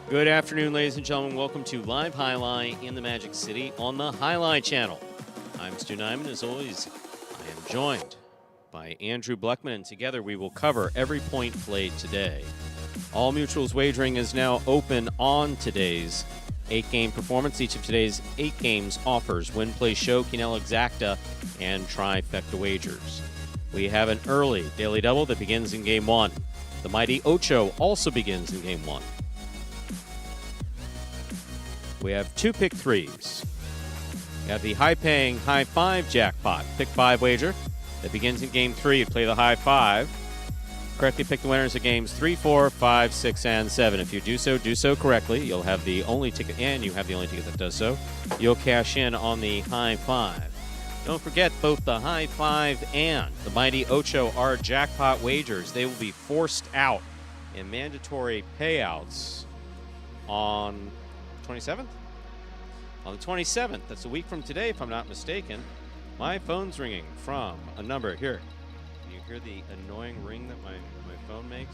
Good afternoon, ladies and gentlemen. Welcome to Live Highlight in the Magic City on the Highlight Channel. I'm Stu Nyman. As always, I am joined by Andrew Bleckman, and together we will cover every point played today. All Mutuals wagering is now open on today's 8-game performance. Each of today's 8 games offers win, play, show, Quinella Exacta, and trifecta wagers. We have an early daily double that begins in Game 1. The mighty Ocho also begins in Game 1. We have 2 pick 3s. We have the high-paying high 5 jackpot pick 5 wager that begins in Game 3. You play the high 5. Correctly pick the winners of Games 3, 4, 5, 6, and 7. If you do so correctly, you'll have the only ticket, and you have the only ticket that does so. You'll cash in on the high 5. Don't forget, both the high 5 and the mighty Ocho are jackpot wagers. They will be forced out in mandatory payouts on 27th? On the 27th, that's a week from today, if I'm not mistaken. My phone's ringing from a number here. Can you hear the annoying ring that my phone makes?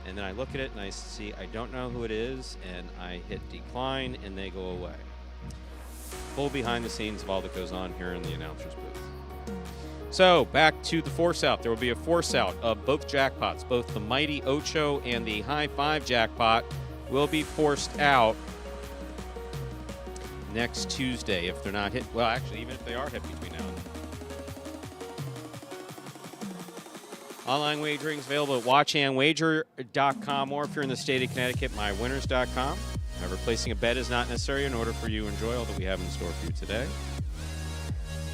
And then I look at it and I see I don't know who it is, and I hit decline and they go away. Full behind the scenes of all that goes on here in the announcer's booth. So back to the force out. There will be a force out of both jackpots. Both the mighty Ocho and the high 5 jackpot will be forced out next Tuesday if they're not hit. Well, actually, even if they are hit between now and then. Online wagering is available at watchandwager.com, or if you're in the state of Connecticut, mywinners.com. However, placing a bet is not necessary in order for you to enjoy all that we have in store for you today.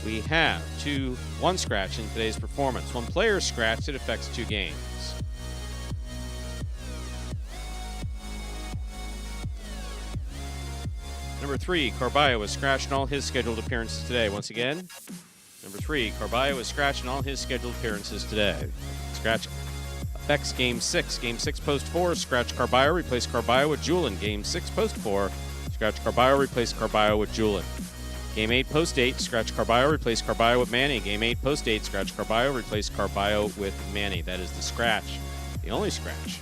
We have 1 scratch in today's performance. 1 player scratched, it affects 2 games. Number 3, Carballo was scratched in all his scheduled appearances today. Once again, number 3, Carballo was scratched in all his scheduled appearances today. Scratch affects Game 6. Game 6, Post 4, scratch Carballo, replace Carballo with Julin. Game 6, Post 4, scratch Carballo, replace Carballo with Julin. Game 8, Post 8, scratch Carballo, replace Carballo with Manny. Game 8, Post 8, scratch Carballo, replace Carballo with Manny. That is the scratch, the only scratch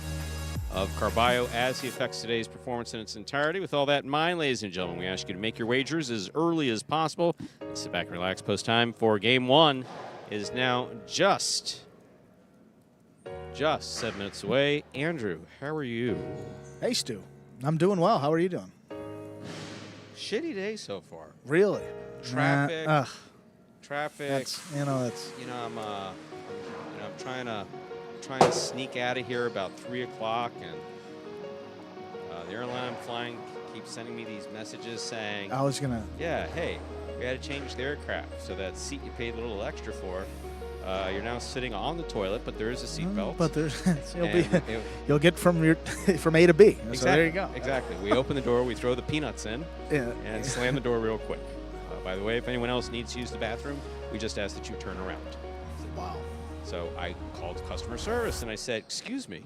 of Carballo as he affects today's performance in its entirety. With all that in mind, ladies and gentlemen, we ask you to make your wagers as early as possible. Sit back and relax. Post time for Game 1 is now just 7 minutes away. Andrew, how are you? Hey, Stu. I'm doing well. How are you doing? Shitty day so far. Really? Traffic. Traffic. That's. I'm trying to sneak out of here about 3 o'clock, and the airline I'm flying keeps sending me these messages saying, yeah, hey, we had to change the aircraft, so that seat you paid a little extra for, you're now sitting on the toilet, but there is a seat belt. But there's you'll get from A to B. Exactly, so there you go. Exactly. We open the door, we throw the peanuts in, and slam the door real quick. By the way, if anyone else needs to use the bathroom, we just ask that you turn around. Wow. So I called customer service and I said, "Excuse me,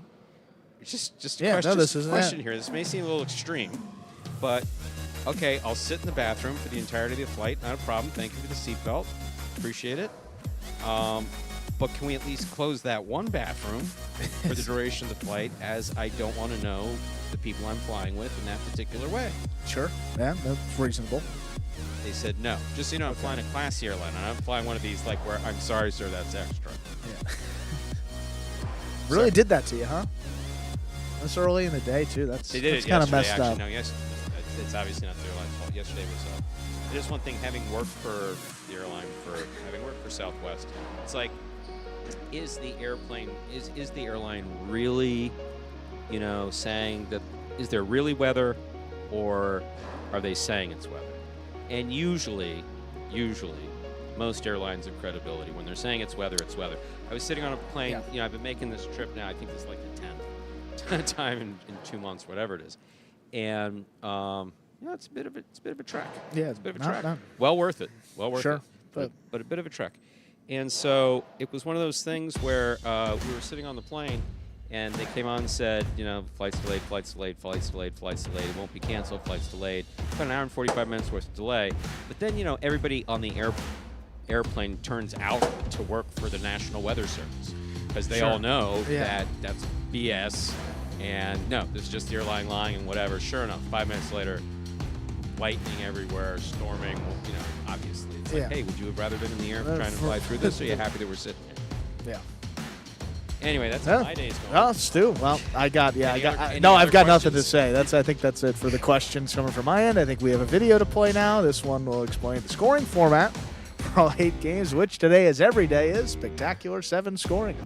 it's just a question here. This may seem a little extreme, but Okay, I'll sit in the bathroom for the entirety of the flight. Not a problem. Thank you for the seatbelt. Appreciate it. But can we at least close that one bathroom for the duration of the flight, as I don't want to know the people I'm flying with in that particular way? Sure. Yeah, that's reasonable. They said no. Just so you know, I'm flying a classy airline. I'm flying one of these like where, I'm sorry, sir, that's extra. Yeah. Really did that to you, huh? This early in the day, too. That's they did it kind of yesterday, messed actually. up. No, yes, it's obviously not the airline's fault. Yesterday was just one thing, having worked for the airline, having worked for Southwest, it's like, is the airline really, saying that, is there really weather, or are they saying it's weather? And usually, most airlines have credibility. When they're saying it's weather, it's weather. I was sitting on a plane, I've been making this trip now, I think this is like the 10th time in 2 months, whatever it is. And, it's a bit of a trek. Yeah, it's a bit of a trek. Well worth it. Sure, but a bit of a trek. And so it was one of those things where we were sitting on the plane, and they came on and said, flight's delayed, flight's delayed, flight's delayed, flight's delayed. It won't be canceled, flight's delayed. About an hour and 45 minutes worth of delay. But then, everybody on the airplane turns out to work for the National Weather Service, because they all know that that's BS. And no, this is just the airline lying and whatever. Sure enough, 5 minutes later, lightning everywhere, storming, obviously. It's like, hey, would you have rather been in the air trying to fly through this, or are you happy that we're sitting here? Yeah. Anyway, that's how my day's going. Oh, Stu. Well, I've got questions? nothing to say. I think that's it for the questions coming from my end. I think we have a video to play now. This one will explain the scoring format for all 8 games, which today, as every day, is Spectacular 7 scoring.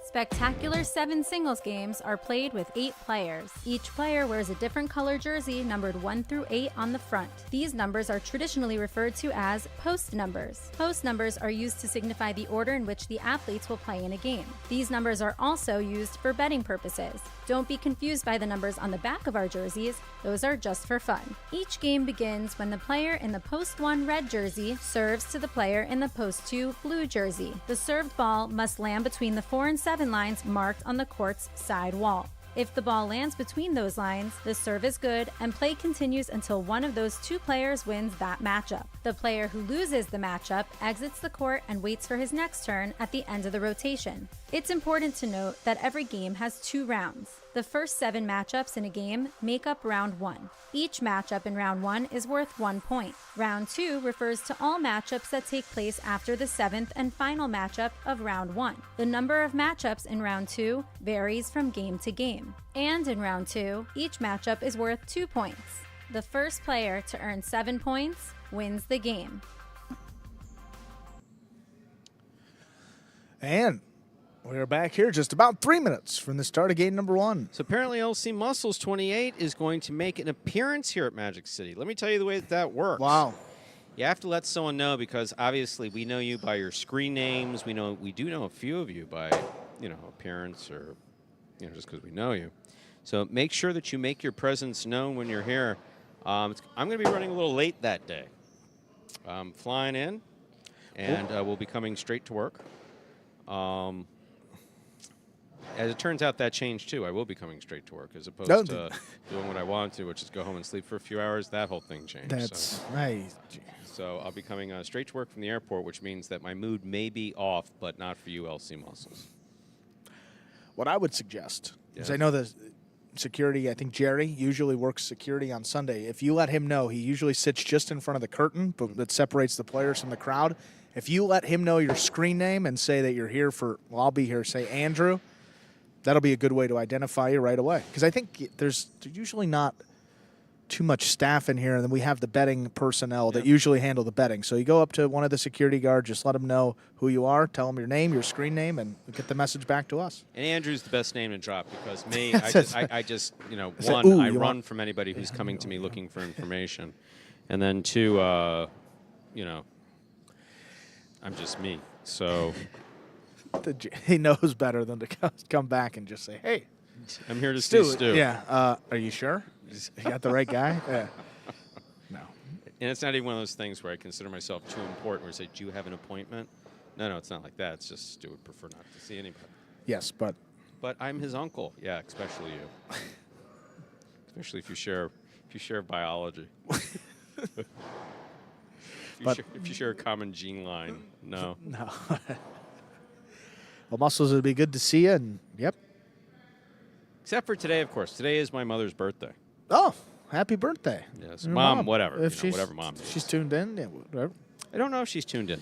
Spectacular 7 singles games are played with 8 players. Each player wears a different color jersey numbered 1 through 8 on the front. These numbers are traditionally referred to as post numbers. Post numbers are used to signify the order in which the athletes will play in a game. These numbers are also used for betting purposes. Don't be confused by the numbers on the back of our jerseys. Those are just for fun. Each game begins when the player in the post 1 red jersey serves to the player in the post 2 blue jersey. The served ball must land between the 4 and 7 lines marked on the court's side wall. If the ball lands between those lines, the serve is good and play continues until one of those 2 players wins that matchup. The player who loses the matchup exits the court and waits for his next turn at the end of the rotation. It's important to note that every game has 2 rounds. The first 7 matchups in a game make up round 1. Each matchup in round 1 is worth 1 point. Round 2 refers to all matchups that take place after the 7th and final matchup of round 1. The number of matchups in round 2 varies from game to game. And in round 2, each matchup is worth 2 points. The first player to earn 7 points wins the game. And we're back here just about 3 minutes from the start of game number 1. So apparently LC Muscles 28 is going to make an appearance here at Magic City. Let me tell you the way that works. Wow. You have to let someone know, because obviously we know you by your screen names. We do know a few of you by, appearance, or, just because we know you. So make sure that you make your presence known when you're here. I'm going to be running a little late that day. I'm flying in, and we'll be coming straight to work. As it turns out, that changed, too. I will be coming straight to work as opposed to doing what I wanted to, which is go home and sleep for a few hours. That whole thing changed. That's right. So I'll be coming straight to work from the airport, which means that my mood may be off, but not for you, LC Muscles. What I would suggest is, I know the security, I think Jerry usually works security on Sunday. If you let him know, he usually sits just in front of the curtain that separates the players from the crowd. If you let him know your screen name and say that you're here for, I'll be here, say Andrew, that'll be a good way to identify you right away. Because I think there's usually not too much staff in here, and then we have the betting personnel that usually handle the betting. So you go up to one of the security guards, just let them know who you are, tell them your name, your screen name, and get the message back to us. And Andrew's the best name to drop, because me, I just Ooh, I run from anybody who's coming to me looking for information. And then 2, I'm just me. So he knows better than to come back and just say, hey, I'm here to see Stu. Yeah. Are you sure? You got the right guy? Yeah. No. And it's not even one of those things where I consider myself too important, where I say, do you have an appointment? No, it's not like that. It's just Stu would prefer not to see anybody. Yes, but I'm his uncle. Yeah, especially you. Especially if you share you share biology. If you share a common gene line, no. No. Well, Muscles, it'd be good to see you. And yep. Except for today, of course. Today is my mother's birthday. Oh, happy birthday. Yes, Mom, whatever. If whatever Mom if needs. she's tuned in, yeah, whatever. I don't know if she's tuned in.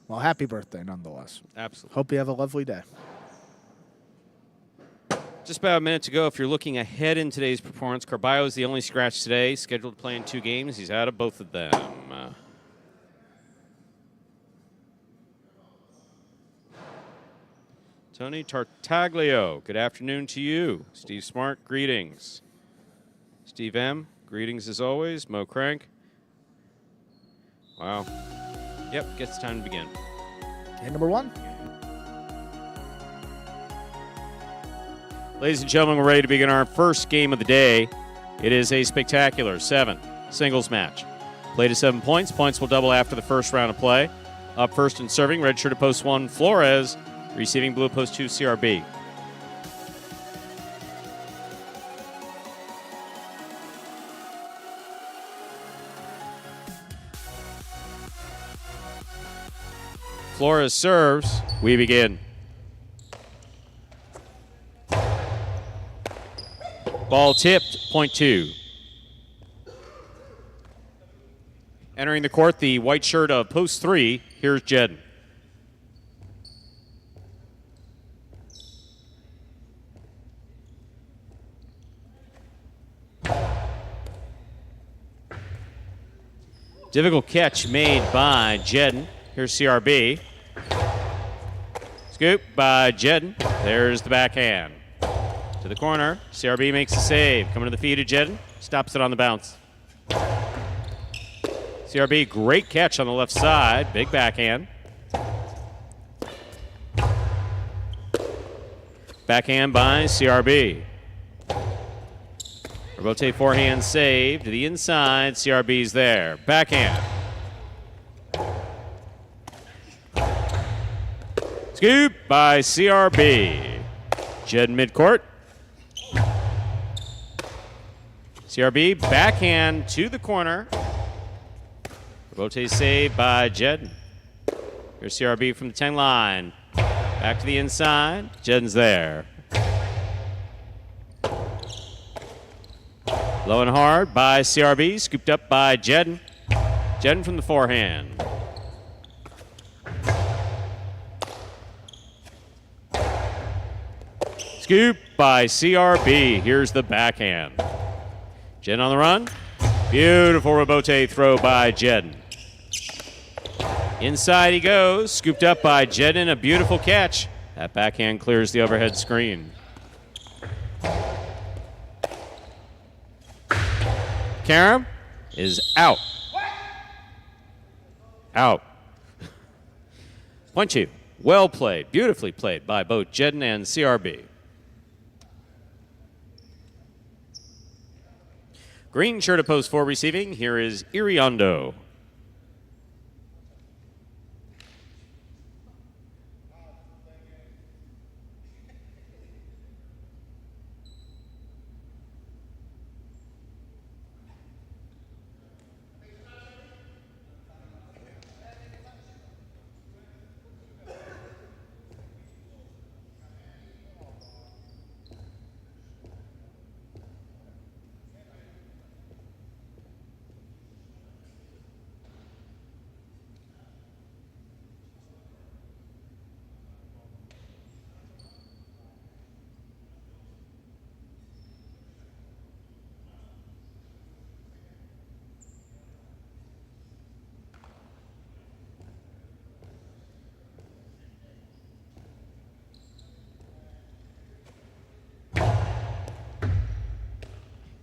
Well, happy birthday nonetheless. Absolutely. Hope you have a lovely day. Just about a minute to go. If you're looking ahead in today's performance, Carballo is the only scratch today, scheduled to play in 2 games. He's out of both of them. Tony Tartaglio, good afternoon to you. Steve Smart, greetings. Steve M, greetings as always. Mo Crank. Wow. Yep, gets time to begin. Game number 1. Ladies and gentlemen, we're ready to begin our first game of the day. It is a spectacular 7 singles match. Played to 7 points. Points will double after the first round of play. Up first and serving, red shirt at post 1, Flores. Receiving blue post 2, CRB. Flores serves. We begin. Ball tipped, point 2. Entering the court, the white shirt of post 3. Here's Jedden. Difficult catch made by Jedden. Here's CRB. Scoop by Jedden. There's the backhand. To the corner. CRB makes a save. Coming to the feet of Jedden. Stops it on the bounce. CRB, great catch on the left side. Big backhand. Backhand by CRB. Rotate forehand save to the inside. CRB's there. Backhand. Scoop by CRB. Jed midcourt. CRB backhand to the corner. Rotate save by Jed. Here's CRB from the 10 line. Back to the inside. Jedden's there. Low and hard by CRB, scooped up by Jedden. Jedden from the forehand. Scoop by CRB. Here's the backhand. Jedden on the run. Beautiful rebote throw by Jedden. Inside he goes, scooped up by Jedden. A beautiful catch. That backhand clears the overhead screen. Karam is out. Out. Point 2. Well played. Beautifully played by both Jedden and CRB. Green shirt at post 4 receiving. Here is Iriondo.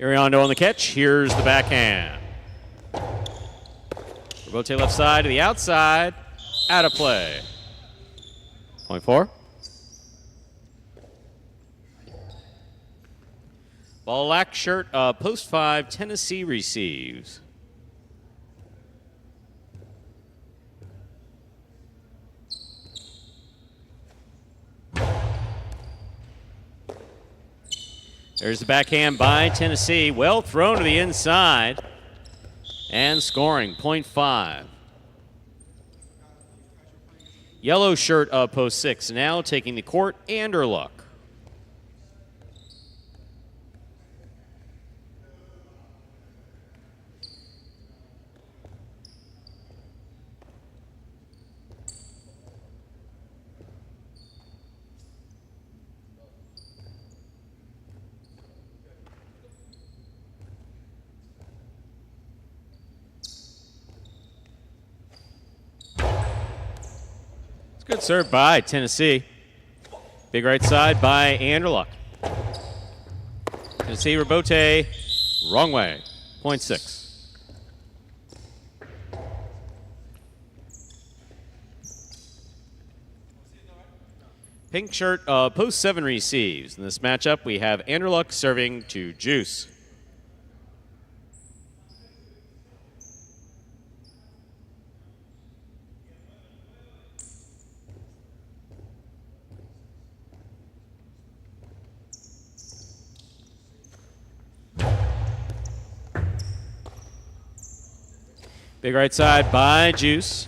Iriondo on the catch. Here's the backhand. Rotate left side to the outside. Out of play. Point 4. Black shirt, post 5, Tennessee receives. There's the backhand by Tennessee. Well thrown to the inside. And scoring, .5. Yellow shirt of post 6 now taking the court, Anderluck. Good serve by Tennessee. Big right side by Anderluck. Tennessee Rebote, wrong way, .6. Pink shirt, post 7 receives. In this matchup, we have Anderluck serving to Juice. Big right side by Juice.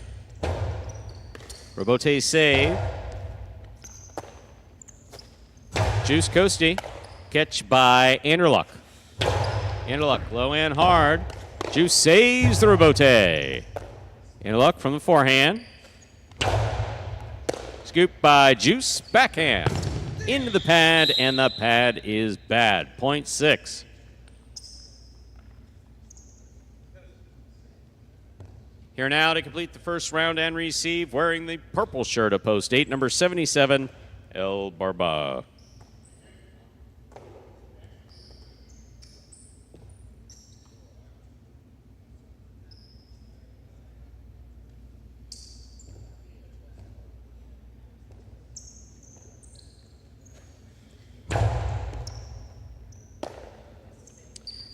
Rebote save. Juice Coasty. Catch by Anderluck. Anderluck low and hard. Juice saves the Rebote. Anderluck from the forehand. Scoop by Juice. Backhand. Into the pad, and the pad is bad. .6. Here now to complete the first round and receive, wearing the purple shirt of post 8, number 77, El Barba.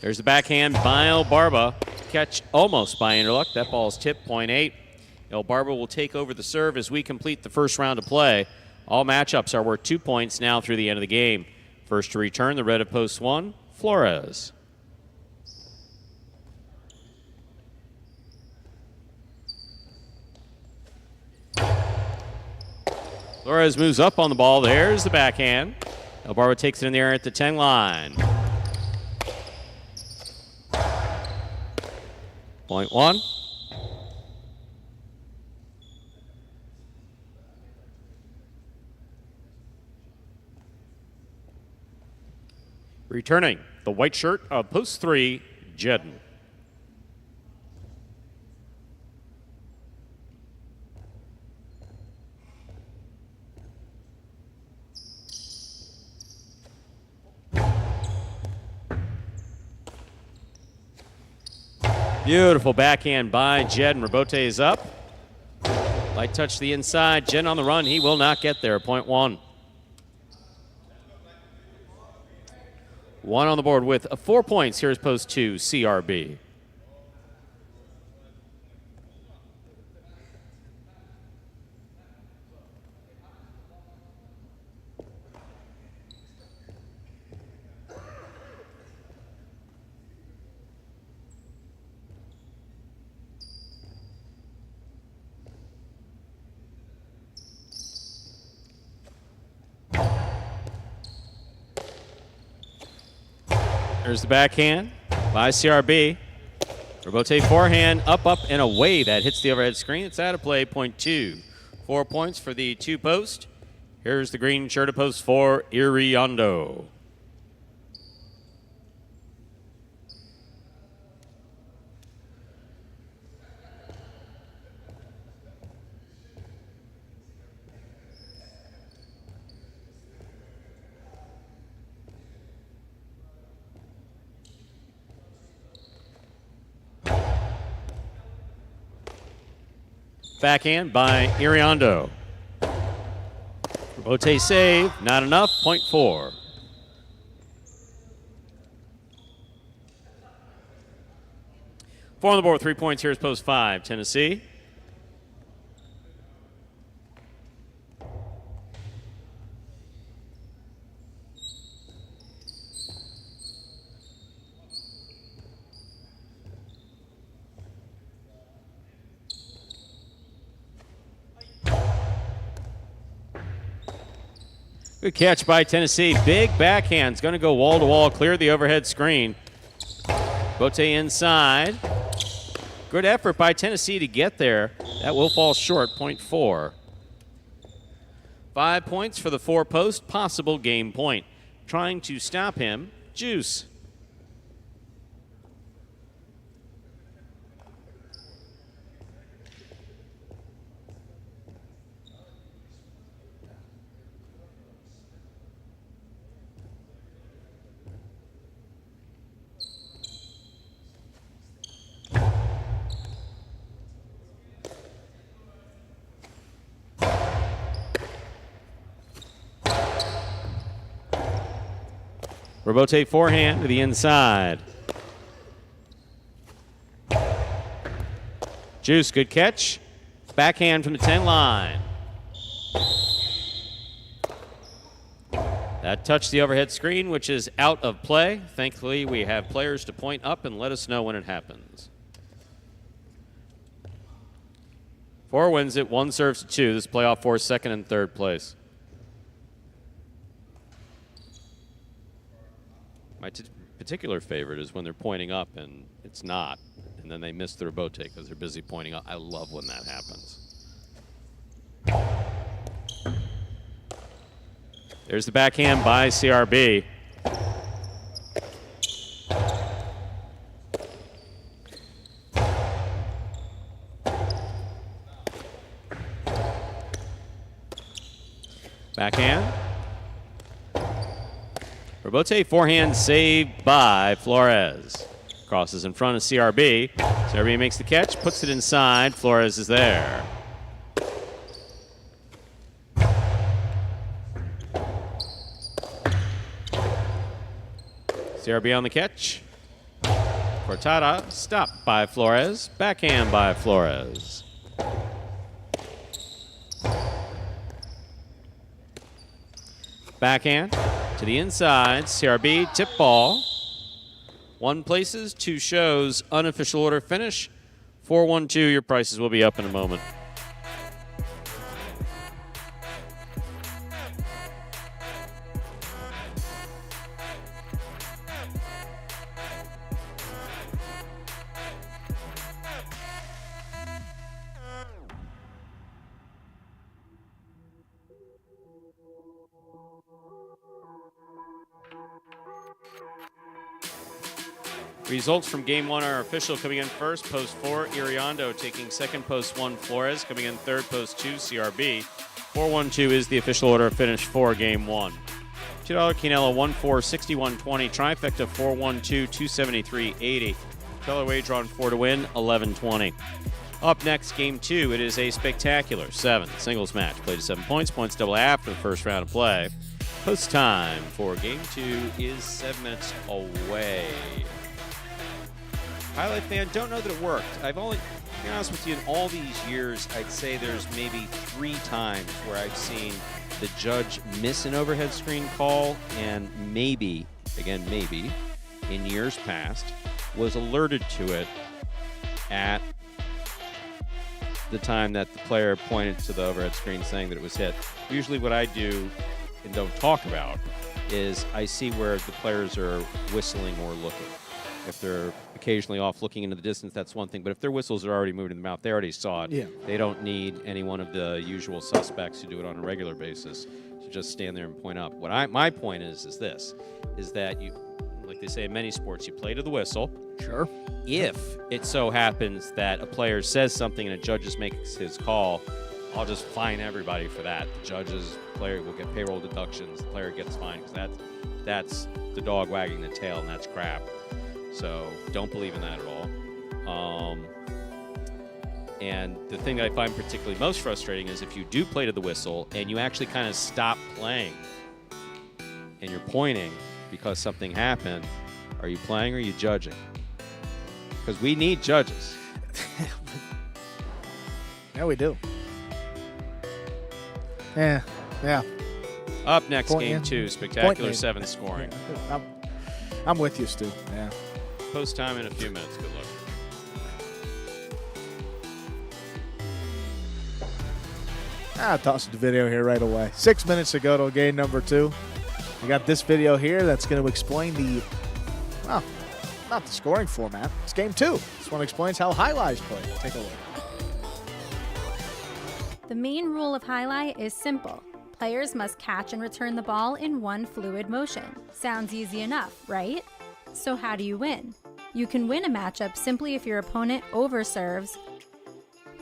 There's the backhand by El Barba. Catch almost by Anderluck. That ball's tipped, .8. El Barba will take over the serve as we complete the first round of play. All matchups are worth 2 points now through the end of the game. First to return, the red of post 1, Flores. Flores moves up on the ball. There's the backhand. El Barba takes it in the air at the 10 line. .1. Returning, the white shirt of post 3, Jedden. Beautiful backhand by Jed, and Rebote is up. Light touch to the inside. Jed on the run. He will not get there. .1. One on the board with 4 points. Here's post 2, CRB. There's the backhand by CRB. Rebote forehand, up, and away. That hits the overhead screen. It's out of play, .2. 4 points for the 2 post. Here's the green shirt of post 4, Iriondo. Backhand by Iriondo. Rebote save, not enough, .4. Four on the board, 3 points. Here's post 5, Tennessee. Good catch by Tennessee. Big backhand's going to go wall to wall, clear the overhead screen. Bote inside. Good effort by Tennessee to get there. That will fall short, point 4. 5 points for the 4-post, possible game point. Trying to stop him, Juice. Robote forehand to the inside. Juice, good catch. Backhand from the 10 line. That touched the overhead screen, which is out of play. Thankfully, we have players to point up and let us know when it happens. 4 wins it, 1 serves to 2. This playoff for second and third place. My particular favorite is when they're pointing up and it's not, and then they miss the rebote because they're busy pointing up. I love when that happens. There's the backhand by CRB. Backhand. Robote forehand saved by Flores. Crosses in front of CRB. CRB makes the catch, puts it inside. Flores is there. CRB on the catch. Cortada stopped by Flores. Backhand by Flores. Backhand to the inside. CRB tip ball. 1 places, 2 shows. Unofficial order finish. 4-1-2. Your prices will be up in a moment. Results from Game 1 are official. Coming in first, post 4, Iriondo taking second, post 1, Flores. Coming in third, post 2, CRB. 4-1-2 is the official order of finish for Game 1. $2 Quinella, 1-4-61-20. Trifecta, 4-1-2, 273-80. $2 wager on 4 to win, 11-20. Up next, Game 2. It is a spectacular 7 singles match. Played to 7 points. Points double after the first round of play. Post time for Game 2 is 7 minutes away. Highlight fan, don't know that it worked. I've only, to be honest with you, in all these years, I'd say there's maybe 3 times where I've seen the judge miss an overhead screen call and maybe, again, maybe, in years past, was alerted to it at the time that the player pointed to the overhead screen saying that it was hit. Usually what I do and don't talk about is I see where the players are whistling or looking. If they're occasionally off looking into the distance, that's one thing. But if their whistles are already moved in the mouth, they already saw it. Yeah. They don't need any one of the usual suspects who do it on a regular basis to just stand there and point up. My point is this, is that you, like they say in many sports, you play to the whistle. Sure. If it so happens that a player says something and a judge makes his call, I'll just fine everybody for that. The judges, player will get payroll deductions. The player gets fined because that's the dog wagging the tail, and that's crap. So don't believe in that at all. And the thing that I find particularly most frustrating is if you do play to the whistle and you actually kind of stop playing and you're pointing because something happened, are you playing or are you judging? Because we need judges. Yeah, we do. Yeah. Up next, Point Game in. 2, spectacular Point 7 scoring. Yeah, I'm with you, Stu. Yeah. Post time in a few minutes. Good luck. I'll toss the video here right away. 6 minutes ago to game number 2. We got this video here that's going to explain the, well, not the scoring format. It's game 2. This one explains how highlights play. Take a look. The main rule of highlight is simple. Players must catch and return the ball in one fluid motion. Sounds easy enough, right? So how do you win? You can win a matchup simply if your opponent overserves,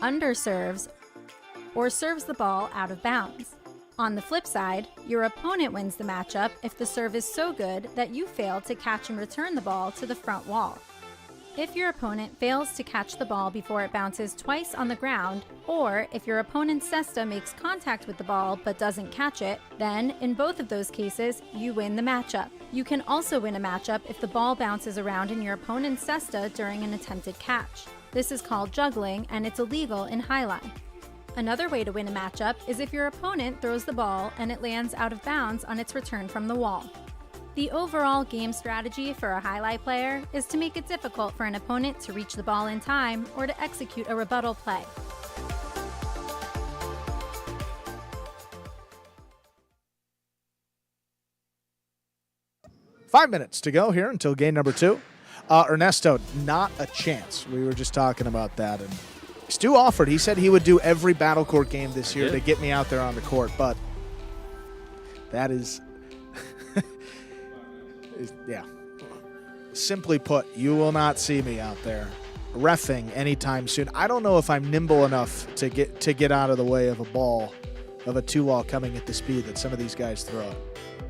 underserves, or serves the ball out of bounds. On the flip side, your opponent wins the matchup if the serve is so good that you fail to catch and return the ball to the front wall. If your opponent fails to catch the ball before it bounces twice on the ground, or if your opponent's cesta makes contact with the ball but doesn't catch it, then in both of those cases, you win the matchup. You can also win a matchup if the ball bounces around in your opponent's cesta during an attempted catch. This is called juggling, and it's illegal in highlight. Another way to win a matchup is if your opponent throws the ball and it lands out of bounds on its return from the wall. The overall game strategy for a highlight player is to make it difficult for an opponent to reach the ball in time or to execute a rebuttal play. Five minutes to go here until game number 2. Ernesto, not a chance. We were just talking about that. And Stu offered. He said he would do every Battle Court game this year to get me out there on the court. But that is... yeah. Simply put, you will not see me out there reffing anytime soon. I don't know if I'm nimble enough to get out of the way of a ball, of a 2-ball coming at the speed that some of these guys throw.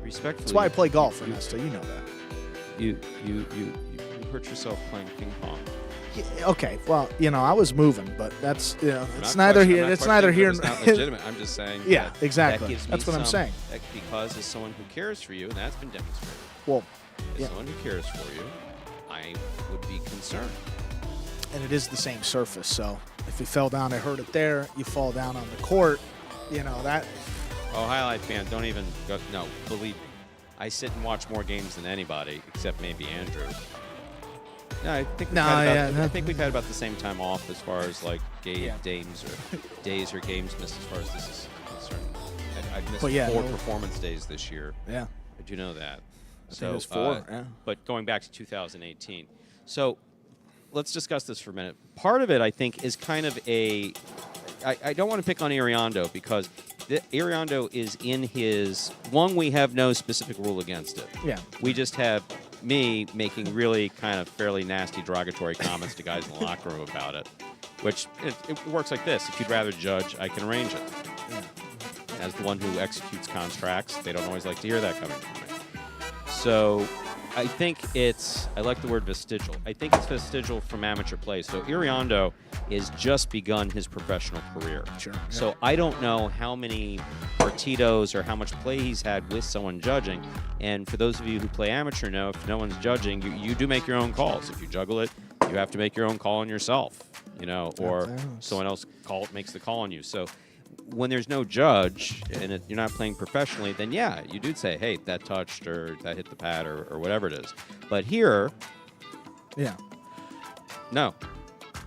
Respectfully, that's why I play golf, Ernesto. You know that. You hurt yourself playing ping pong. Yeah, okay, well, I was moving, but that's it's I'm neither not here. It's neither here. It's not legitimate. I'm just saying. Yeah, that exactly. That gives me that's what I'm saying. Because as someone who cares for you, and that's been demonstrated. Well, as someone who cares for you, I would be concerned. And it is the same surface, so if you fell down, I heard it there. You fall down on the court, that. Oh, highlight fan, don't even go. No, believe me, I sit and watch more games than anybody, except maybe Andrew. No, I think we've had about the same time off as far as like days or games missed as far as this is concerned. I've missed 4 performance days this year. Yeah, I do know that. I think it was 4. Yeah. But going back to 2018, so let's discuss this for a minute. Part of it, I think, is kind of a. I don't want to pick on Iriondo because Iriondo is in his one. We have no specific rule against it. Yeah, we just have me making really kind of fairly nasty derogatory comments to guys in the locker room about it, which it works like this. If you'd rather judge, I can arrange it. Yeah. As the one who executes contracts, they don't always like to hear that coming from me. So I think I like the word vestigial. I think it's vestigial from amateur play. So Iriondo has just begun his professional career. Sure. So I don't know how many partidos or how much play he's had with someone judging. And for those of you who play amateur know, if no one's judging, you do make your own calls. If you juggle it, you have to make your own call on yourself, or someone else makes the call on you. So when there's no judge and you're not playing professionally, then you do say, hey, that touched or that hit the pad or whatever it is. But here, no,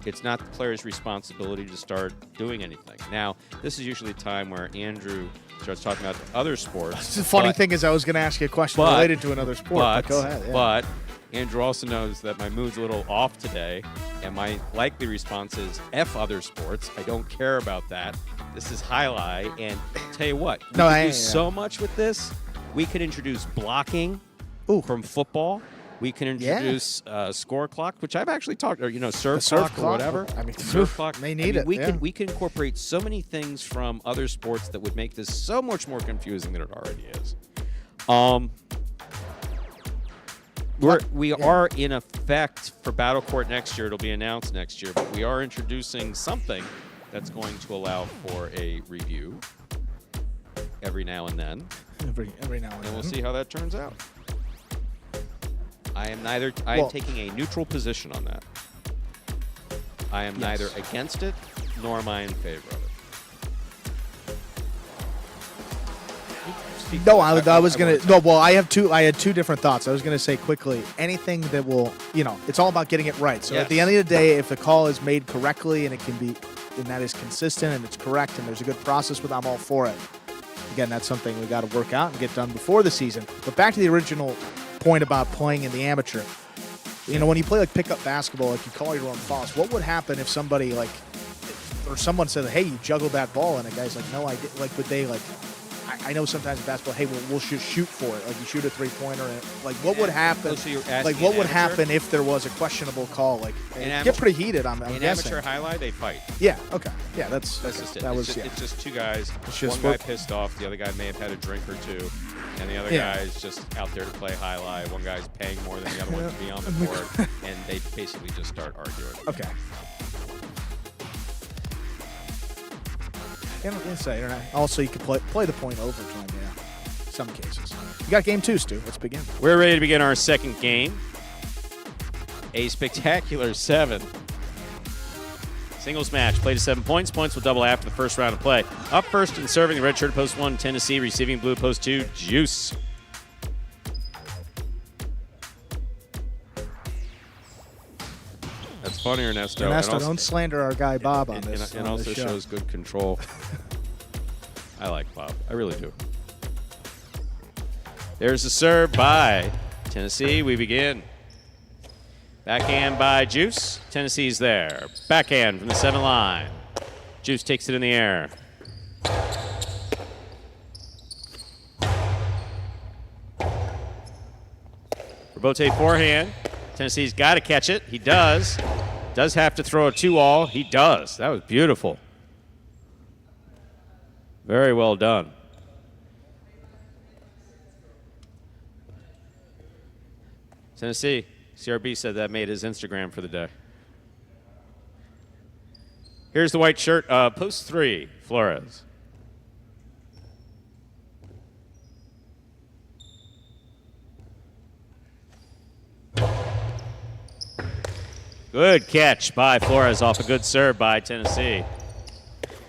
it's not the player's responsibility to start doing anything. Now, this is usually a time where Andrew starts talking about other sports. The funny thing is I was going to ask you a question related to another sport, but go ahead. Yeah. But Andrew also knows that my mood's a little off today, and my likely response is F other sports. I don't care about that. This is highlight, and tell you what, we can do so much with this. We could introduce blocking from football. We can introduce score clock, which I've actually talked, or serve clock or whatever. I mean, serve clock. They need it. We can incorporate so many things from other sports that would make this so much more confusing than it already is. We are in effect for Battle Court next year. It'll be announced next year, but we are introducing something that's going to allow for a review every now and then. Every now and then. And we'll see how that turns out. I am taking a neutral position on that. I am neither against it nor am I in favor of it. speak. No, I was gonna. No, well, I had two different thoughts. I was gonna say quickly, anything that will, it's all about getting it right. So at the end of the day, if the call is made correctly and it can be, and that is consistent and it's correct and there's a good process with, I'm all for it. Again, that's something we got to work out and get done before the season. But back to the original point about playing in the amateur. When you play like pickup basketball, like you call your own fouls, what would happen if somebody or someone said, hey, you juggled that ball, and a guy's like, no, I did. Like, would they I know sometimes in basketball, hey, we'll shoot for it. Like you shoot a 3-pointer, and what would happen? So what would happen if there was a questionable call? Like it get pretty heated. I'm guessing. Amateur highlight, they fight. Yeah. Okay. Yeah. That's just it. That It's just two guys. One guy pissed off. The other guy may have had a drink or two, and the other guy is just out there to play highlight. One guy's paying more than the other one to be on the court, and they basically just start arguing. Okay. Also, you can play the point overtime, some cases. You got game 2, Stu. Let's begin. We're ready to begin our second game. A spectacular 7. Singles match. Play to 7 points. Points will double after the first round of play. Up first and serving the red shirt, post 1, Tennessee. Receiving blue, post 2, Juice. That's funny, Ernesto. Ernesto, don't slander our guy Bob on this. It also shows good control. I like Bob. I really do. There's a serve by Tennessee. We begin. Backhand by Juice. Tennessee's there. Backhand from the 7 line. Juice takes it in the air. Robote forehand. Tennessee's got to catch it. He does. Does have to throw a 2-all. He does. That was beautiful. Very well done. Tennessee. CRB said that made his Instagram for the day. Here's the white shirt. Post 3, Flores. Good catch by Flores off a good serve by Tennessee.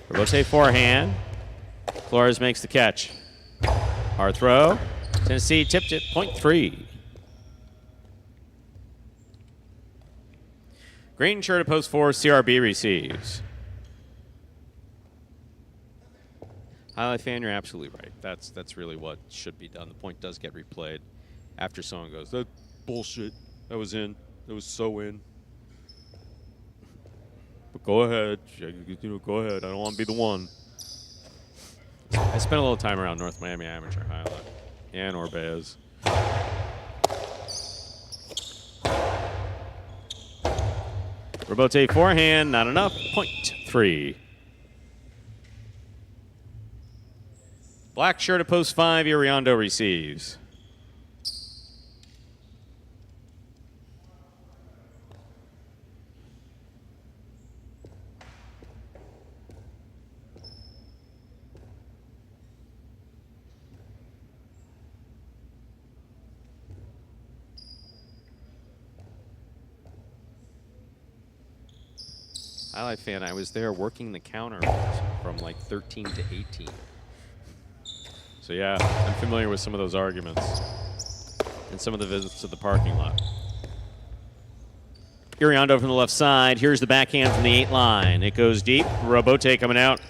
Robote forehand. Flores makes the catch. Hard throw. Tennessee tipped it, point 3. Green shirt at post 4, CRB receives. Highlight fan, you're absolutely right. That's really what should be done. The point does get replayed after someone goes, that bullshit. That was in. That was so in. But go ahead. Go ahead. I don't want to be the one. I spent a little time around North Miami Amateur Highlight and Orbez. Robote forehand, not enough. Point 3. Black shirt at post 5, Iriondo receives. Highlight fan, I was there working the counter from like 13 to 18. So yeah, I'm familiar with some of those arguments and some of the visits to the parking lot. Iriondo from the left side. Here's the backhand from the 8 line. It goes deep. Robote coming out.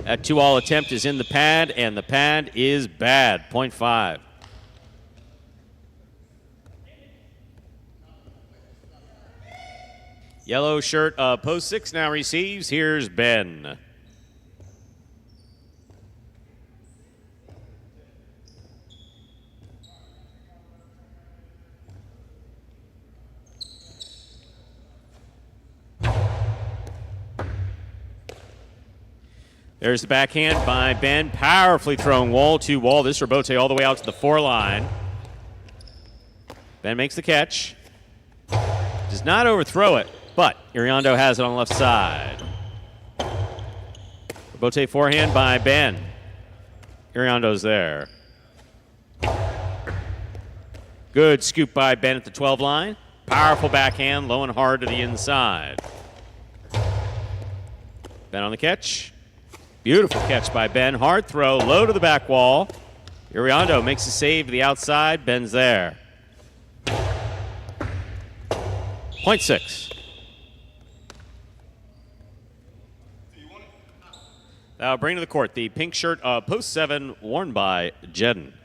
That 2-all attempt is in the pad, and the pad is bad. Point 5. Yellow shirt, post 6 now receives. Here's Ben. There's the backhand by Ben. Powerfully thrown wall to wall. This Robote all the way out to the 4 line. Ben makes the catch. Does not overthrow it. But Iriondo has it on the left side. Robote forehand by Ben. Iriondo's there. Good scoop by Ben at the 12 line. Powerful backhand, low and hard to the inside. Ben on the catch. Beautiful catch by Ben. Hard throw, low to the back wall. Iriondo makes a save to the outside. Ben's there. Point 6. That'll bring to the court the pink shirt of post 7 worn by Jedden.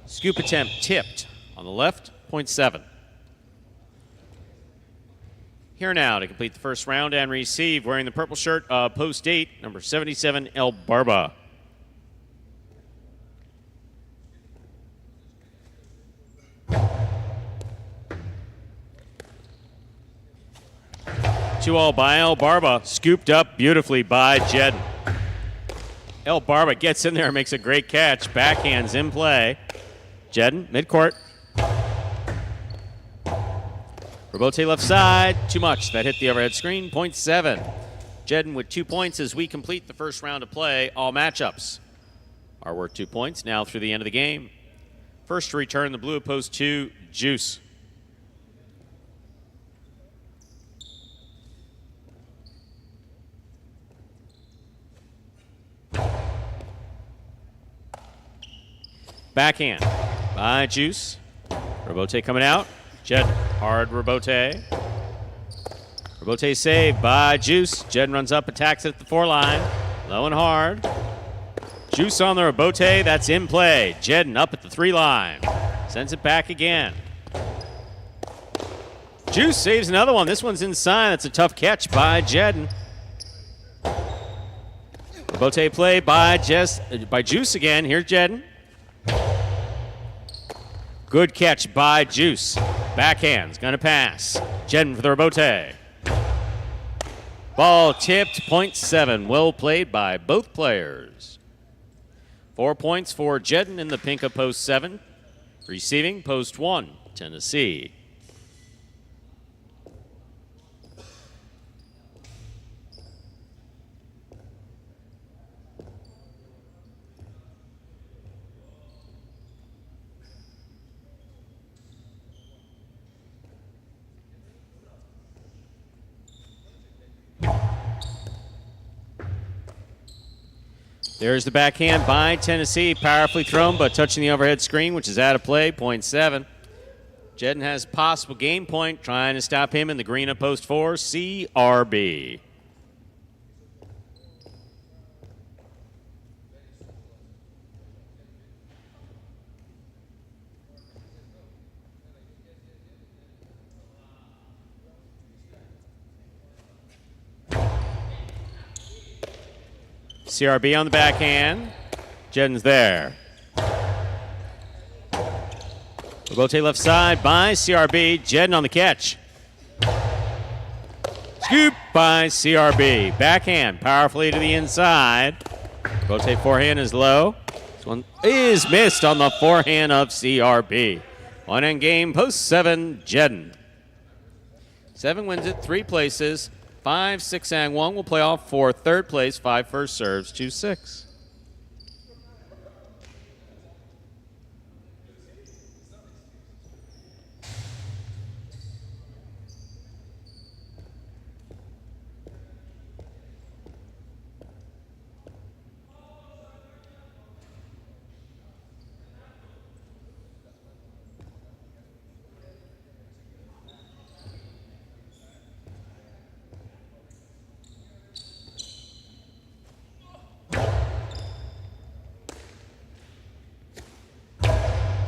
Scoop attempt tipped on the left, point 7. Here now to complete the first round and receive, wearing the purple shirt of post 8, number 77, El Barba. Two all by El Barba, scooped up beautifully by Jedden. El Barba gets in there and makes a great catch. Backhands in play. Jedden, midcourt. Robote left side, too much. That hit the overhead screen, point 7. Jedden with 2 points as we complete the first round of play. All matchups are worth 2 points now through the end of the game. First to return the blue post 2, Juice. Backhand by Juice. Robote coming out. Jed, hard Robote. Robote saved by Juice. Jed runs up, attacks it at the 4 line. Low and hard. Juice on the Robote, that's in play. Jedden up at the 3 line. Sends it back again. Juice saves another one. This one's inside. That's a tough catch by Jedden. Robote play by Juice again. Here's Jedden. Good catch by Juice. Backhand's gonna pass. Jedden for the Robote. Ball tipped, point 7. Well played by both players. 4 points for Jedden in the pink of post 7. Receiving post 1, Tennessee. There's the backhand by Tennessee. Powerfully thrown, but touching the overhead screen, which is out of play, point 7. Jedden has a possible game point, trying to stop him in the green of post 4, CRB. CRB on the backhand. Jedden's there. Robote left side by CRB. Jedden on the catch. Scoop by CRB. Backhand powerfully to the inside. Robote forehand is low. This one is missed on the forehand of CRB. One end game, post 7, Jedden. 7 wins it, 3 places. 5, 6, and 1 will play off for third place. 5 first serves, 2-6.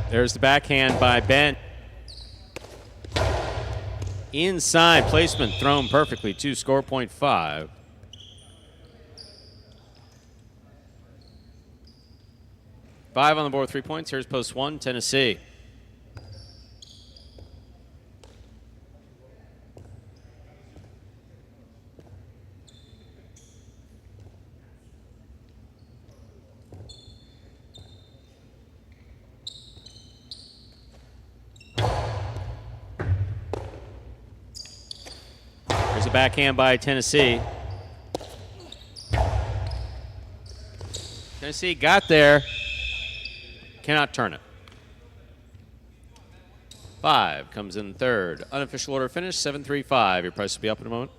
There's the backhand by Ben. Inside placement thrown perfectly to score point 5. Five on the board with 3 points. Here's post 1, Tennessee. a backhand by Tennessee. Tennessee got there. Cannot turn it. 5 comes in third. Unofficial order finish, 7-3-5. Your price will be up in a moment.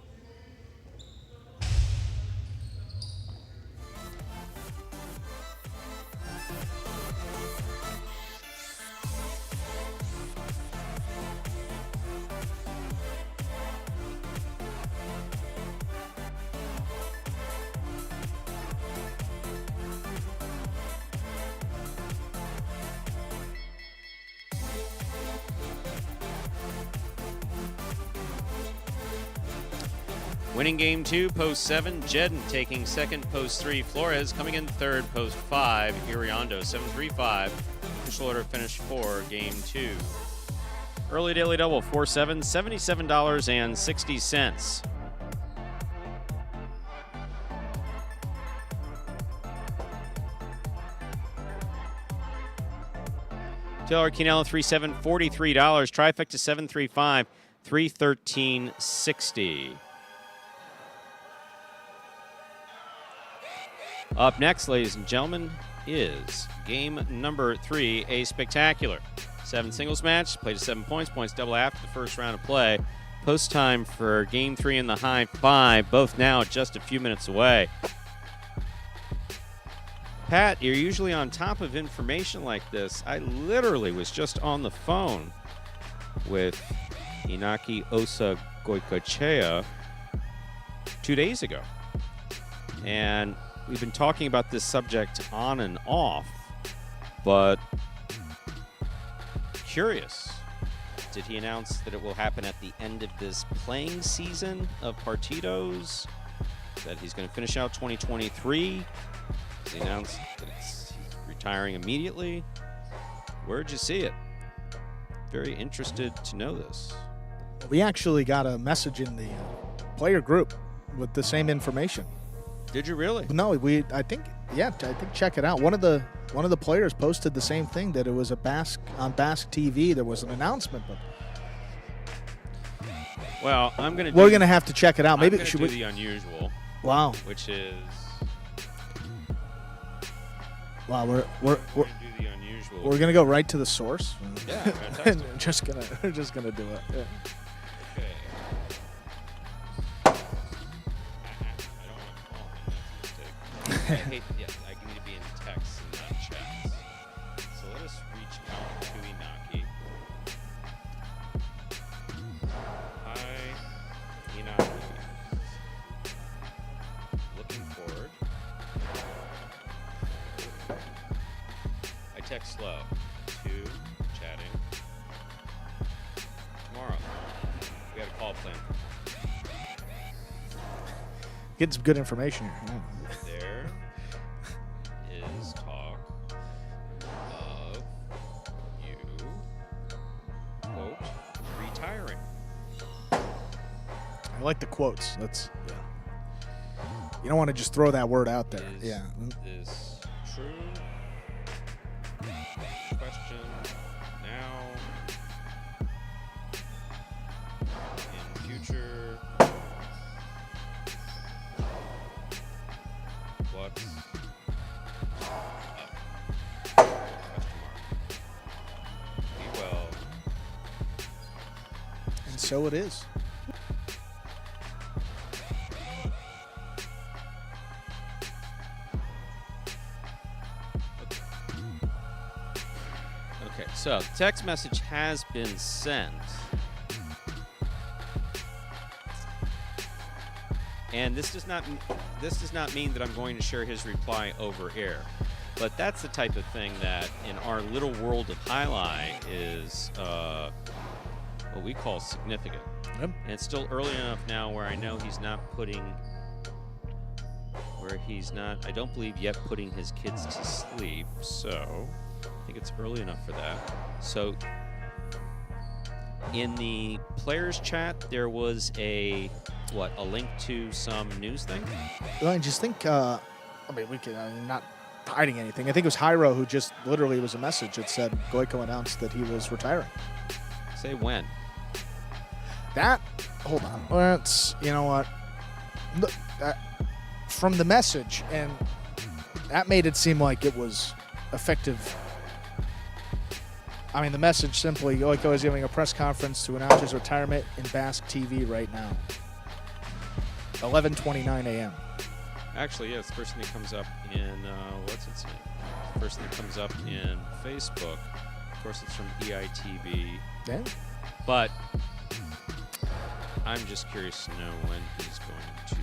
Winning game 2, post 7. Jedden taking second, post 3. Flores coming in third, post 5. Iriondo, 7-3-5. Official order finish for game 2. Early daily double, 4-7, $77.60. Taylor Quinella, 3-7, $43. Trifecta, 7-3-5, $313.60. Up next, ladies and gentlemen, is game number 3, a spectacular 7 singles match. Played to 7 points. Points double after the first round of play. Post time for game 3 in the high 5, both now just a few minutes away. Pat, you're usually on top of information like this. I literally was just on the phone with Inaki Osa Goikochea 2 days ago. And we've been talking about this subject on and off, but curious. Did he announce that it will happen at the end of this playing season of Partidos? That he's going to finish out 2023? Did he announce that he's retiring immediately? Where'd you see it? Very interested to know this. We actually got a message in the player group with the same information. Did you really? No, I think check it out. One of the players posted the same thing, that it was on Basque TV. There was an announcement, but well, we're gonna have to check it out. Maybe should we do the unusual? Wow. Which is wow. we're gonna do the unusual. We're gonna go right to the source. Yeah, fantastic. we're just gonna do it. Yeah. Okay. I hate, yes, I need to be in text and not chats. So let us reach out to Inaki. Hi, Inaki. Looking forward. I text slow. 2, chatting. Tomorrow. We had a call planned. Get some good information here. Yeah. There is talk of you, quote, retiring. I like the quotes. That's You don't want to just throw that word out there. Is yeah. this true? Question now. In future. What's up? Question mark. Be well. And so it is. Okay, so text message has been sent. And this does not mean that I'm going to share his reply over air. But that's the type of thing that in our little world of highlight is what we call significant. Yep. And it's still early enough now where I know he's not I don't believe yet putting his kids to sleep. So I think it's early enough for that. So in the players chat, there was a link to some news thing? Well, I just think, I'm not hiding anything. I think it was Hyro who just literally was a message that said Goiko announced that he was retiring. Say when. That, hold on. Let's, you know what? Look, from the message, and that made it seem like it was effective. I mean, the message simply, Goico is giving a press conference to announce his retirement in Basque TV right now. 11:29 a.m. Actually, yeah, it's the first thing that comes up in, what's its name? The first thing that comes up in Facebook. Of course, it's from EITV. Yeah. But I'm just curious to know when he's going to.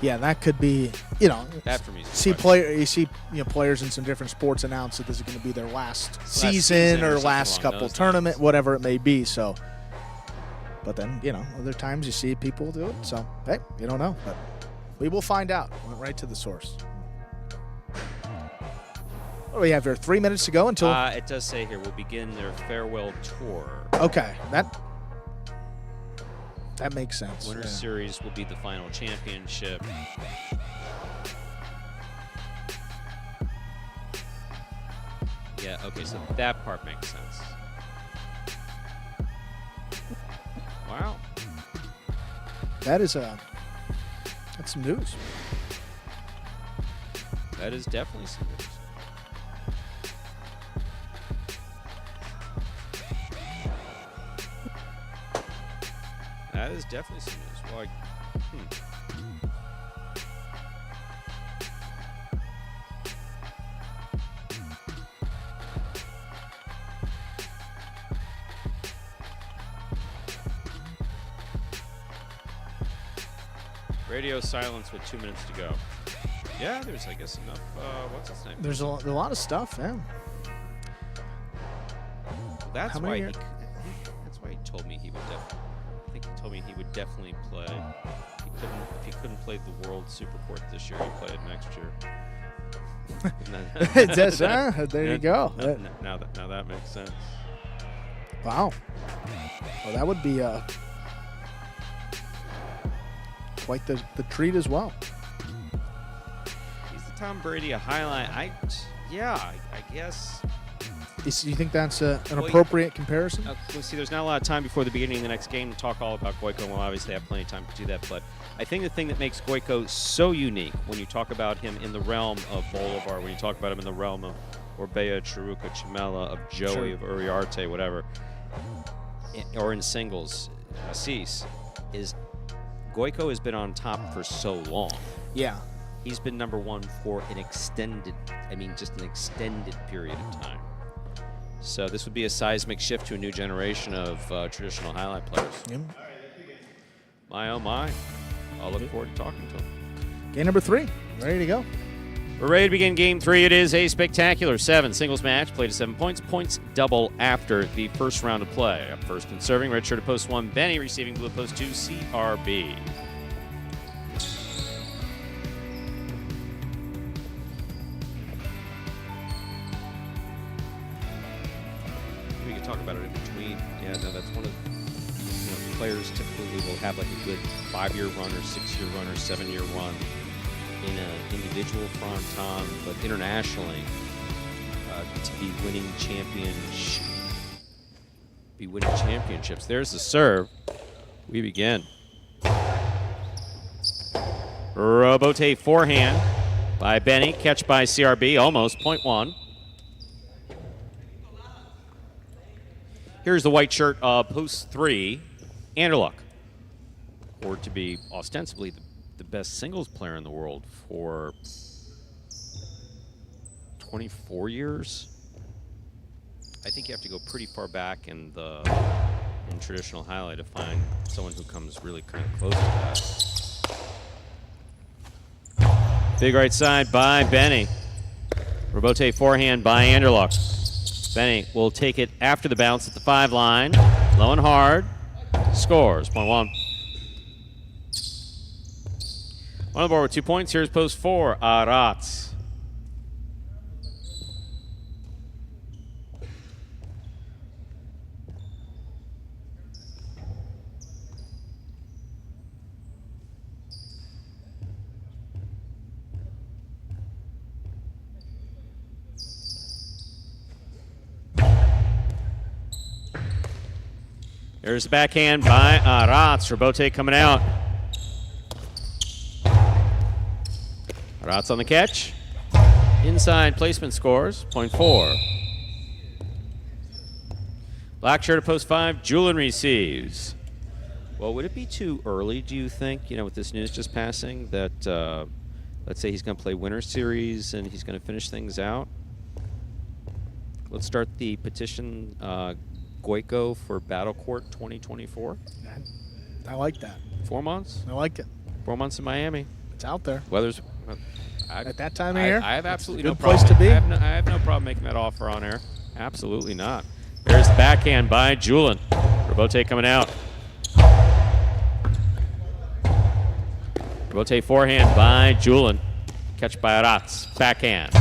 Yeah, that could be, you know. That for me is you see players in some different sports announce that this is going to be their last season or last couple tournament, whatever it may be. So, but then, other times you see people do it. So, hey, you don't know. But we will find out. Went right to the source. What do we have here? 3 minutes to go until. It does say here, will begin their farewell tour. Okay, that makes sense. Winter Series will be the final championship. Yeah, okay, so that part makes sense. Wow. That's some news. That is definitely some news. That is definitely some news. Well, Radio silence with 2 minutes to go. Yeah, there's, I guess, enough. What's its name? There's a lot of stuff, yeah. That's why that's why he told me he would definitely. I think he told me he would definitely play. If he couldn't play the World Supercourt this year, he'd play it next year. There you go. Now that makes sense. Wow. Well, that would be quite the treat as well. He's the Tom Brady a highlight. I guess. You think that's an appropriate comparison? Well, see, there's not a lot of time before the beginning of the next game to talk all about Goico. We'll obviously have plenty of time to do that. But I think the thing that makes Goico so unique when you talk about him in the realm of Bolivar, when you talk about him in the realm of Orbea, Chiruka, Chimela, of Joey, of Uriarte, whatever, or in singles, Assis, is Goico has been on top for so long. Yeah. He's been number one for an extended period of time. So this would be a seismic shift to a new generation of traditional highlight players. Yep. My, oh my. I'll look forward to talking to him. Game number 3. Ready to go. We're ready to begin game 3. It is a spectacular 7 singles match. Played to 7 points. Points double after the first round of play. Up first and serving, red shirt at post 1, Benny. Receiving blue at post 2, CRB. Talk about it in between. Yeah, no, that's one of players typically will have like a good 5-year run or 6-year run or 7-year run in an individual fronton, but internationally to be winning championships. There's the serve. We begin. Robote forehand by Benny. Catch by CRB. Almost. Point 1. Here's the white shirt of post 3, Anderluck. Or to be ostensibly the best singles player in the world for 24 years. I think you have to go pretty far back in traditional highlight to find someone who comes really kind of close to that. Big right side by Benny. Robote forehand by Anderluck. Benny will take it after the bounce at the 5 line. Low and hard. Scores. Point 1. On the board with 2 points. Here's post 4, Aratz. There's the backhand by Rats. Robote coming out. Rats on the catch. Inside placement scores, 0.4. Black shirt at post 5, Julian receives. Well, would it be too early, do you think, with this news just passing, that let's say he's going to play Winter Series and he's going to finish things out? Let's start the petition, Goico for Battle Court 2024. I like that. 4 months? I like it. 4 months in Miami. It's out there. Weather's... At that time of year? I have absolutely no no problem. Place to be. I have no problem making that offer on air. Absolutely not. There's the backhand by Julian. Robote coming out. Robote forehand by Julian. Catch by Rats. Backhand.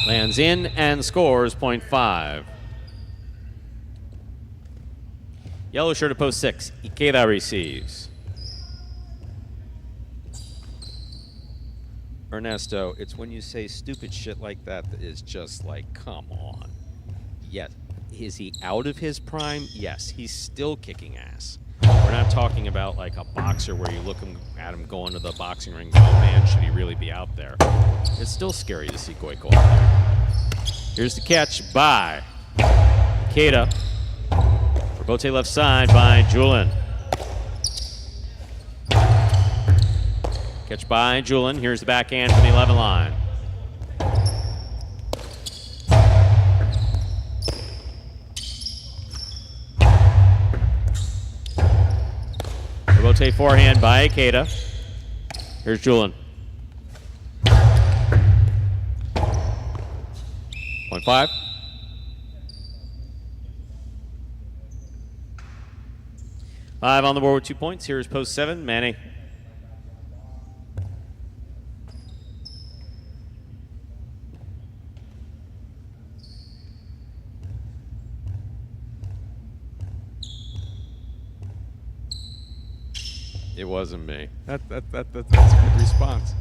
Lands in and scores 0.5. Yellow shirt at post 6. Ikeda receives. Ernesto, it's when you say stupid shit like that that is just like, come on. Yet, is he out of his prime? Yes, he's still kicking ass. We're not talking about like a boxer where you look at him going to the boxing ring, oh man, should he really be out there? It's still scary to see Goico out there. Here's the catch by Ikeda. Robote left side by Julian. Catch by Julian. Here's the backhand from the 11 line. Robote forehand by Ikeda. Here's Julian. 0.5. Five on the board with 2 points. Here's post 7, Manny. It wasn't me. That's a good response.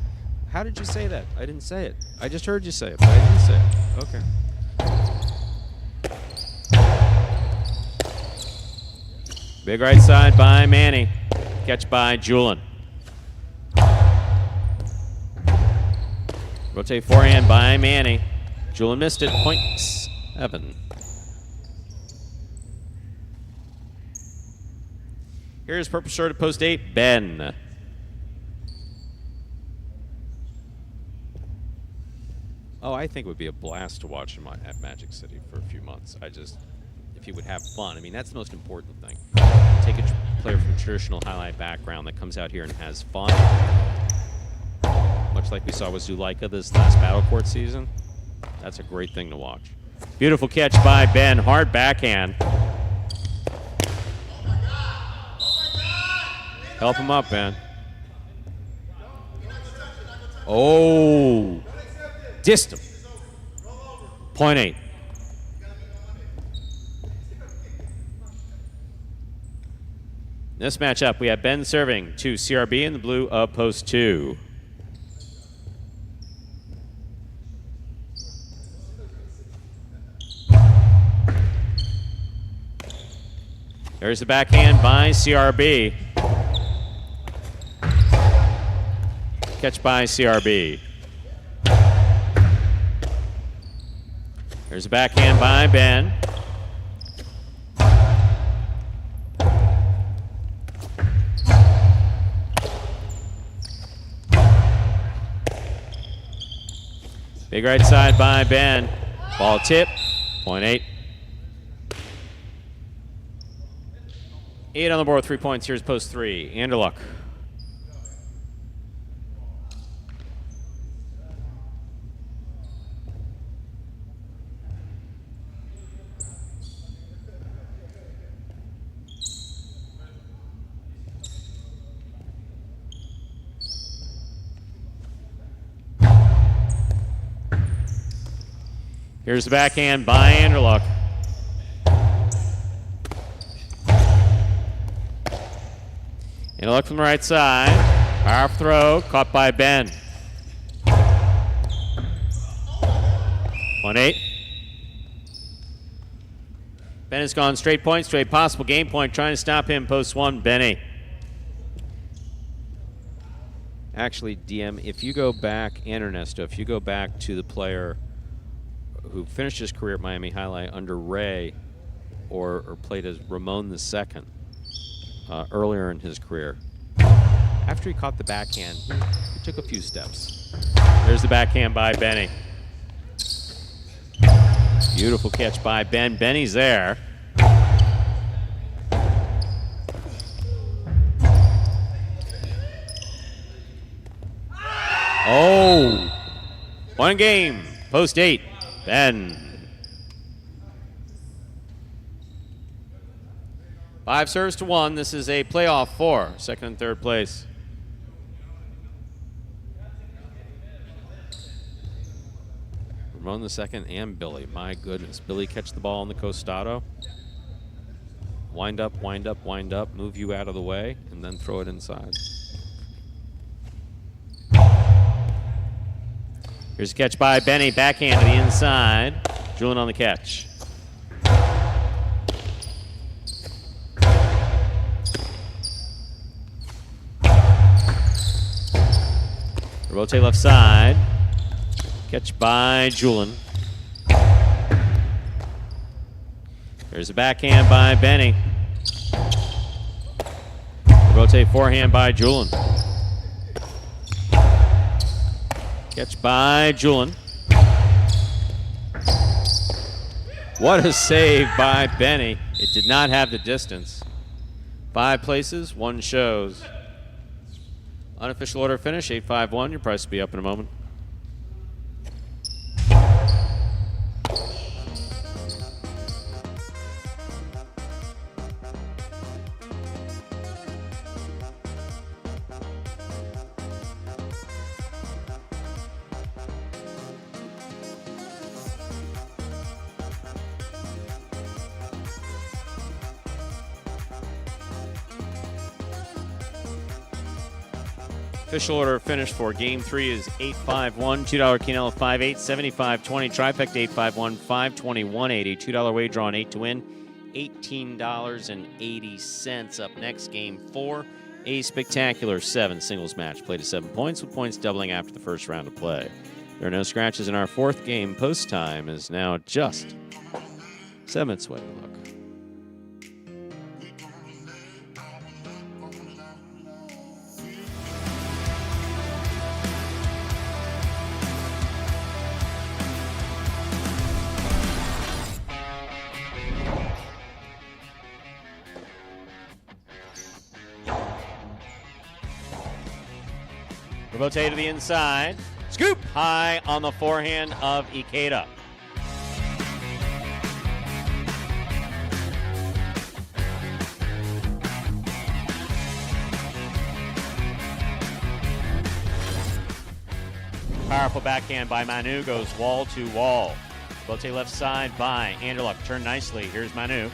How did you say that? I didn't say it. I just heard you say it, but I didn't say it. Okay. Big right side by Manny. Catch by Julian. Rotate forehand by Manny. Julian missed it. 0.7. Here's purple shirt at post 8, Ben. Oh, I think it would be a blast to watch him at Magic City for a few months. If he would have fun. I mean, that's the most important thing. Take a player from a traditional highlight background that comes out here and has fun. Much like we saw with Zuleika this last Battle Court season. That's a great thing to watch. Beautiful catch by Ben. Hard backhand. Help him up, Ben. Oh. Dissed him. 0.8. This matchup, we have Ben serving to CRB in the blue of post 2. There's the backhand by CRB. Catch by CRB. There's a backhand by Ben. Big right side by Ben. Ball tip. 0.8. 8 on the board, 3 points. Here's post 3. Anderluck. Here's the backhand by Anderluck. Anderluck from the right side. Power throw, caught by Ben. 1-8. Ben has gone straight points to a possible game point. Trying to stop him. Post 1, Benny. Actually, DM, if you go back, and Ernesto, if you go back to the player who finished his career at Miami Highlight under Ray or played as Ramon II earlier in his career, after he caught the backhand, he took a few steps. There's the backhand by Benny. Beautiful catch by Ben. Benny's there. Oh, one game, post 8, Ben. 5 serves to 1. This is a playoff for second and third place. Ramon II and Billy. My goodness. Billy catch the ball on the costado. Wind up, wind up, wind up. Move you out of the way, and then throw it inside. Here's a catch by Benny. Backhand to the inside. Julian on the catch. Rotate left side. Catch by Julian. There's a backhand by Benny. Rotate forehand by Julian. Catch by Julian. What a save by Benny. It did not have the distance. 5 places, 1 shows. Unofficial order finish, 8-5-1. Your price will be up in a moment. Official order finish for Game 3 is 8-5-1. $2 Quinella 5-8, 75-20. Trifecta 8-5-1, 5-21-80. $2 wager on 8 to win, $18.80. Up next, Game 4, a spectacular 7 singles match. Played to 7 points, with points doubling after the first round of play. There are no scratches in our 4th game. Post time is now just 7 minutes away. Look. Rotate to the inside. Scoop high on the forehand of Ikeda. Powerful backhand by Manu, goes wall to wall. Rotate left side by Anderluck. Turn nicely. Here's Manu.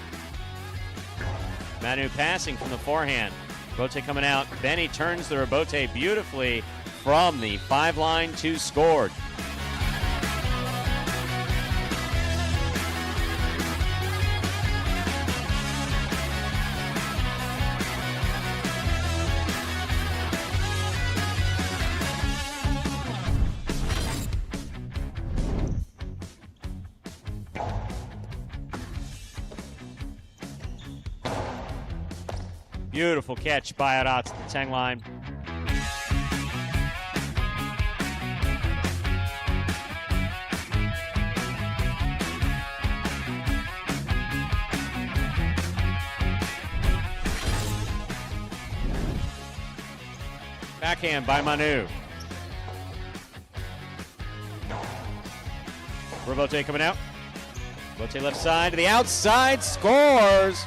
Manu passing from the forehand. Rotate coming out. Benny turns the rebote beautifully from the 5 line to scored. Beautiful catch by Aratz at the 10 line. Backhand by Manu. Rebote coming out. Rebote left side to the outside, scores!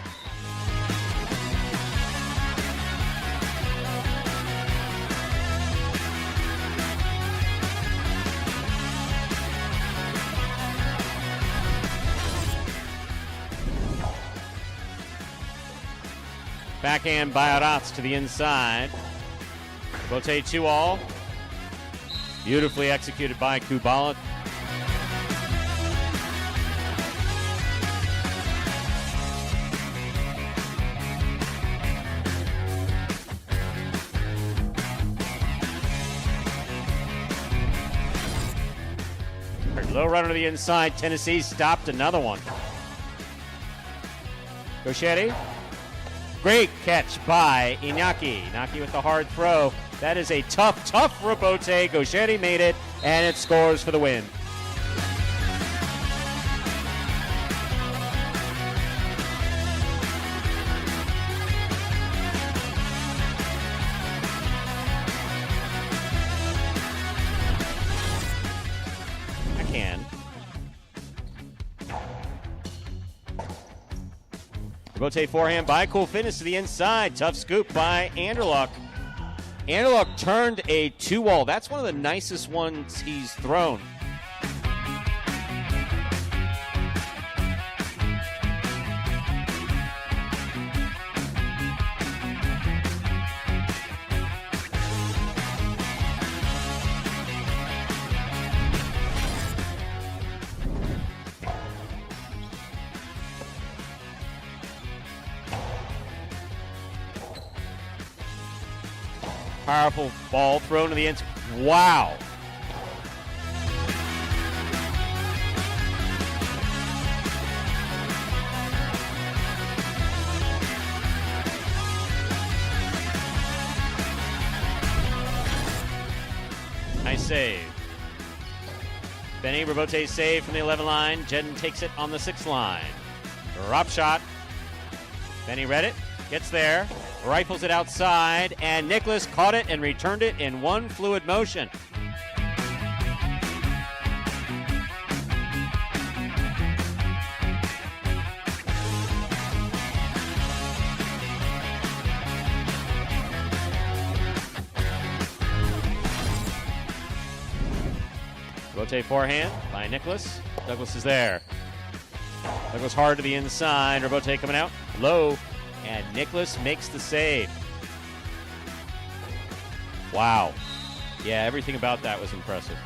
Backhand by Aratz to the inside. Rotate 2-all. Beautifully executed by Kubala. Low runner to the inside. Tennessee stopped another one. Gauchetti. Great catch by Iñaki. Iñaki with the hard throw. That is a tough rebote. Gauchetti made it, and it scores for the win. Rebote forehand by Cool Fitness to the inside. Tough scoop by Anderluck. Anderluck turned a 2-wall. That's one of the nicest ones he's thrown. Powerful ball thrown to the end. Wow. Nice save. Benny Rebote save from the 11 line. Jedden takes it on the 6 line. Drop shot. Benny read it. Gets there. Rifles it outside, and Nicholas caught it and returned it in one fluid motion. Rotate forehand by Nicholas. Douglas is there. Douglas hard to the inside. Rebote coming out. Low. And Nicholas makes the save. Wow. Yeah, everything about that was impressive.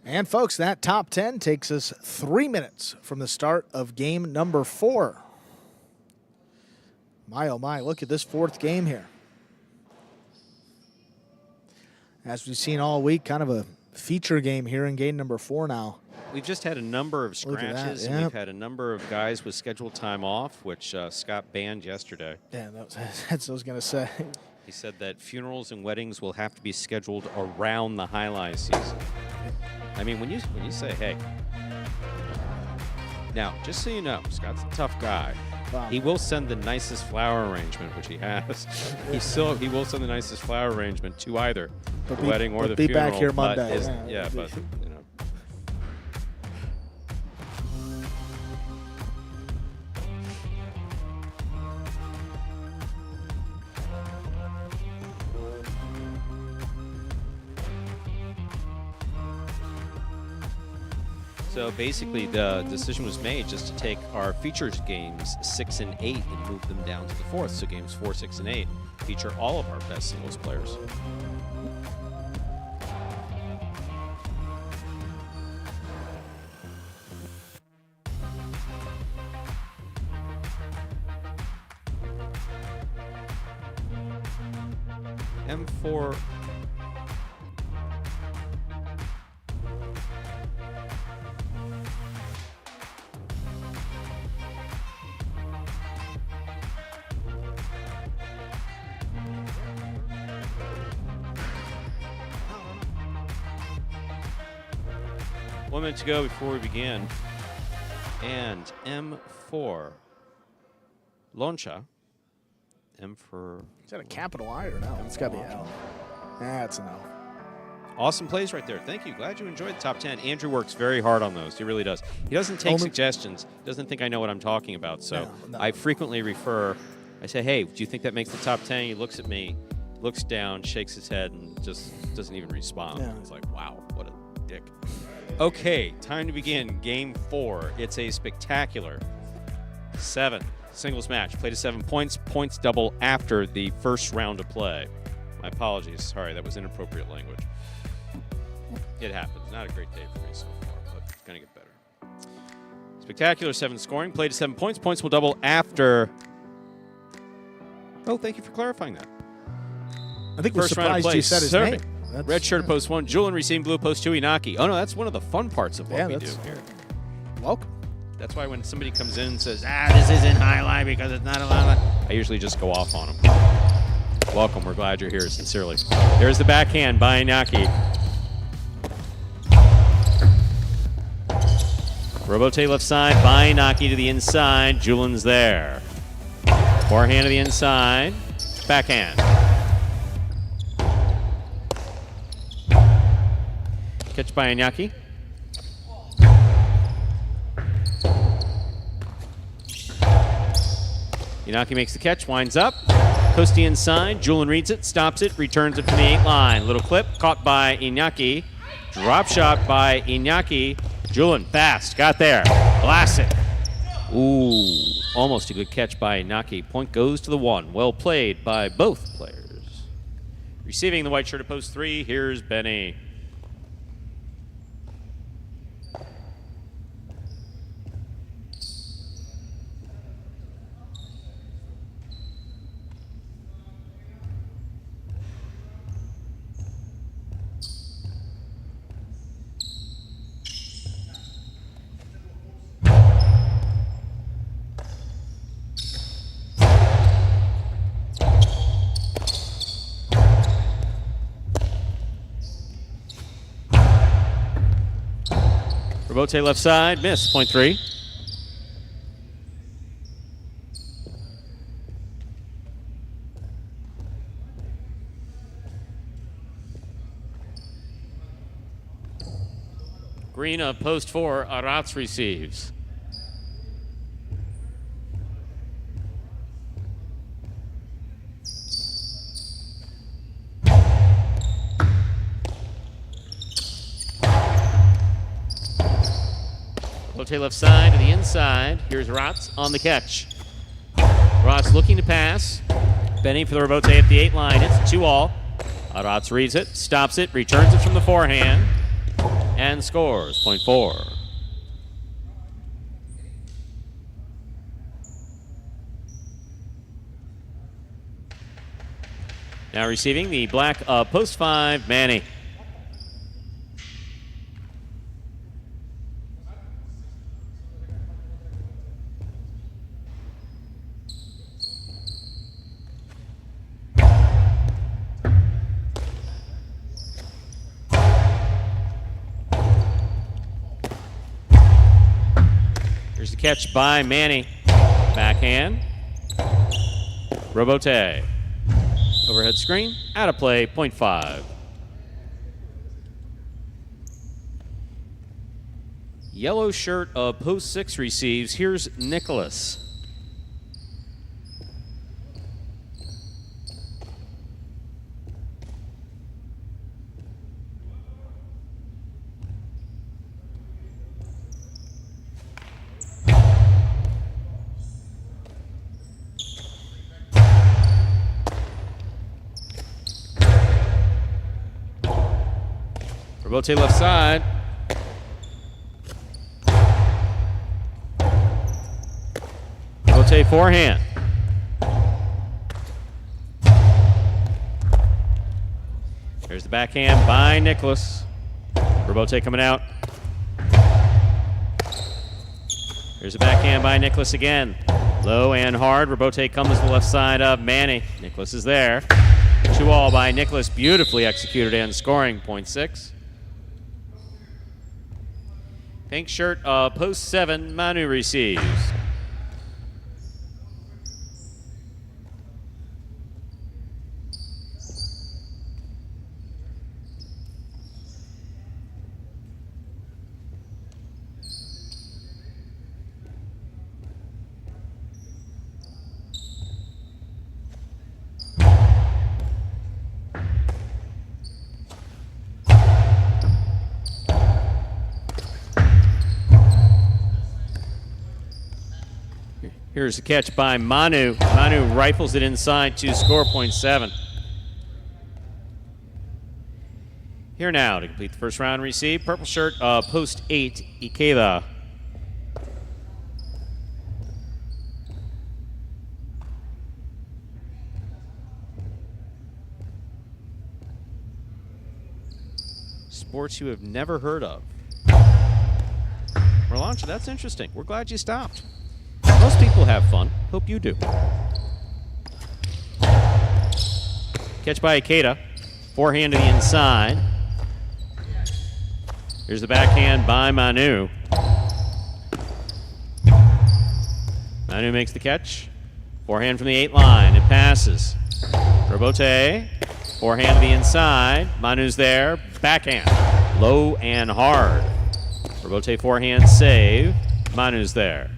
And folks, that top 10 takes us 3 minutes from the start of game number 4. My, oh my, look at this 4th game here. As we've seen all week, kind of a feature game here in game number 4 now. We've just had a number of scratches, and yep. we've had a number of guys with scheduled time off, which Scott banned yesterday. Yeah, that's what I was going to say. He said that funerals and weddings will have to be scheduled around the highlight season. I mean, when you say, hey, now, just so you know, Scott's a tough guy. Wow. He will send the nicest flower arrangement, which he has. He will send the nicest flower arrangement to either the wedding or the funeral. Be back here Monday. But you know. So basically, the decision was made just to take our features games 6 and 8 and move them down to the 4th. So games 4, 6, and 8 feature all of our best singles players. M4. One minute to go before we begin. And M4. Loncha. M for... Is that a capital I or no? It's got to be L. That's an L. Awesome plays right there. Thank you. Glad you enjoyed the top 10. Andrew works very hard on those. He really does. He doesn't take suggestions. He doesn't think I know what I'm talking about. So no. I frequently refer. I say, hey, do you think that makes the top 10? He looks at me, looks down, shakes his head, and just doesn't even respond. Yeah. It's like, wow, what a dick. Okay, time to begin game 4. It's a spectacular 7, Singles match. Play to 7 points. Points double after the first round of play. My apologies. Sorry, that was inappropriate language. It happens. Not a great day for me so far, but it's going to get better. Spectacular 7 scoring. Play to 7 points. Points will double after. Oh, thank you for clarifying that. I think we're surprised you said his name. Red shirt at post 1. Julian receiving blue post 2. Inaki. Oh, no, that's one of the fun parts of what we do here. Welcome. That's why when somebody comes in and says, this isn't highlight because it's not a highlight, I usually just go off on them. Welcome. We're glad you're here, sincerely. There's the backhand by Inaki. Robote left side by Inaki to the inside. Julian's there. Forehand to the inside. Backhand. Catch by Inaki. Inaki makes the catch, winds up. Costi inside. Julian reads it, stops it, returns it from the 8 line. Little clip caught by Inaki. Drop shot by Inaki. Julian fast, got there. Blast it. Ooh, almost a good catch by Inaki. Point goes to the 1. Well played by both players. Receiving the white shirt at post 3, here's Benny. Robote left side, miss, point 3. Green of post 4, Arats receives. Robote left side to the inside. Here's Rotz on the catch. Rotz looking to pass. Benny for the Robote at the 8 line. It's 2-all. Rotz reads it, stops it, returns it from the forehand, and scores. Point 4. Now receiving the black post 5, Manny. Here's the catch by Manny. Backhand. Robote. Overhead screen. Out of play. Point 5. Yellow shirt of post 6 receives. Here's Nicholas. Robote left side. Robote forehand. There's the backhand by Nicholas. Robote coming out. Here's the backhand by Nicholas again. Low and hard. Robote comes to the left side of Manny. Nicholas is there. 2-all by Nicholas. Beautifully executed and scoring. Point 6. Pink shirt, post 7, Manu receives. Here's the catch by Manu. Manu rifles it inside to score .7. Here now to complete the first round receive. Purple shirt, post 8, Ikeda. Sports you have never heard of. We're launching. That's interesting. We're glad you stopped. Most people have fun. Hope you do. Catch by Ikeda. Forehand to the inside. Here's the backhand by Manu. Manu makes the catch. Forehand from the 8 line. It passes. Robote. Forehand to the inside. Manu's there. Backhand. Low and hard. Robote forehand save. Manu's there.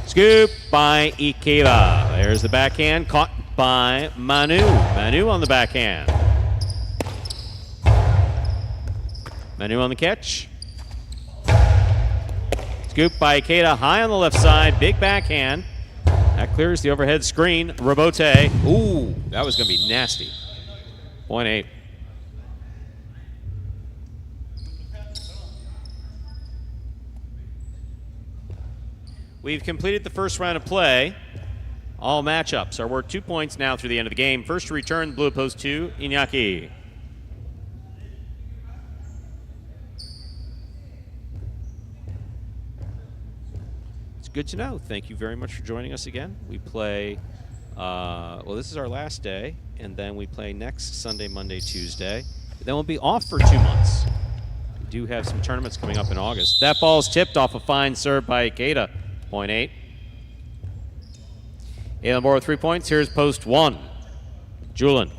Scoop by Ikeda. There's the backhand. Caught by Manu. Manu on the backhand. Manu on the catch. Scoop by Ikeda. High on the left side. Big backhand. That clears the overhead screen. Robote. Ooh, that was going to be nasty. .8. We've completed the first round of play. All matchups are worth 2 points now through the end of the game. First to return, blue post 2, Iñaki. It's good to know. Thank you very much for joining us again. We play, well, this is our last day, and then we play next Sunday, Monday, Tuesday. Then we'll be off for 2 months. We do have some tournaments coming up in August. That ball's tipped off a fine serve by Ikeda. .8. 8 on the board with 3 points. Here's post 1. Julin.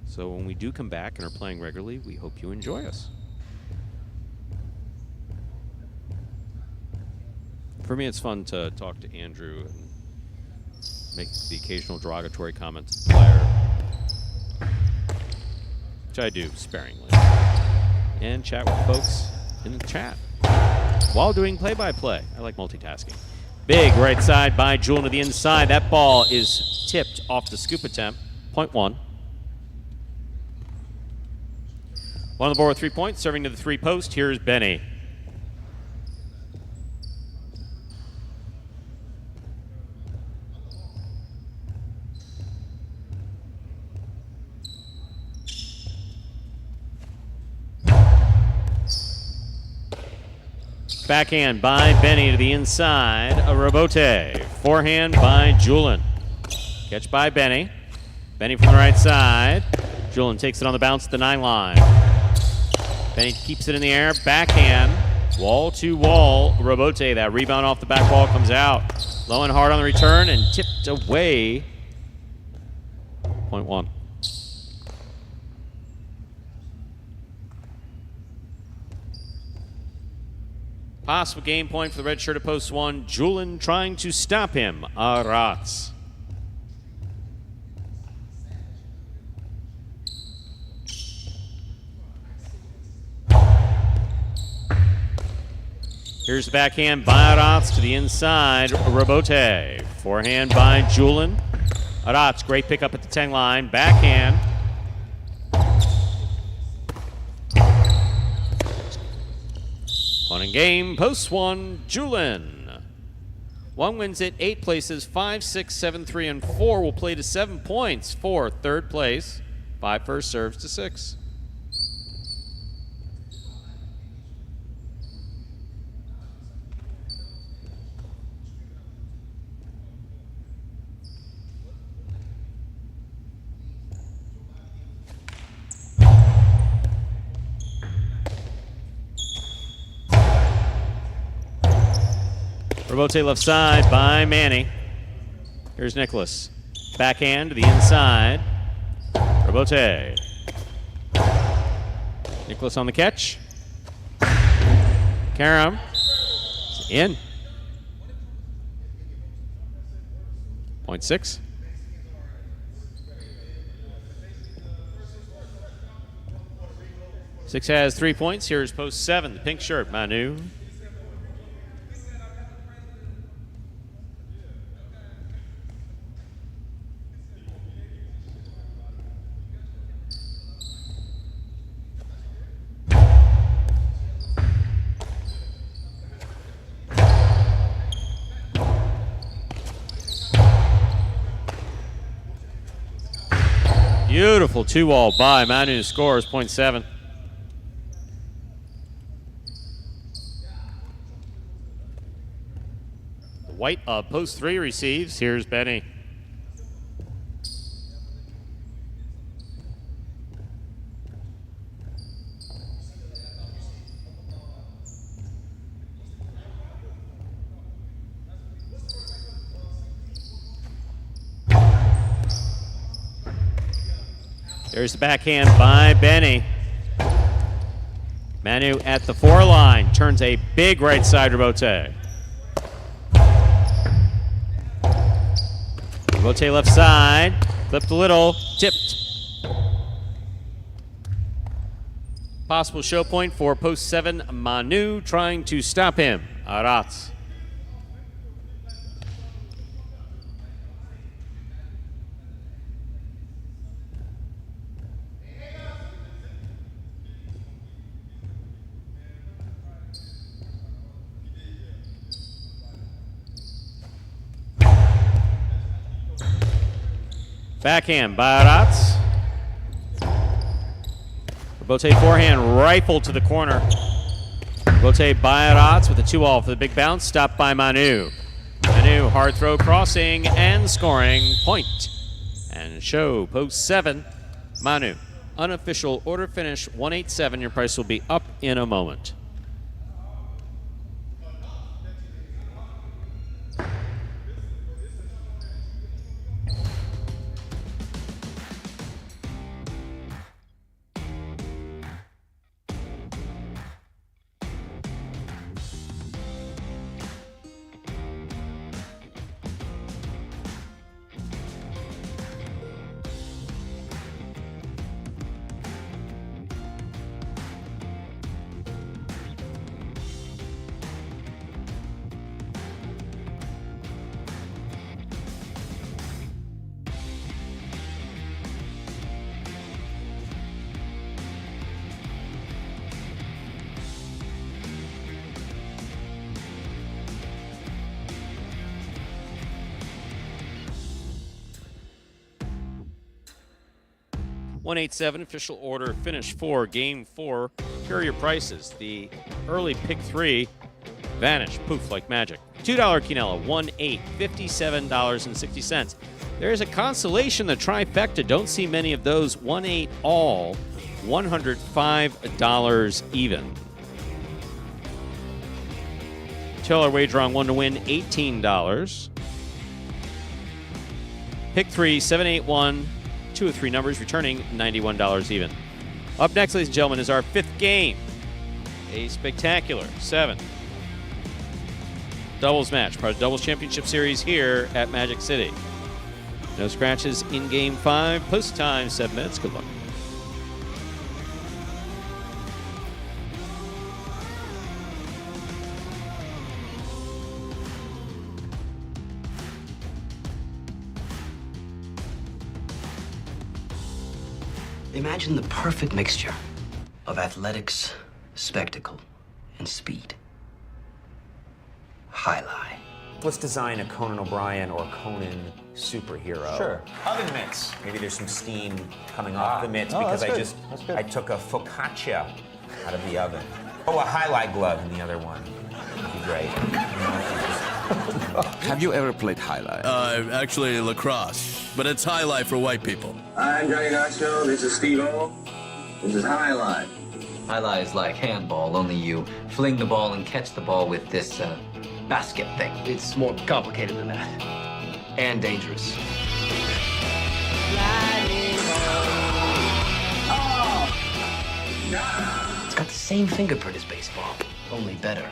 So when we do come back and are playing regularly, we hope you enjoy us. For me, it's fun to talk to Andrew and make the occasional derogatory comment to the player, which I do sparingly, and chat with folks in the chat while doing play-by-play. I like multitasking. Big right side by Julin to the inside. That ball is tipped off the scoop attempt. .1. 1 on the board with 3 points. Serving to the 3 post. Here's Benny. Backhand by Benny to the inside. A Robote. Forehand by Julin. Catch by Benny. Benny from the right side. Julin takes it on the bounce at the 9 line. Benny keeps it in the air. Backhand. Wall to wall. Robote. That rebound off the back wall comes out. Low and hard on the return and tipped away. .1. Possible game point for the red shirt at post 1. Julin trying to stop him. Arats. Here's the backhand by Arats to the inside. Robote. Forehand by Julin. Arats, great pickup at the 10 line. Backhand. Fun and game, post 1, Julin. 1 wins it, 8 places, 5, 6, 7, 3, and 4 will play to 7 points for 3rd place. 5 first serves to 6. Robote left side by Manny. Here's Nicholas. Backhand to the inside. Robote. Nicholas on the catch. Karam. In. .6. 6 has 3 points. Here's post 7, the pink shirt, Manu. Beautiful 2-all by Manu, scores .7. The white of post 3 receives. Here's Benny. There's the backhand by Benny. Manu at the 4 line, turns a big right side rebote. Rebote left side, clipped a little, tipped. Possible show point for post 7, Manu trying to stop him. Arats. Backhand by Arats. Rebote forehand rifle to the corner. Rebote by Arats with a 2-all for the big bounce. Stopped by Manu. Manu hard throw crossing and scoring point. And show post 7, Manu. Unofficial order finish 187. Your price will be up in a moment. $187 official order finish for game 4. Here are your prices. The early pick 3 vanish, poof, like magic. $2 quinella, 1-8, $57.60. There is a consolation, the trifecta. Don't see many of those. 1-8 all, $105 even. $2 wager on 1 to win, $18. Pick 3, 7-8-1. 2 of 3 numbers, returning $91 even. Up next, ladies and gentlemen, is our 5th game. A spectacular 7 doubles match, part of the Doubles Championship Series here at Magic City. No scratches in game 5. Post time, 7 minutes. Good luck. Imagine the perfect mixture of athletics, spectacle, and speed. Highlight. Let's design a Conan O'Brien or Conan superhero. Sure. Oven mitts. Maybe there's some steam coming off the mitts because I took a focaccia out of the oven. Oh, a highlight glove in the other one. That'd be great. Have you ever played highlight? Actually lacrosse, but it's highlight for white people. I'm Johnny Nacho, this is Steve-O. This is Highlight. Highlight is like handball, only you fling the ball and catch the ball with this basket thing. It's more complicated than that. And dangerous. It's got the same fingerprint as baseball, only better.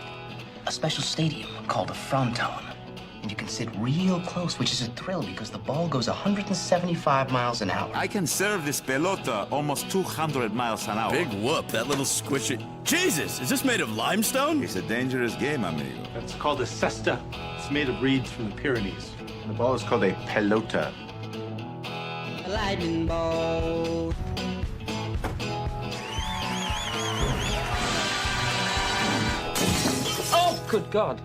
A special stadium called a fronton. and you can sit real close, which is a thrill because the ball goes 175 miles an hour. I can serve this pelota almost 200 miles an hour. Big whoop, that little squishy. Jesus, is this made of limestone? It's a dangerous game, amigo. It's called a cesta. It's made of reeds from the Pyrenees. The ball is called a pelota. A lightning ball. Oh, good God.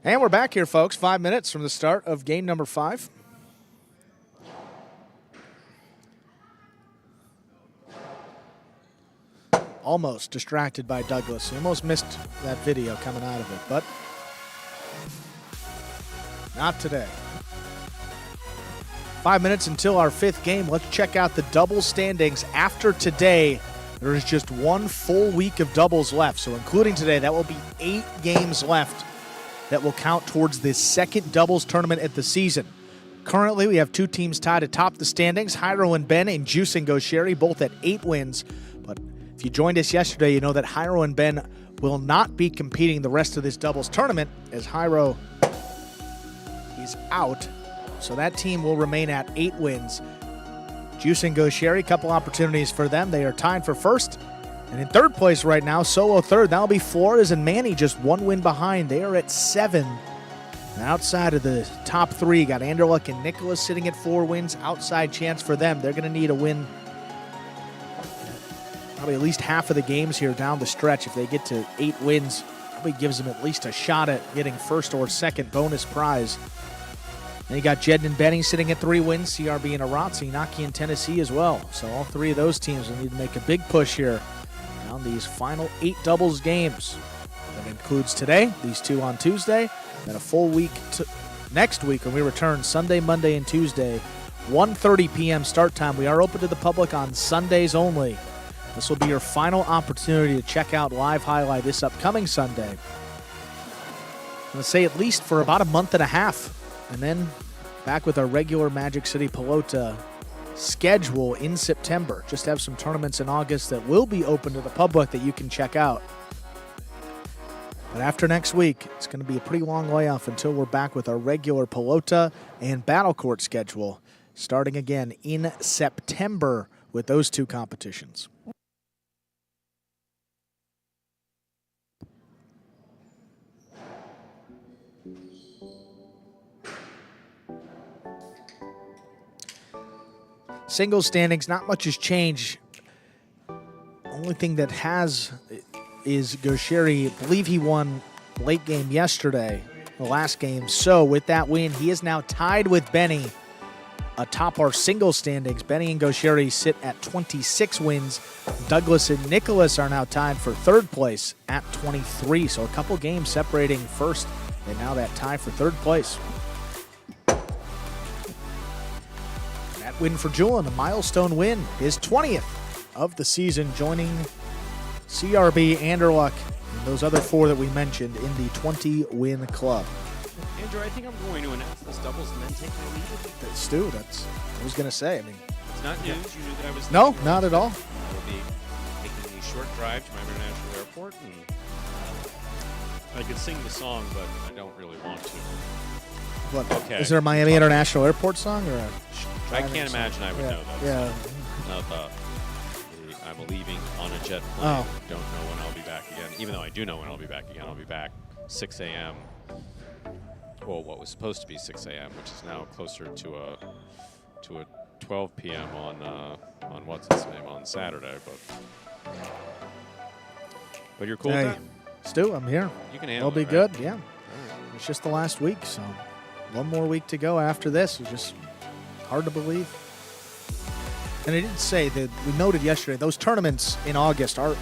And we're back here, folks. 5 minutes from the start of game number 5. Almost distracted by Douglas. He almost missed that video coming out of it, but not today. 5 minutes until our 5th game. Let's check out the double standings. After today, there is just one full week of doubles left. So including today, that will be 8 games left that will count towards the second doubles tournament at the season. Currently, we have 2 teams tied atop the standings, Jairo and Ben and Juice and Gosheri, both at 8 wins. But if you joined us yesterday, you know that Jairo and Ben will not be competing the rest of this doubles tournament as Jairo is out. So that team will remain at 8 wins. Juice and Gosheri, couple opportunities for them. They are tied for first. And in third place right now, solo third, that'll be Flores and Manny, just 1 win behind. They are at 7. And outside of the top 3, got Anderluck and Nicholas sitting at 4 wins. Outside chance for them. They're going to need a win probably at least half of the games here down the stretch. If they get to 8 wins, probably gives them at least a shot at getting first or second bonus prize. Then you got Jed and Benny sitting at 3 wins, CRB and Aratsi, Naki and Tennessee as well. So all 3 of those teams will need to make a big push here on these final 8 doubles games. That includes today, these 2 on Tuesday, then a full week next week when we return Sunday, Monday, and Tuesday, 1:30 p.m. start time. We are open to the public on Sundays only. This will be your final opportunity to check out live highlight this upcoming Sunday. I'm going to say at least for about a month and a half, and then back with our regular Magic City Pelota schedule in September. Just have some tournaments in August that will be open to the public that you can check out. But after next week, it's going to be a pretty long layoff until we're back with our regular Pelota and Battle Court schedule, starting again in September with those 2 competitions. Singles standings, not much has changed. Only thing that has is Gosheri. I believe he won late game yesterday, the last game. So with that win, he is now tied with Benny atop our singles standings. Benny and Gosheri sit at 26 wins. Douglas and Nicholas are now tied for 3rd place at 23. So a couple games separating first, and now that tie for 3rd place. Win for Julian, a milestone win, his 20th of the season, joining CRB, Anderluck, and those other 4 that we mentioned in the 20-win club. Andrew, I think I'm going to announce this doubles and then take my leave. Stu, that's I was going to say. I mean, it's not news. You knew that I was. No, not at all. I will be taking a short drive to Miami International Airport, and I could sing the song, but I don't really want to. What? Okay. Is there a Miami International Airport song or a? I can't imagine I would know that. Yeah. No, I'm leaving on a jet plane. Oh. Don't know when I'll be back again. Even though I do know when I'll be back again. I'll be back 6 a.m. Well, what was supposed to be 6 a.m., which is now closer to a 12 p.m. on what's its name on Saturday. But you're cool with that? Stu, I'm here. You can handle It'll be it, right? good. Yeah. It's just the last week, so one more week to go after this. It's just hard to believe. And I did say that we noted yesterday those tournaments in August are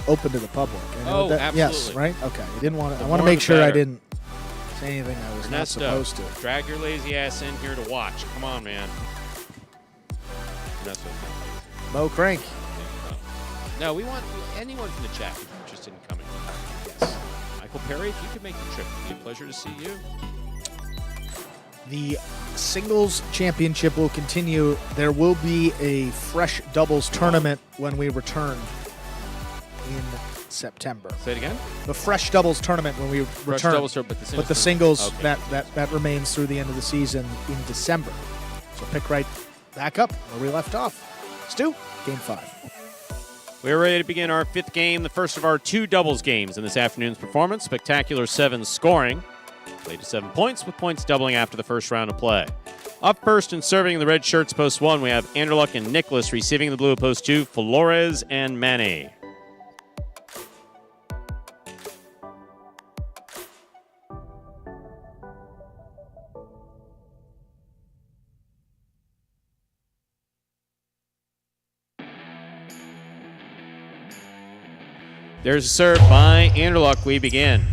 open to the public. Oh, that, absolutely. Yes, right? Okay. I didn't want to. The I want to more make the sure I better. didn't say anything I was Ernesto, not supposed to. drag your lazy ass in here to watch. Come on, man. Ernesto. Mo Crank. No, we want anyone from the chat who's interested in coming. Yes. Michael Perry, if you could make the trip, it'd be a pleasure to see you. The singles championship will continue. There will be a fresh doubles tournament when we return in September. Say it again? The fresh doubles tournament when we return. Doubles, but the singles, okay. that remains through the end of the season in December. So pick right back up where we left off. Stu, game 5. We're ready to begin our 5th game, the first of our 2 doubles games in this afternoon's performance. Spectacular 7 scoring. Played to 7 points, with points doubling after the first round of play. Up first and serving in the red shirts, post 1, we have Anderluck and Nicholas. Receiving the blue at post 2, Flores and Manny. There's a serve by Anderluck. We begin.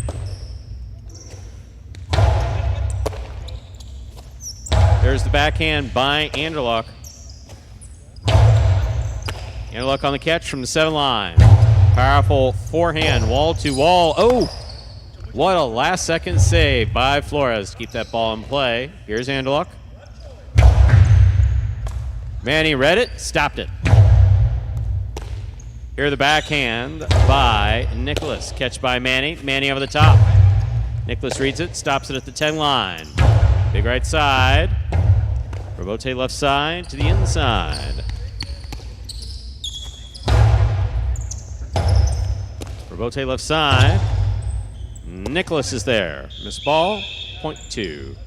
There's the backhand by Anderluck. Anderluck on the catch from the 7 line. Powerful forehand, wall to wall. Oh, what a last-second save by Flores to keep that ball in play. Here's Anderluck. Manny read it, stopped it. Here the backhand by Nicholas. Catch by Manny. Manny over the top. Nicholas reads it, stops it at the 10 line. Big right side. Robote left side to the inside. Robote left side. Nicholas is there. Miss ball, point 2.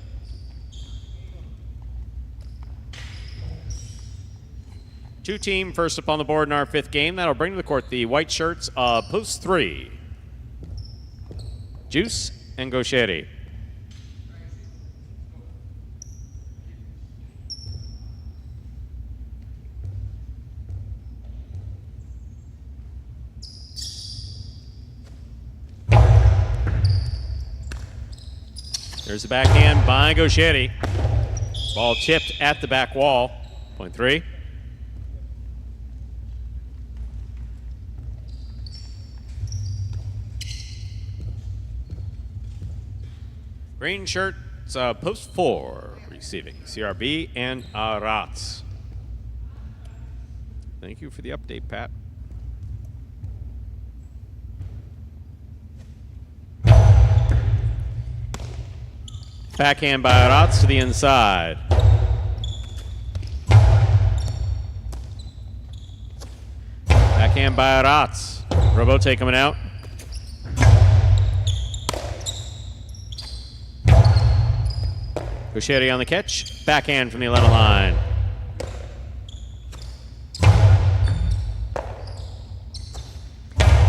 Two-team first up on the board in our 5th game. That'll bring to the court the white shirts of post 3. Juice and Gaucheri. There's the backhand by Gaucheri. Ball tipped at the back wall. Point 3. Green shirts, post 4, receiving CRB and Arats. Thank you for the update, Pat. Backhand by Arats to the inside. Backhand by Arats. Robote coming out. Gaucheri on the catch. Backhand from the 11 line.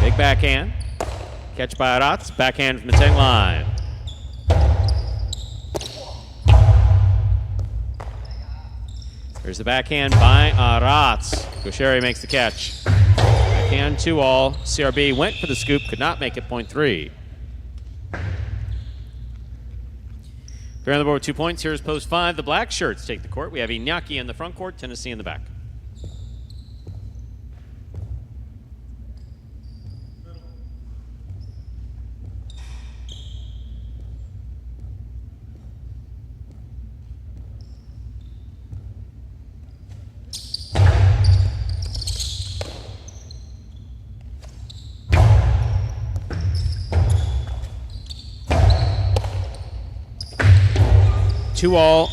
Big backhand. Catch by Arats. Backhand from the 10 line. There's the backhand by Arats. Gaucheri makes the catch. Backhand 2-all. CRB went for the scoop, could not make it, point 3. Fair on the board with 2 points. Here's post 5. The black shirts take the court. We have Iñaki in the front court, Tennessee in the back. Two-all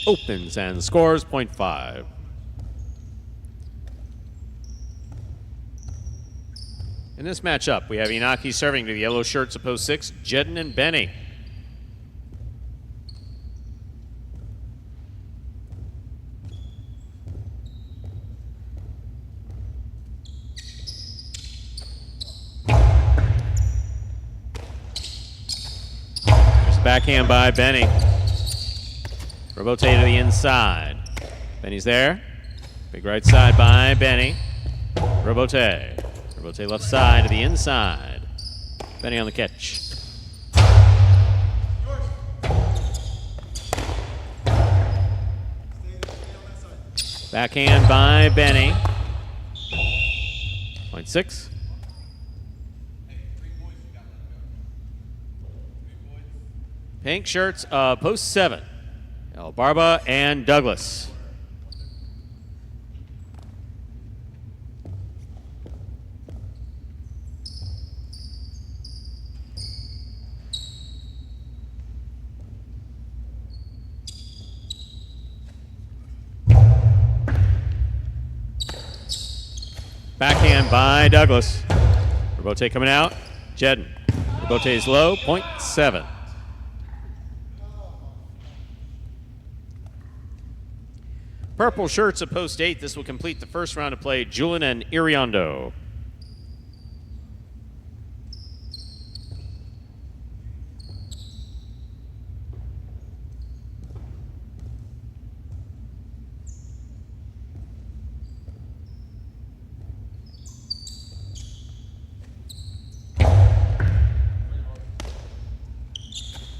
opens and scores, point 5. In this matchup, we have Inaki serving to the yellow shirts of post 6, Jedden and Benny. There's a backhand by Benny. Robote to the inside. Benny's there. Big right side by Benny. Robote. Robote left side to the inside. Benny on the catch. Backhand by Benny. Point 6. Pink shirts, post 7. El Barba and Douglas. Backhand by Douglas. Rebote coming out. Jedden. Rebote is low, 0.7. Purple shirts at post 8. This will complete the first round of play. Julian and Iriondo.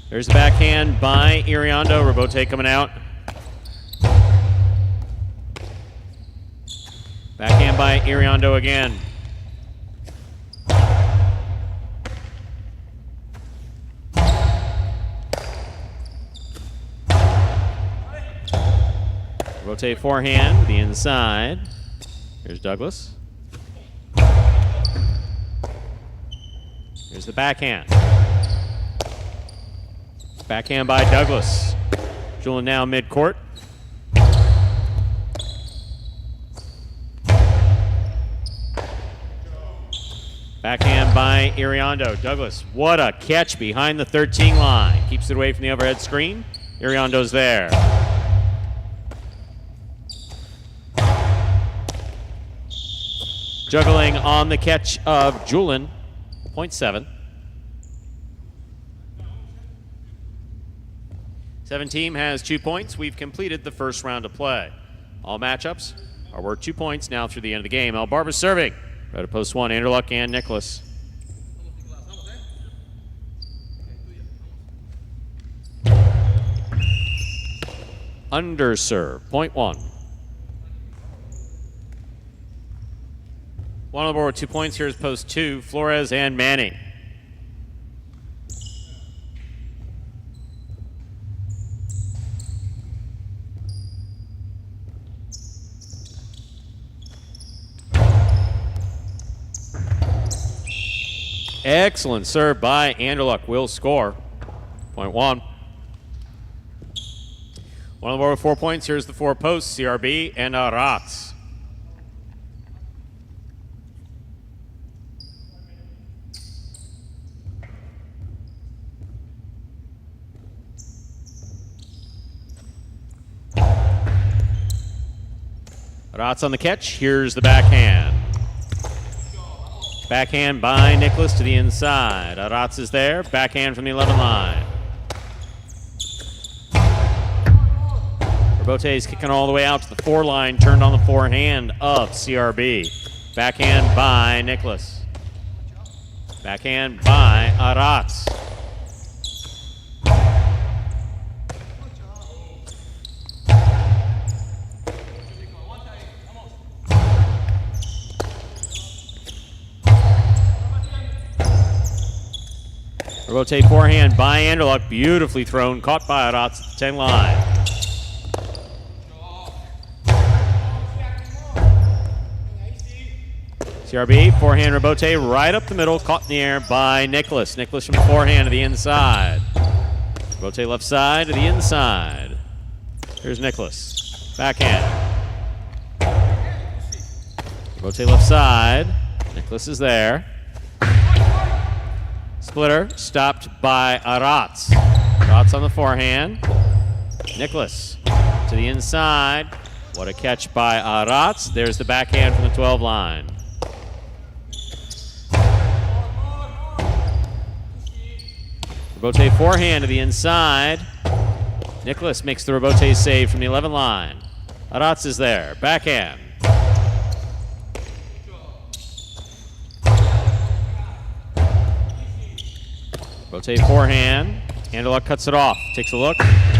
There's the backhand by Iriondo. Rebote coming out. Backhand by Iriondo again. Rebote forehand to the inside. Here's Douglas. Here's the backhand. Backhand by Douglas. Julian now mid-court. Backhand by Iriondo. Douglas, what a catch behind the 13 line. Keeps it away from the overhead screen. Iriondo's there. Juggling on the catch of Julian, 0.7. 7 team has 2 points. We've completed the first round of play. All matchups are worth 2 points now through the end of the game. El Barber serving. Go to post 1, Anderluck and Nicholas. Underserve, 0.1. One on the board with 2 points. Here's post 2, Flores and Manning. Excellent serve by Anderluck. Will score. 0.1. One on the board with 4 points. Here's the 4 posts, CRB and Rats. Rats on the catch. Here's the backhand. Backhand by Nicholas to the inside. Arats is there. Backhand from the 11 line. Rebote is kicking all the way out to the 4 line. Turned on the forehand of CRB. Backhand by Nicholas. Backhand by Arats. Rebote forehand by Anderluck. Beautifully thrown. Caught by Arats at the 10 line. CRB, forehand Rebote right up the middle. Caught in the air by Nicholas. Nicholas from the forehand to the inside. Rebote left side to the inside. Here's Nicholas. Backhand. Rebote left side. Nicholas is there. Splitter stopped by Arats. Arats on the forehand. Nicholas to the inside. What a catch by Arats. There's the backhand from the 12 line. Rebote forehand to the inside. Nicholas makes the Rebote save from the 11 line. Arats is there. Backhand. Rebote forehand. Anderluck cuts it off. Takes a look.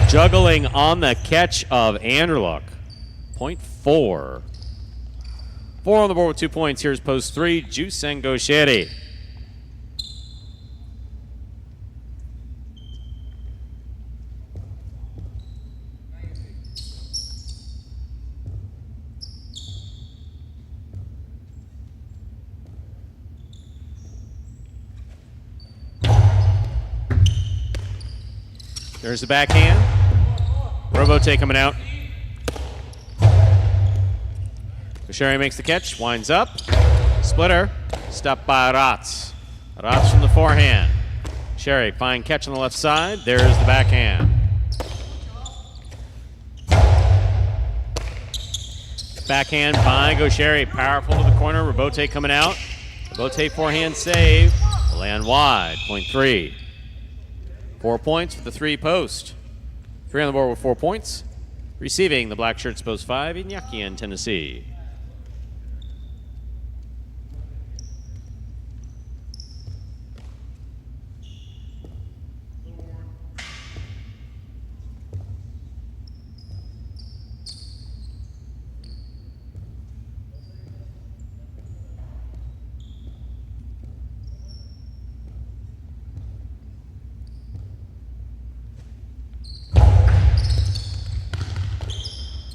Juggling on the catch of Anderluck. 0.4. 4 on the board with 2 points. Here's post 3, Juice and Gaucheri. There's the backhand. Rebote coming out. Gaucheri makes the catch, winds up. Splitter, stopped by Ratz. Ratz from the forehand. Sherry, fine catch on the left side. There's the backhand. Backhand by Gaucheri, powerful to the corner. Rabote coming out. Rabote forehand save. Land wide, point 3. 4 points for the 3 post. 3 on the board with 4 points. Receiving the black shirts post 5, Iñaki in Tennessee.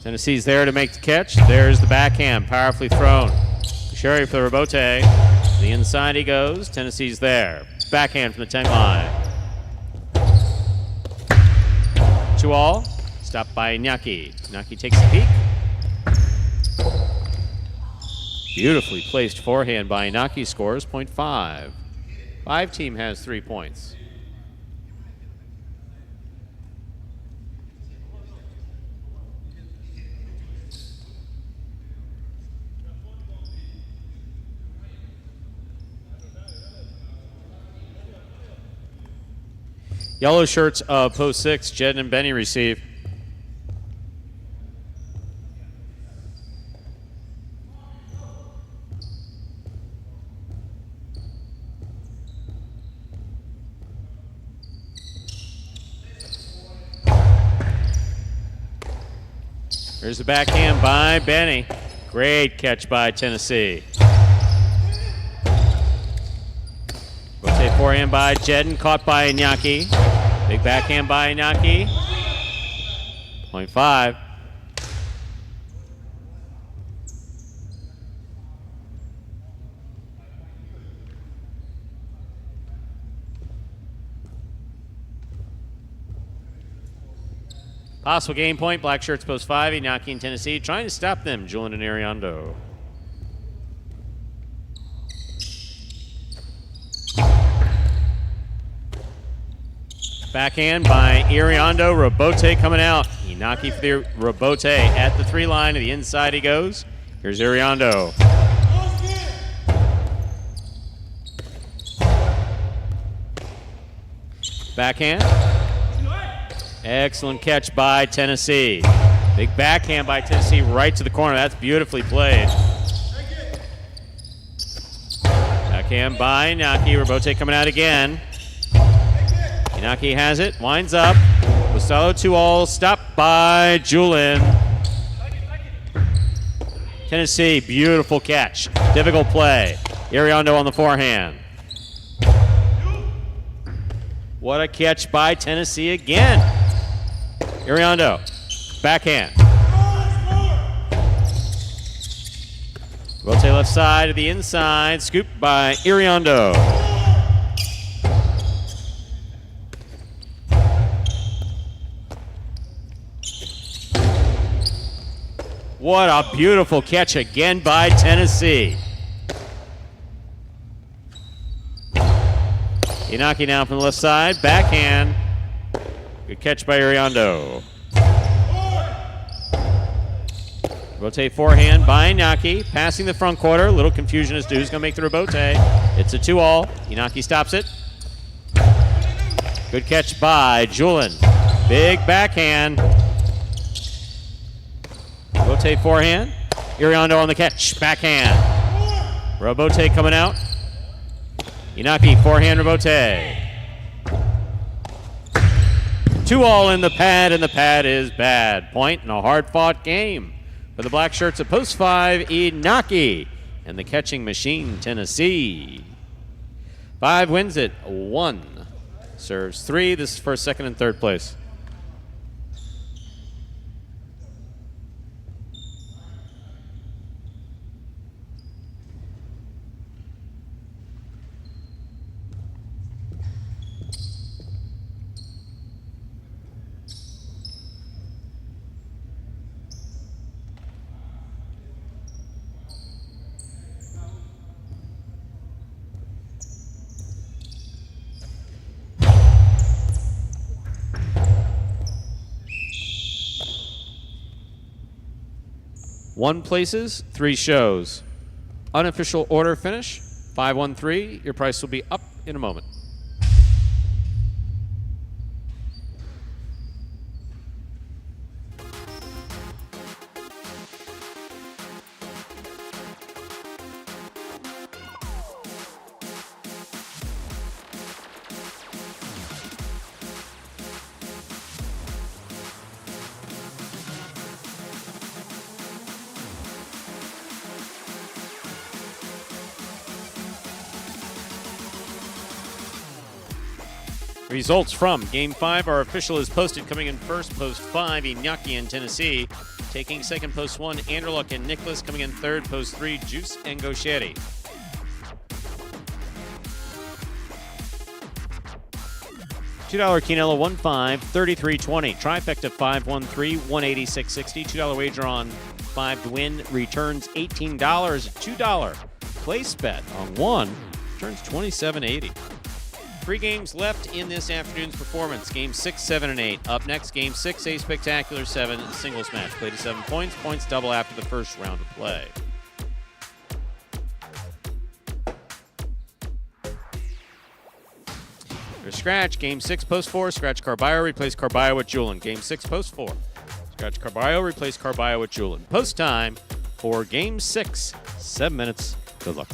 Tennessee's there to make the catch. There's the backhand, powerfully thrown. Sherry for the Rabote. The inside he goes. Tennessee's there. Backhand from the 10 line. 2-all. Stopped by Iñaki. Iñaki takes a peek. Beautifully placed forehand by Iñaki, scores point 5. 5 team has 3 points. Yellow shirts of post 6, Jed and Benny receive. There's the backhand by Benny. Great catch by Tennessee. Rotate forehand by Jedden, caught by Iñaki. Big backhand by Iñaki. Point 5. Possible game point, black shirts post 5, Iñaki in Tennessee. Trying to stop them, Julian and Ariando. Backhand by Ariando. Rabote coming out. Iñaki for the Rabote at the 3 line. To the inside he goes. Here's Ariando. Backhand. Excellent catch by Tennessee. Big backhand by Tennessee right to the corner. That's beautifully played. Backhand by Iñaki. Rabote coming out again. Iñaki has it, winds up. Gustavo 2-all, stopped by Julin. Tennessee, beautiful catch. Difficult play. Ariando on the forehand. What a catch by Tennessee again. Ariando, backhand. Rotate left side to the inside, scooped by Ariando. What a beautiful catch again by Tennessee. Iñaki now from the left side, backhand. Good catch by Ariando. Rotate forehand by Iñaki, passing the front quarter. A little confusion as to who's going to make the Rabote. It's a 2-all. Iñaki stops it. Good catch by Julin. Big backhand. Rabote forehand. Ariando on the catch. Backhand. Rabote coming out. Iñaki forehand Rabote. 2-all in the pad, and the pad is bad. Point in a hard-fought game for the black shirts at post 5, Iñaki, and the catching machine, Tennessee. 5 wins it. 1 serves 3. This is for second and third place. 1 places, 3 shows. Unofficial order finish, 513. Your price will be up in a moment. Results from Game 5 are official as posted. Coming in first, post 5, Iñaki in Tennessee. Taking second, post 1, Anderluck and Nicholas. Coming in third, post 3, Juice and Gaucheri. $2 Quinella 1-5, 33.20. Trifecta 513, 186.60. $2 wager on 5 to win returns $18. $2 place bet on 1 returns $27.80. 3 games left in this afternoon's performance. Game 6, 7, and 8. Up next, Game 6, a spectacular 7 singles match. Play to 7 points. Points double after the first round of play. For scratch, Game 6, post 4. Scratch Carballo, replace Carballo with Julin. Game 6, post 4. Scratch Carballo, replace Carballo with Julin. Post time for Game 6. 7 minutes. Good luck.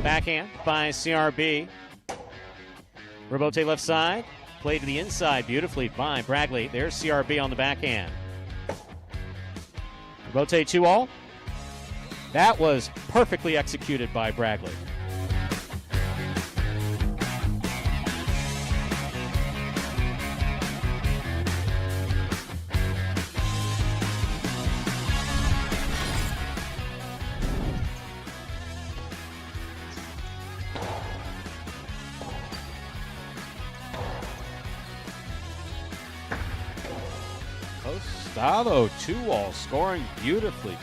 Backhand by CRB. Robote left side. Play to the inside beautifully by Bragley. There's CRB on the backhand. Robote 2-all. That was perfectly executed by Bragley. Costado 2-all, scoring beautifully.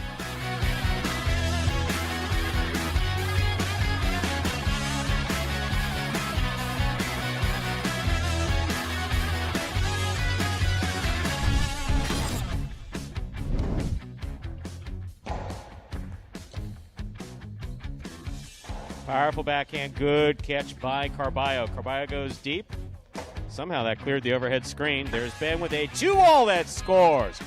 Powerful backhand, good catch by Carballo. Carballo goes deep. Somehow that cleared the overhead screen. There's Ben with a 2-all that scores.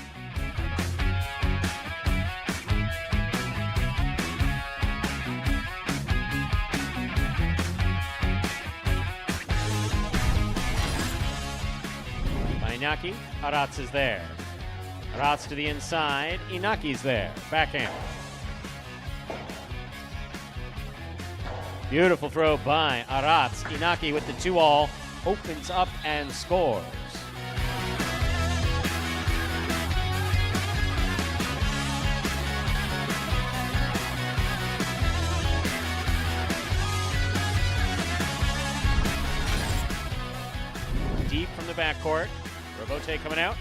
By Inaki, Aratz is there. Aratz to the inside, Inaki's there. Backhand. Beautiful throw by Aratz. Inaki with the 2-all. Opens up and scores. Deep from the backcourt. Robote coming out.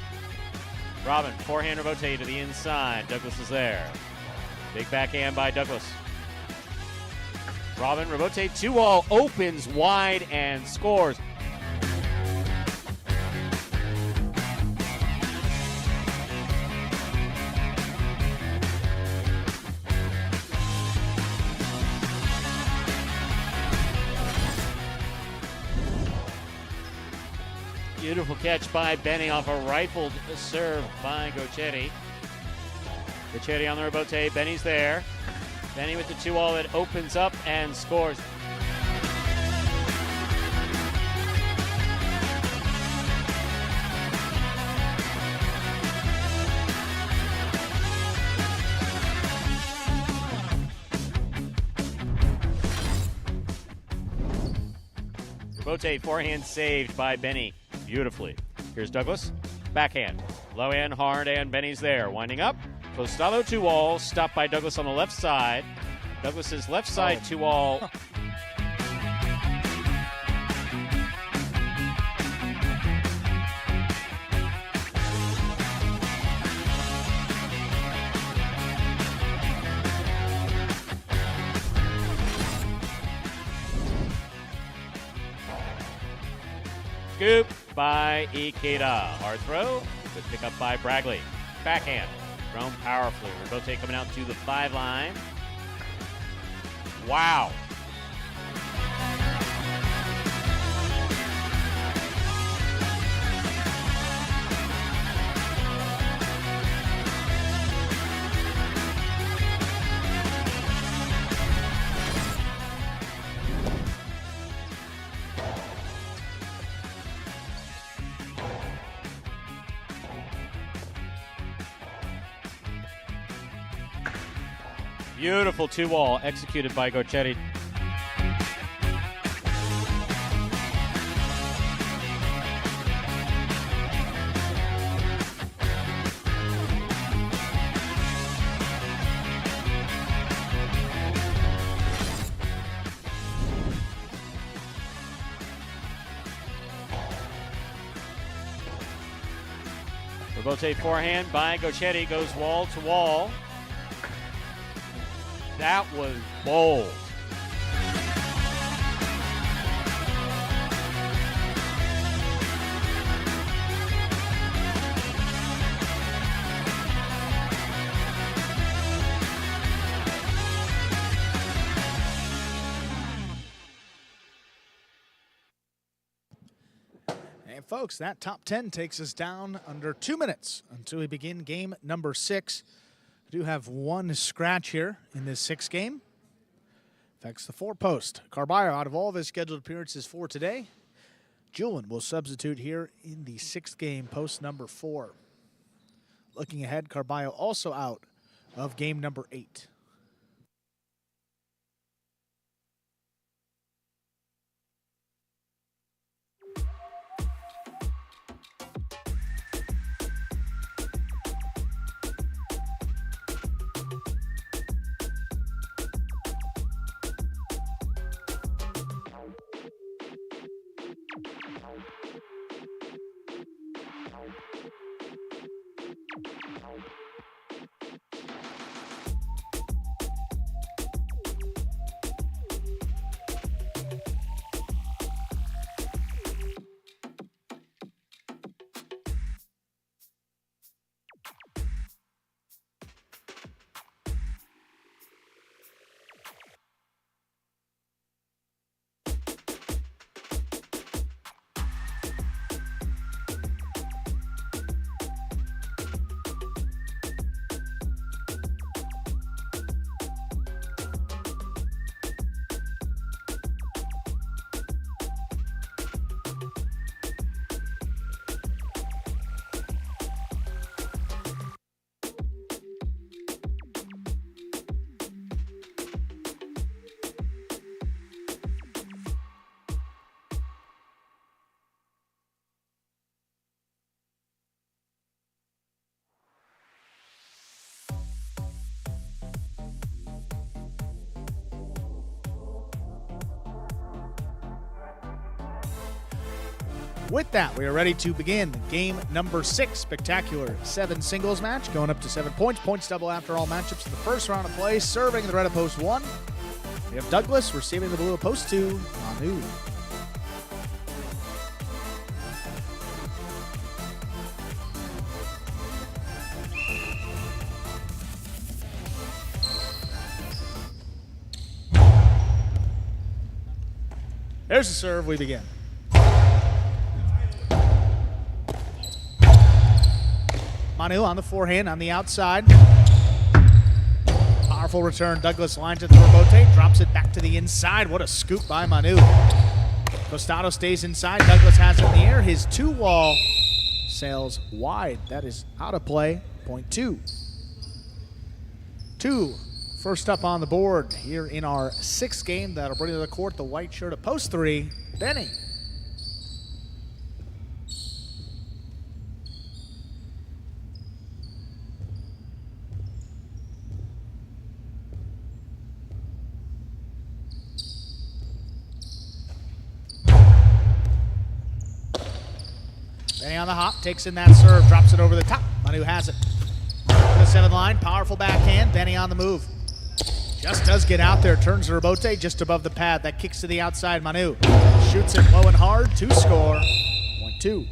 Robin, forehand Robote to the inside. Douglas is there. Big backhand by Douglas. Robin, Robote 2-all opens wide and scores. Beautiful catch by Benny off a rifled serve by Gaucheri. Gaucheri on the Robote. Benny's there. Benny with the 2-all that opens up and scores. Robote forehand saved by Benny. Beautifully. Here's Douglas. Backhand. Low end, hard end. Benny's there. Winding up. Costado 2-all. Stopped by Douglas on the left side. Douglas's left side 2-all. Scoop by Ikeda. Hard throw. Good pick up by Bragley. Backhand. Thrown powerfully. Rebote coming out to the 5 line. Wow. Beautiful 2-wall executed by Gochetti. Rebote forehand by Gochetti goes wall to wall. That was bold. And folks, that top 10 takes us down under 2 minutes until we begin game number 6. We do have one scratch here in this 6th game. Affects the 4-post. Carballo, out of all of his scheduled appearances for today, Julian will substitute here in the 6th game, post number 4. Looking ahead, Carballo also out of game number 8. With that, we are ready to begin game number 6. Spectacular 7 singles match, going up to 7 points. Points double after all matchups in the first round of play. Serving the red of post 1. We have Douglas receiving the blue of post 2. Manu. There's the serve. We begin. Manu on the forehand on the outside. Powerful return. Douglas lines it to Rebote, drops it back to the inside. What a scoop by Manu. Costado stays inside. Douglas has it in the air. His 2-wall sails wide. That is out of play. Point 2. 2. First up on the board here in our 6th game. That'll bring to the court the white shirt of post 3, Benny. Benny on the hop, takes in that serve, drops it over the top. Manu has it. To the 7th line, powerful backhand. Benny on the move. Just does get out there, turns to Rebote just above the pad. That kicks to the outside. Manu shoots it low and hard to score. 2.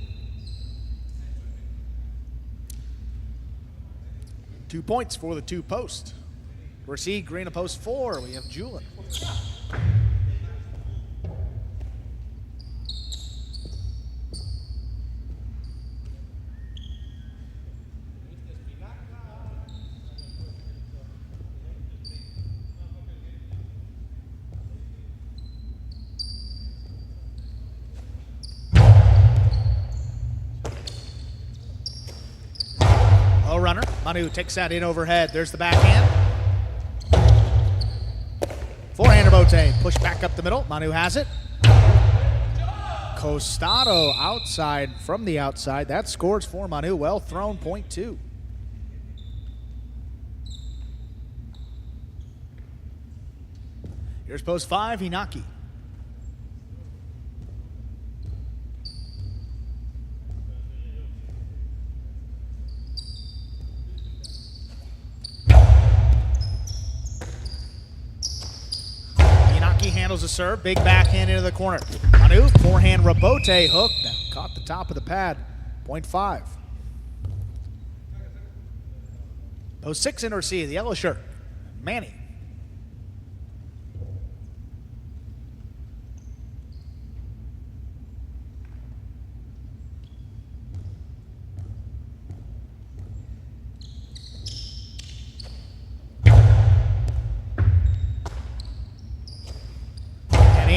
2 points for the 2 post. Recede, green to post 4. We have Julian. Runner. Manu takes that in overhead. There's the backhand. Forehander Bote. Push back up the middle. Manu has it. Costado outside from the outside. That scores for Manu. Well thrown, point 2. Here's post 5, Hinaki. Handles the serve, big backhand into the corner. Manu, forehand Rabote, hook, caught the top of the pad, point 5. Post 6 in receive, the yellow shirt, Manny.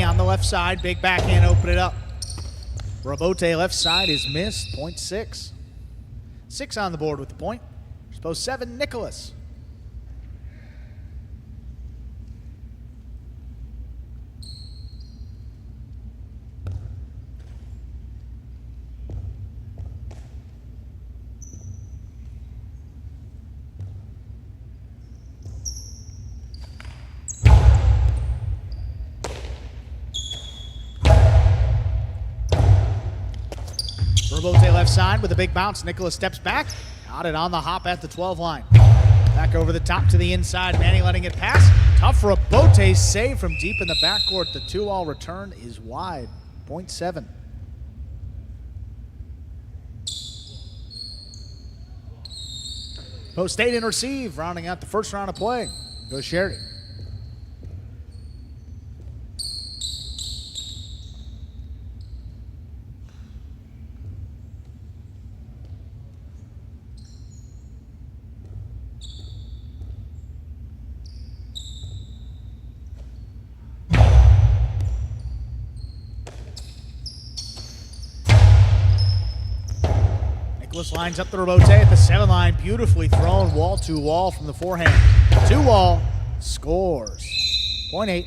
On the left side, big backhand, open it up. Rabote left side is missed, point 6. 6 on the board with the point. Post 7, Nicholas. Rabote left side with a big bounce. Nicholas steps back. Got it on the hop at the 12 line. Back over the top to the inside. Manny letting it pass. Tough Rabote save from deep in the backcourt. The 2-all return is wide. Point 7. Post 8 and receive. Rounding out the first round of play. Goes Sheridan. Nicholas lines up the Rabote at the 7 line. Beautifully thrown wall to wall from the forehand. 2-all scores. Point 8.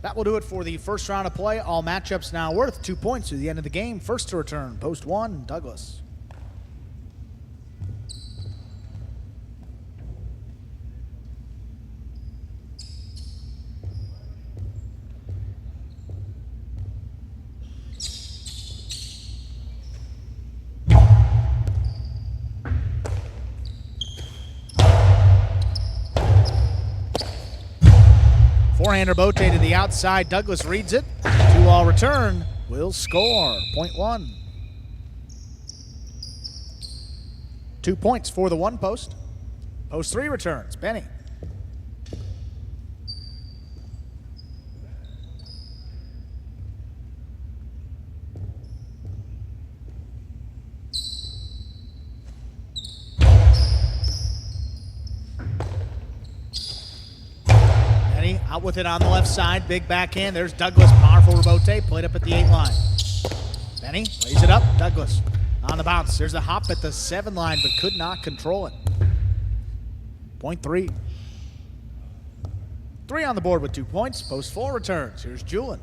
That will do it for the first round of play. All matchups now worth 2 points to the end of the game. First to return, post 1, Douglas. Forehander Bote to the outside. Douglas reads it. 2-all return will score. Point 1. 2 points for the 1 post. Post 3 returns. Benny. Out with it on the left side, big backhand. There's Douglas, powerful Rabote, played up at the 8 line. Benny lays it up, Douglas on the bounce. There's a hop at the 7 line, but could not control it. Point 3. 3 on the board with 2 points. Post 4 returns. Here's Julian.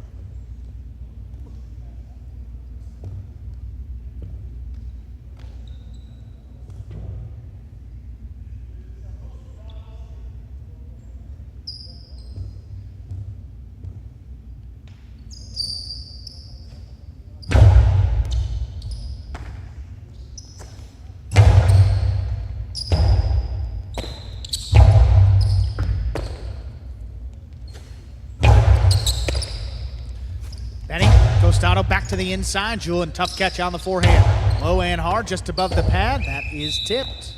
Benny, Tostado back to the inside. Julian, tough catch on the forehand. Low and hard, just above the pad. That is tipped.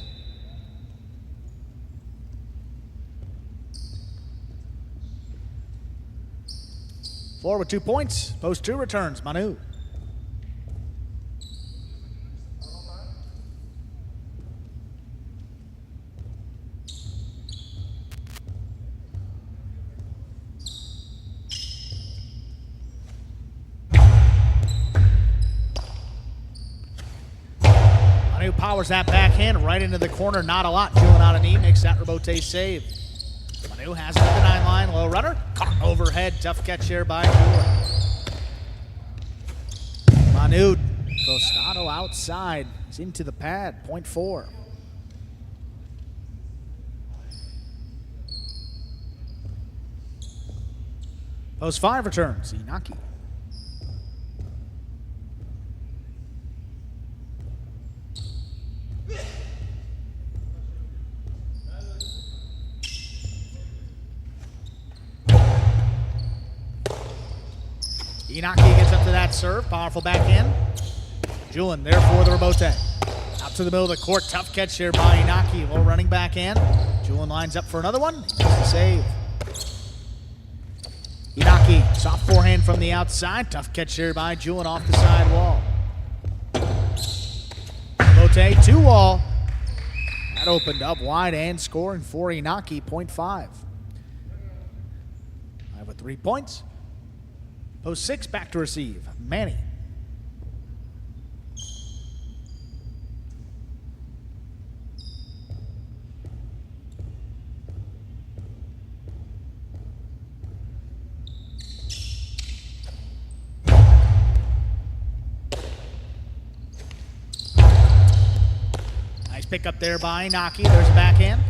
Floor with 2 points. Post 2 returns. Manu. Manu powers that backhand right into the corner. Not a lot. Julian on a knee makes that rebote save. Manu has it at the 9 line. Low rudder. Caught overhead. Tough catch here by Julian. Manu. Tostado outside. He's into the pad. Point 4. Post 5 returns. Inaki. Inaki gets up to that serve. Powerful backhand. Julian there for the rebote. Out to the middle of the court. Tough catch here by Inaki. Low running backhand. Julian lines up for another one. He makes the save. Inaki, soft forehand from the outside. Tough catch here by Julian off the side wall. Rebote, 2 wall. That opened up wide and scoring for Inaki. Point 5. I have 3 points. Post 6 back to receive. Manny. Nice pick up there by Inaki. There's a backhand.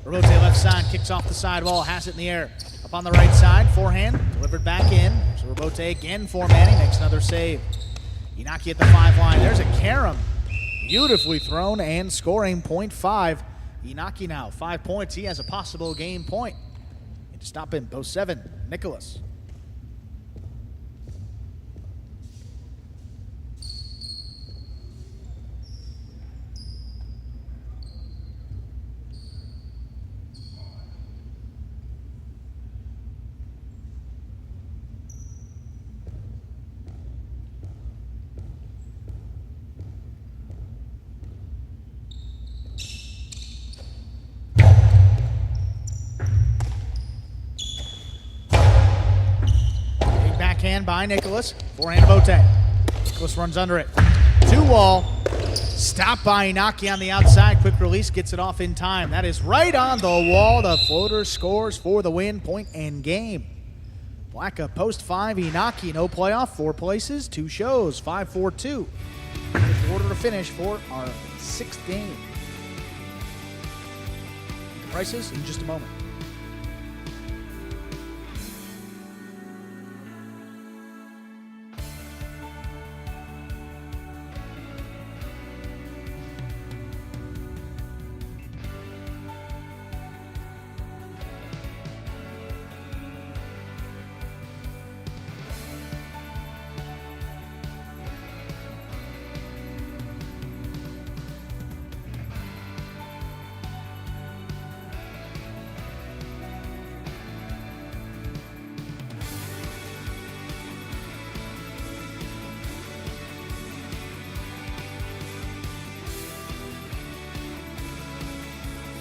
Rebote left side, kicks off the side wall, has it in the air. Up on the right side, forehand, delivered back in. There's a rebote again for Manny, makes another save. Inaki at the 5 line. There's a carom. Beautifully thrown and scoring. Point 5. Inaki now, 5 points. He has a possible game point. And to stop him, post 7, Nicholas. Backhand by Nicholas. Forehand Bote. Nicholas runs under it. 2 wall. Stopped by Inaki on the outside. Quick release gets it off in time. That is right on the wall. The floater scores for the win. Point and game. Blacka post 5. Inaki no playoff. 4 places. 2 shows. 5-4-2. Fifth order to finish for our 6th game. The prices in just a moment.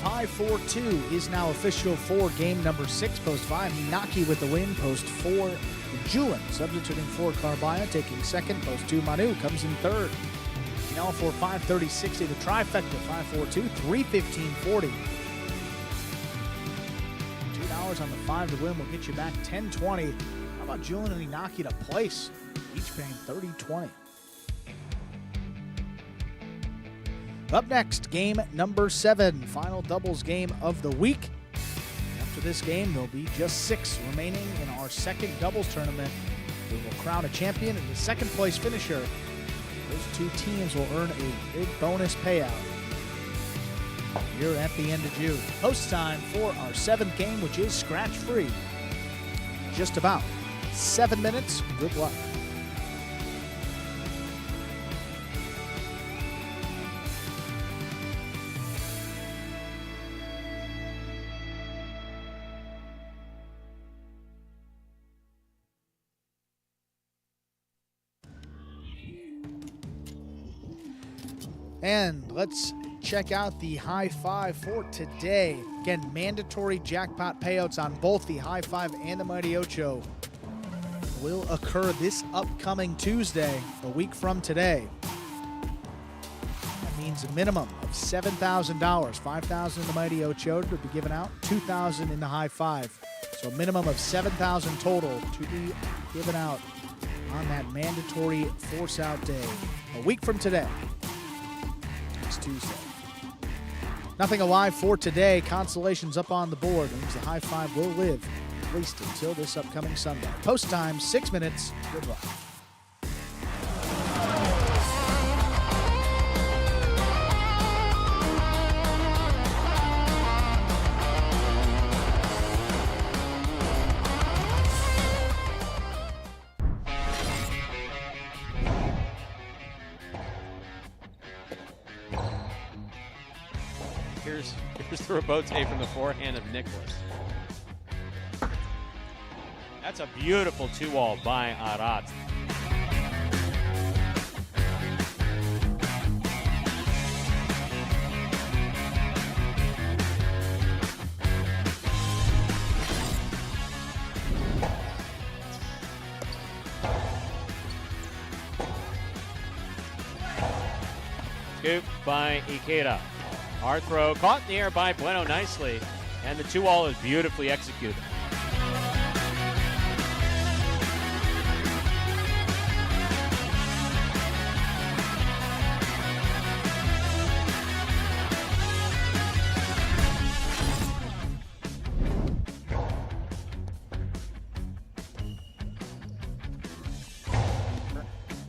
Five 4-2 is now official for game number 6. Post 5, Inaki with the win. Post 4, Julian substituting for Carbaya, taking second. Post 2, Manu comes in third. Now for 5:30-60, the trifecta. 5-4-2, 3:15-40. $2 on the 5 to win will get you back $10.20. How about Julian and Inaki to place? Each paying $30.20. Up next, game number 7, final doubles game of the week. After this game, there'll be just 6 remaining in our second doubles tournament. We will crown a champion and the second place finisher. Those 2 teams will earn a big bonus payout here at the end of June. Post time for our 7th game, which is scratch-free. Just about. 7 minutes. Good luck. And let's check out the high five for today. Again, mandatory jackpot payouts on both the high five and the Mighty Ocho will occur this upcoming Tuesday, a week from today. That means a minimum of $7,000, $5,000 in the Mighty Ocho to be given out, $2,000 in the high five. So a minimum of $7,000 total to be given out on that mandatory force out day, a week from today. Tuesday. Nothing alive for today. Consolations up on the board. Means the high five will live at least until this upcoming Sunday. Post time, 6 minutes. Good luck. Here's the rebote from the forehand of Nicholas. That's a beautiful 2-wall by Arat. Scoop by Ikeda. Hard throw, caught in the air by Bueno nicely, and the 2-wall is beautifully executed.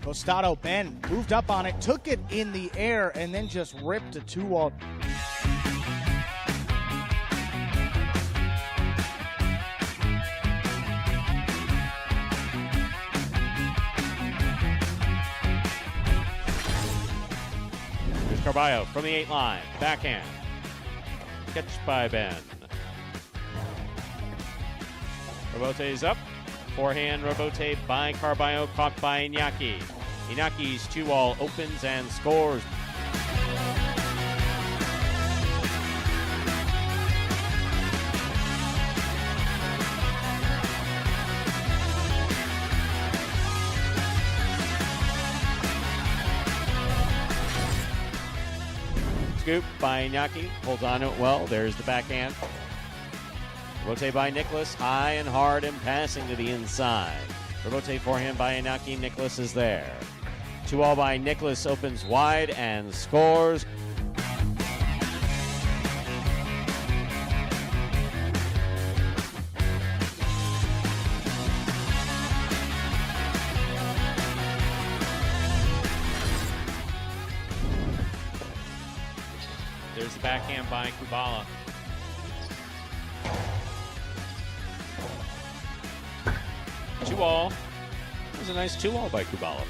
Tostado Ben moved up on it, took it in the air, and then just ripped a 2-wall. Here's Carballo from the 8 line, backhand. Catch by Ben. Robote's up. Forehand rebote by Carballo, caught by Iñaki. Iñaki's 2-wall opens and scores. Scoop by Iñaki, holds on to it well. There's the backhand. Rebote by Nicholas, high and hard and passing to the inside. Rebote forehand by Iñaki, Nicholas is there. 2-all by Nicholas, opens wide and scores. There's the backhand by Kubala. Two-all. That was a nice 2-all by Kubala.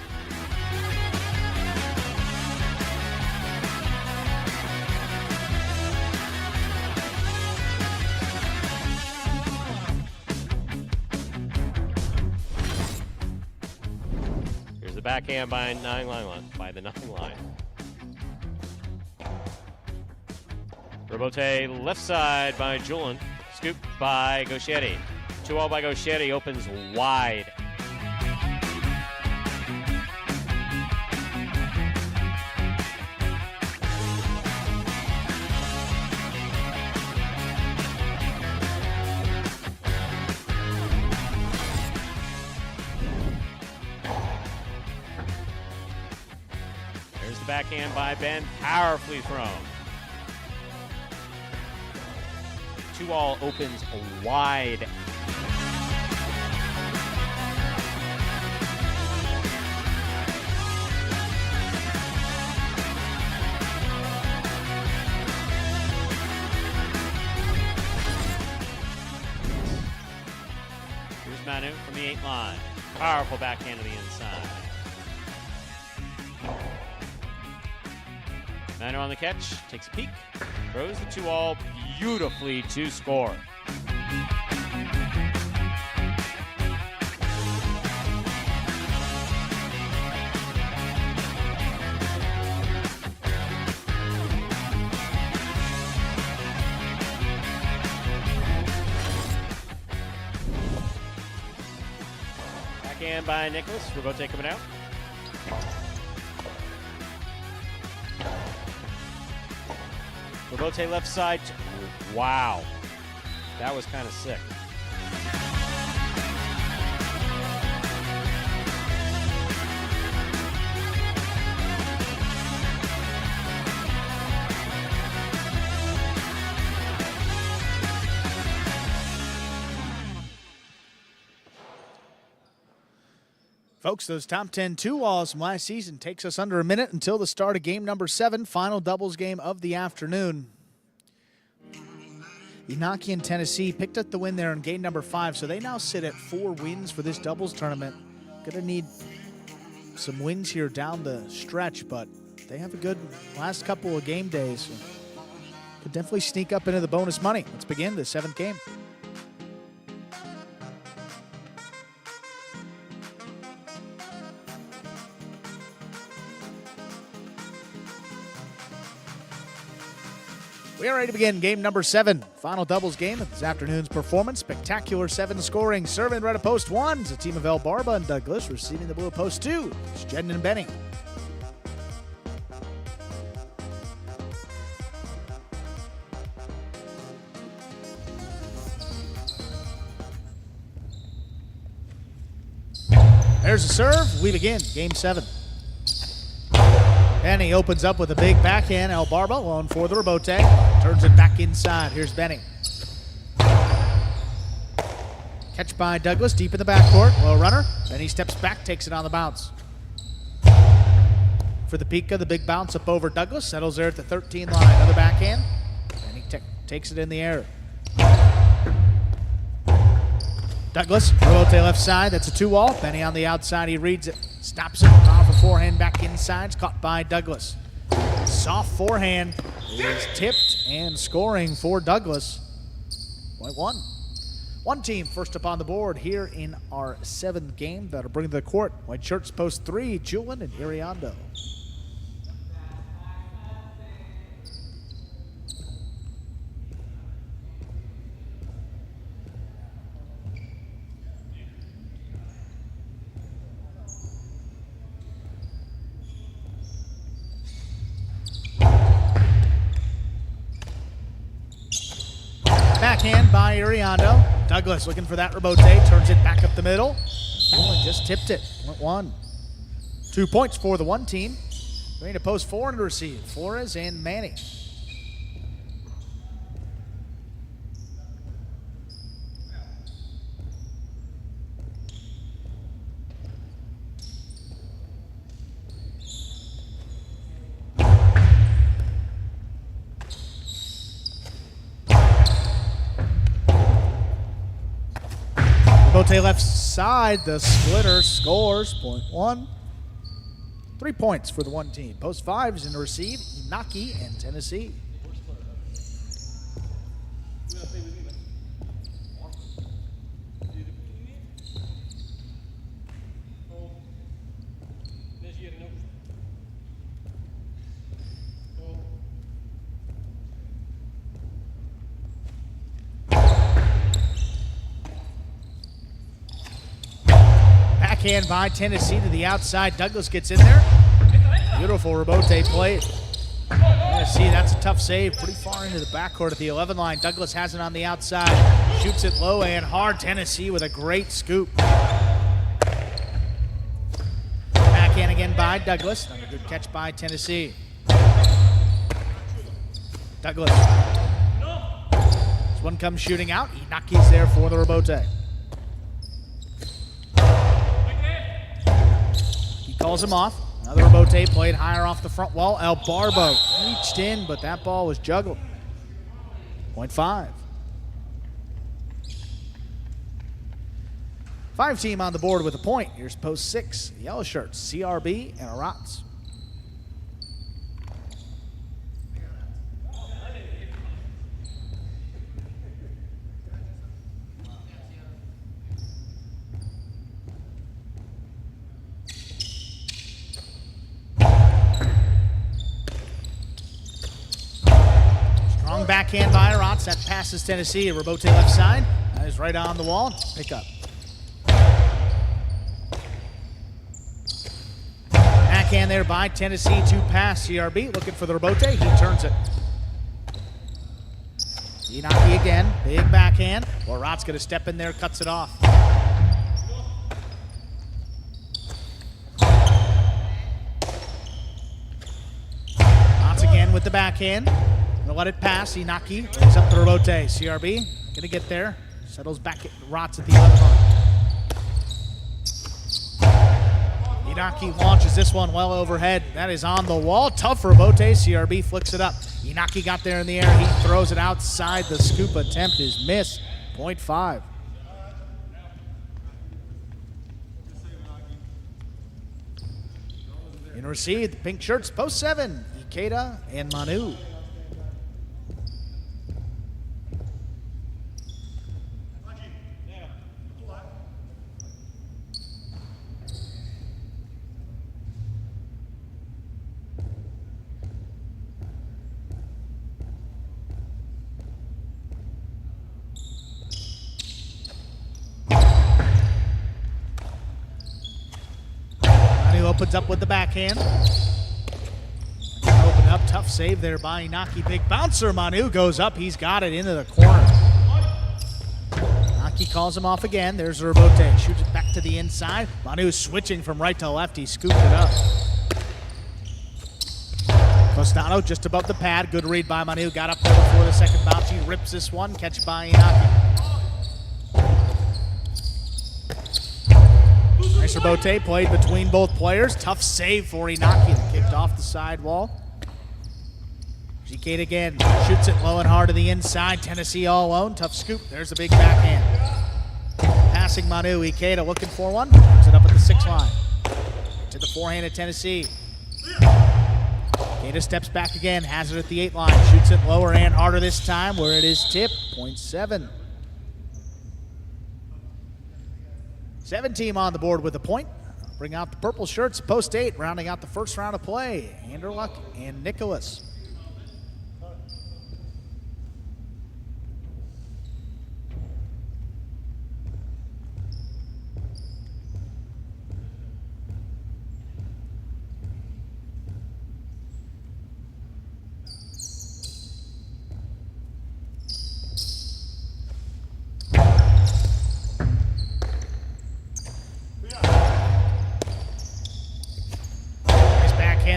Here's the backhand by the 9 line. Rebote left side by Julian. Scoop by Gauchetti. 2-all by Gauchetti, opens wide. There's the backhand by Ben, powerfully thrown. 2-all opens wide. Manu from the 8 line. Powerful backhand to the inside. Manu on the catch, takes a peek, throws the 2-all beautifully to score. Backhand by Nicholas. Rebote coming out. Rebote left side. Wow. That was kind of sick. Folks, those top 10 2-alls from last season takes us under a minute until the start of game number 7, final doubles game of the afternoon. Inaki and Tennessee picked up the win there in game number 5, so they now sit at 4 wins for this doubles tournament. Gonna need some wins here down the stretch, but they have a good last couple of game days. So could definitely sneak up into the bonus money. Let's begin the 7th game. We are ready to begin game number 7. Final doubles game of this afternoon's performance. Spectacular 7 scoring. Serving red at post 1 is a team of El Barba and Douglas. Receiving the blue at post 2 is Jedden and Benny. There's a serve. We begin game 7. Benny opens up with a big backhand. El Barba on for the rebote. Turns it back inside. Here's Benny. Catch by Douglas deep in the backcourt. Low runner. Benny steps back, takes it on the bounce. For the Pika, the big bounce up over Douglas. Settles there at the 13 line. Another backhand. Benny takes it in the air. Douglas, rebote left side. That's a 2-all. Benny on the outside. He reads it. Stops it. Powerful forehand back inside. It's caught by Douglas. Soft forehand is tipped and scoring for Douglas. Point 1. One team first up on the board here in our 7th game. That'll bring to the court White Shirts post 3, Julian and Iriondo. Backhand by Iriondo. Douglas looking for that rebote. Turns it back up the middle. Oh, and just tipped it. Point 1. 2 points for the one team. Ready to post 4 and to receive. Flores and Manny. Rebote left side, the splitter scores. Point 1. 3 points for the one team. Post 5s in to receive, Inaki and Tennessee. Backhand by Tennessee to the outside. Douglas gets in there. Beautiful rebote play. Tennessee, that's a tough save. Pretty far into the backcourt at the 11 line. Douglas has it on the outside. Shoots it low and hard. Tennessee with a great scoop. Backhand again by Douglas. Another good catch by Tennessee. Douglas. This one comes shooting out. Inaki's there for the rebote. Calls him off. Another rebote played higher off the front wall. El Barbo reached in, but that ball was juggled. Point 5. 5 team on the board with a point. Here's post 6. Yellow shirts, CRB and Arats. Strong backhand by Arats. That passes Tennessee. Robote left side. That is right on the wall. Pick up. Backhand there by Tennessee to pass. CRB looking for the Robote. He turns it. Inaki again. Big backhand. Arats going to step in there, cuts it off. Arats again with the backhand. Gonna let it pass. Inaki lays up the Robote. CRB gonna get there. Settles back at Rots at the other one. Inaki launches this one well overhead. That is on the wall. Tough for Robote. CRB flicks it up. Inaki got there in the air. He throws it outside. The scoop attempt is missed. 0.5. In receive, the pink shirts, post 7. Ikeda and Manu. Opens up with the backhand. Open up, tough save there by Inaki. Big bouncer, Manu goes up, he's got it into the corner. Inaki calls him off again. There's Robote, shoots it back to the inside. Manu switching from right to left, he scooped it up. Costano just above the pad, good read by Manu, got up there before the second bounce. He rips this one, catch by Inaki. Nice Robote played between both players. Tough save for Inaki. Kicked off the side wall. Ikeda again. Shoots it low and hard to the inside. Tennessee all alone. Tough scoop. There's a big backhand. Passing Manu. Ikeda looking for one. Puts it up at the 6 line. To the forehand of Tennessee. Ikeda steps back again. Has it at the 8 line. Shoots it lower and harder this time where it is tipped. 0.7. 7 team on the board with a point. Bring out the purple shirts, post 8, rounding out the first round of play. Anderluck and Nicholas.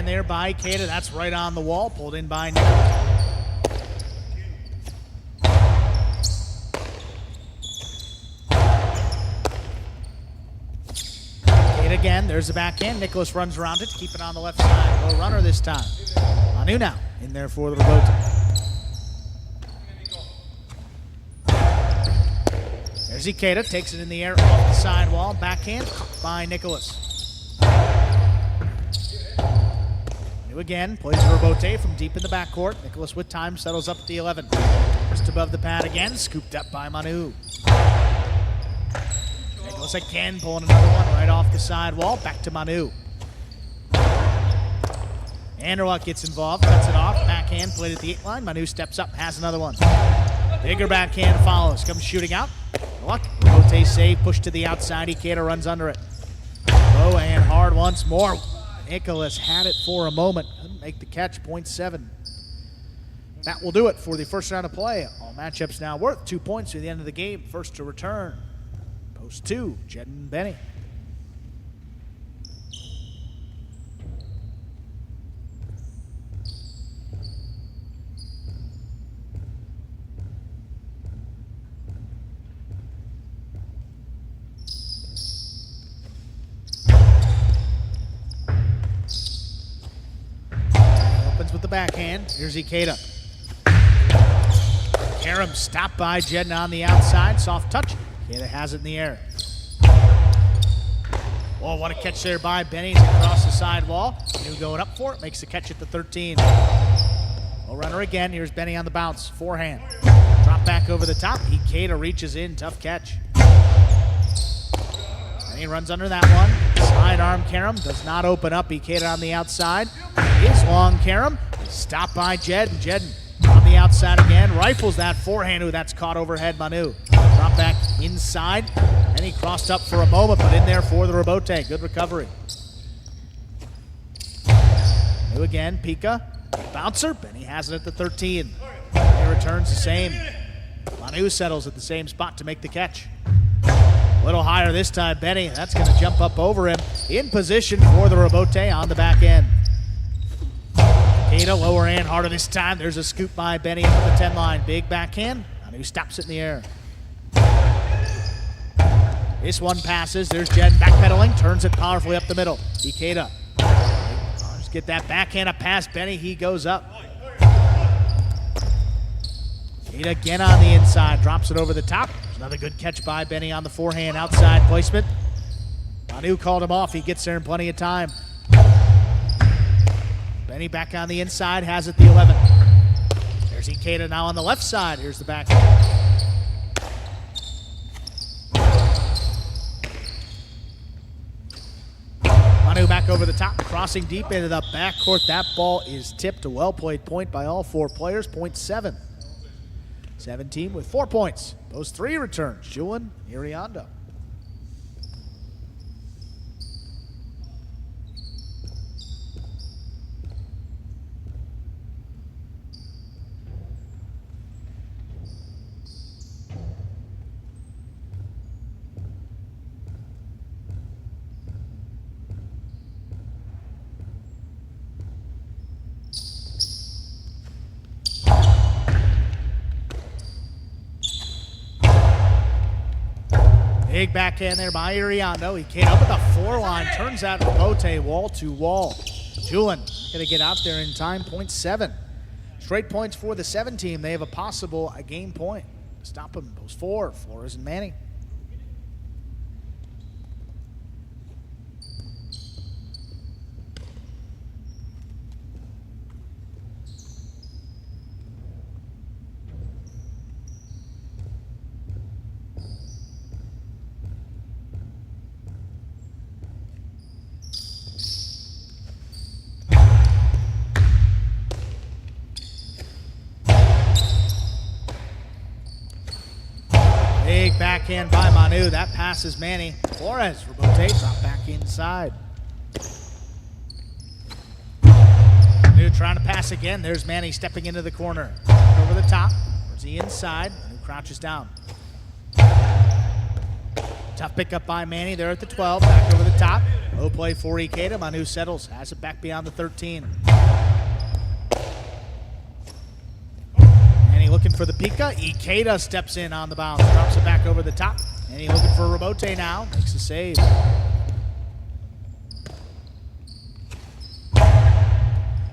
There by Ikeda, that's right on the wall, pulled in by Nick. Ikeda again, there's the backhand. Nicholas runs around it, keep it on the left side. Low runner this time. Manu now in there for the Robote. There's Ikeda, takes it in the air off the sidewall. Backhand by Nicholas. Again, plays a Robote from deep in the backcourt. Nicholas with time settles up at the 11. Just above the pad again, scooped up by Manu. Nicholas again pulling another one right off the side wall. Back to Manu. Anderluck gets involved, cuts it off. Backhand played at the 8 line. Manu steps up, has another one. Bigger backhand follows, comes shooting out. Luck, Robote save, push to the outside. Ikeda runs under it. Low and hard once more. Nicholas had it for a moment. Couldn't make the catch, 0.7. That will do it for the first round of play. All matchups now worth 2 points to the end of the game. First to return, post 2, Jed and Benny. With the backhand, here's Ikeda. Karam stopped by Jeddah on the outside, soft touch. Ikeda has it in the air. Oh, what a catch there by Benny across the sidewall. Manu going up for it, makes the catch at the 13. Low runner again. Here's Benny on the bounce. Forehand. Drop back over the top. Ikeda reaches in. Tough catch. And he runs under that one. Sidearm carom does not open up. Ikeda on the outside. Is long carom. Stopped by Jed. And Jed on the outside again. Rifles that forehand. Ooh, that's caught overhead. Manu. Drop back inside. And he crossed up for a moment, but in there for the rebote. Good recovery. Manu again. Pika. Bouncer. Benny has it at the 13. Benny returns the same. Manu settles at the same spot to make the catch. A little higher this time, Benny. That's going to jump up over him. In position for the rebote on the back end. Ikeda, lower and harder this time. There's a scoop by Benny at the 10 line. Big backhand. Manu stops it in the air. This one passes. There's Jed backpedaling. Turns it powerfully up the middle. Ikeda. Just get that backhand up past Benny. He goes up. Ikeda again on the inside. Drops it over the top. Another good catch by Benny on the forehand. Outside placement. Manu called him off. He gets there in plenty of time. Benny back on the inside. Has it the 11. There's Ikeda now on the left side. Here's the backhand. Manu back over the top, crossing deep into the backcourt. That ball is tipped. A well-played point by all four players. Point 7. 17 with 4 points. Those 3 returns, Julian, Iriondo. Big backhand there by Iriondo. He came up at the 4 line, turns out rebote wall to wall. Julian going to get out there in time, point 7. Straight points for the 7 team. They have a game point. Stop them, those 4, Flores and Manning. Big backhand by Manu. That passes Manny. Flores, rebote, drop back inside. Manu trying to pass again. There's Manny stepping into the corner. Back over the top. Where's he inside? Manu crouches down. Tough pickup by Manny there at the 12. Back over the top. Low play for Ikeda. Manu settles. Has it back beyond the 13. Looking for the Pika. Ikeda steps in on the bounce. Drops it back over the top. And he's looking for a rebote now. Makes the save.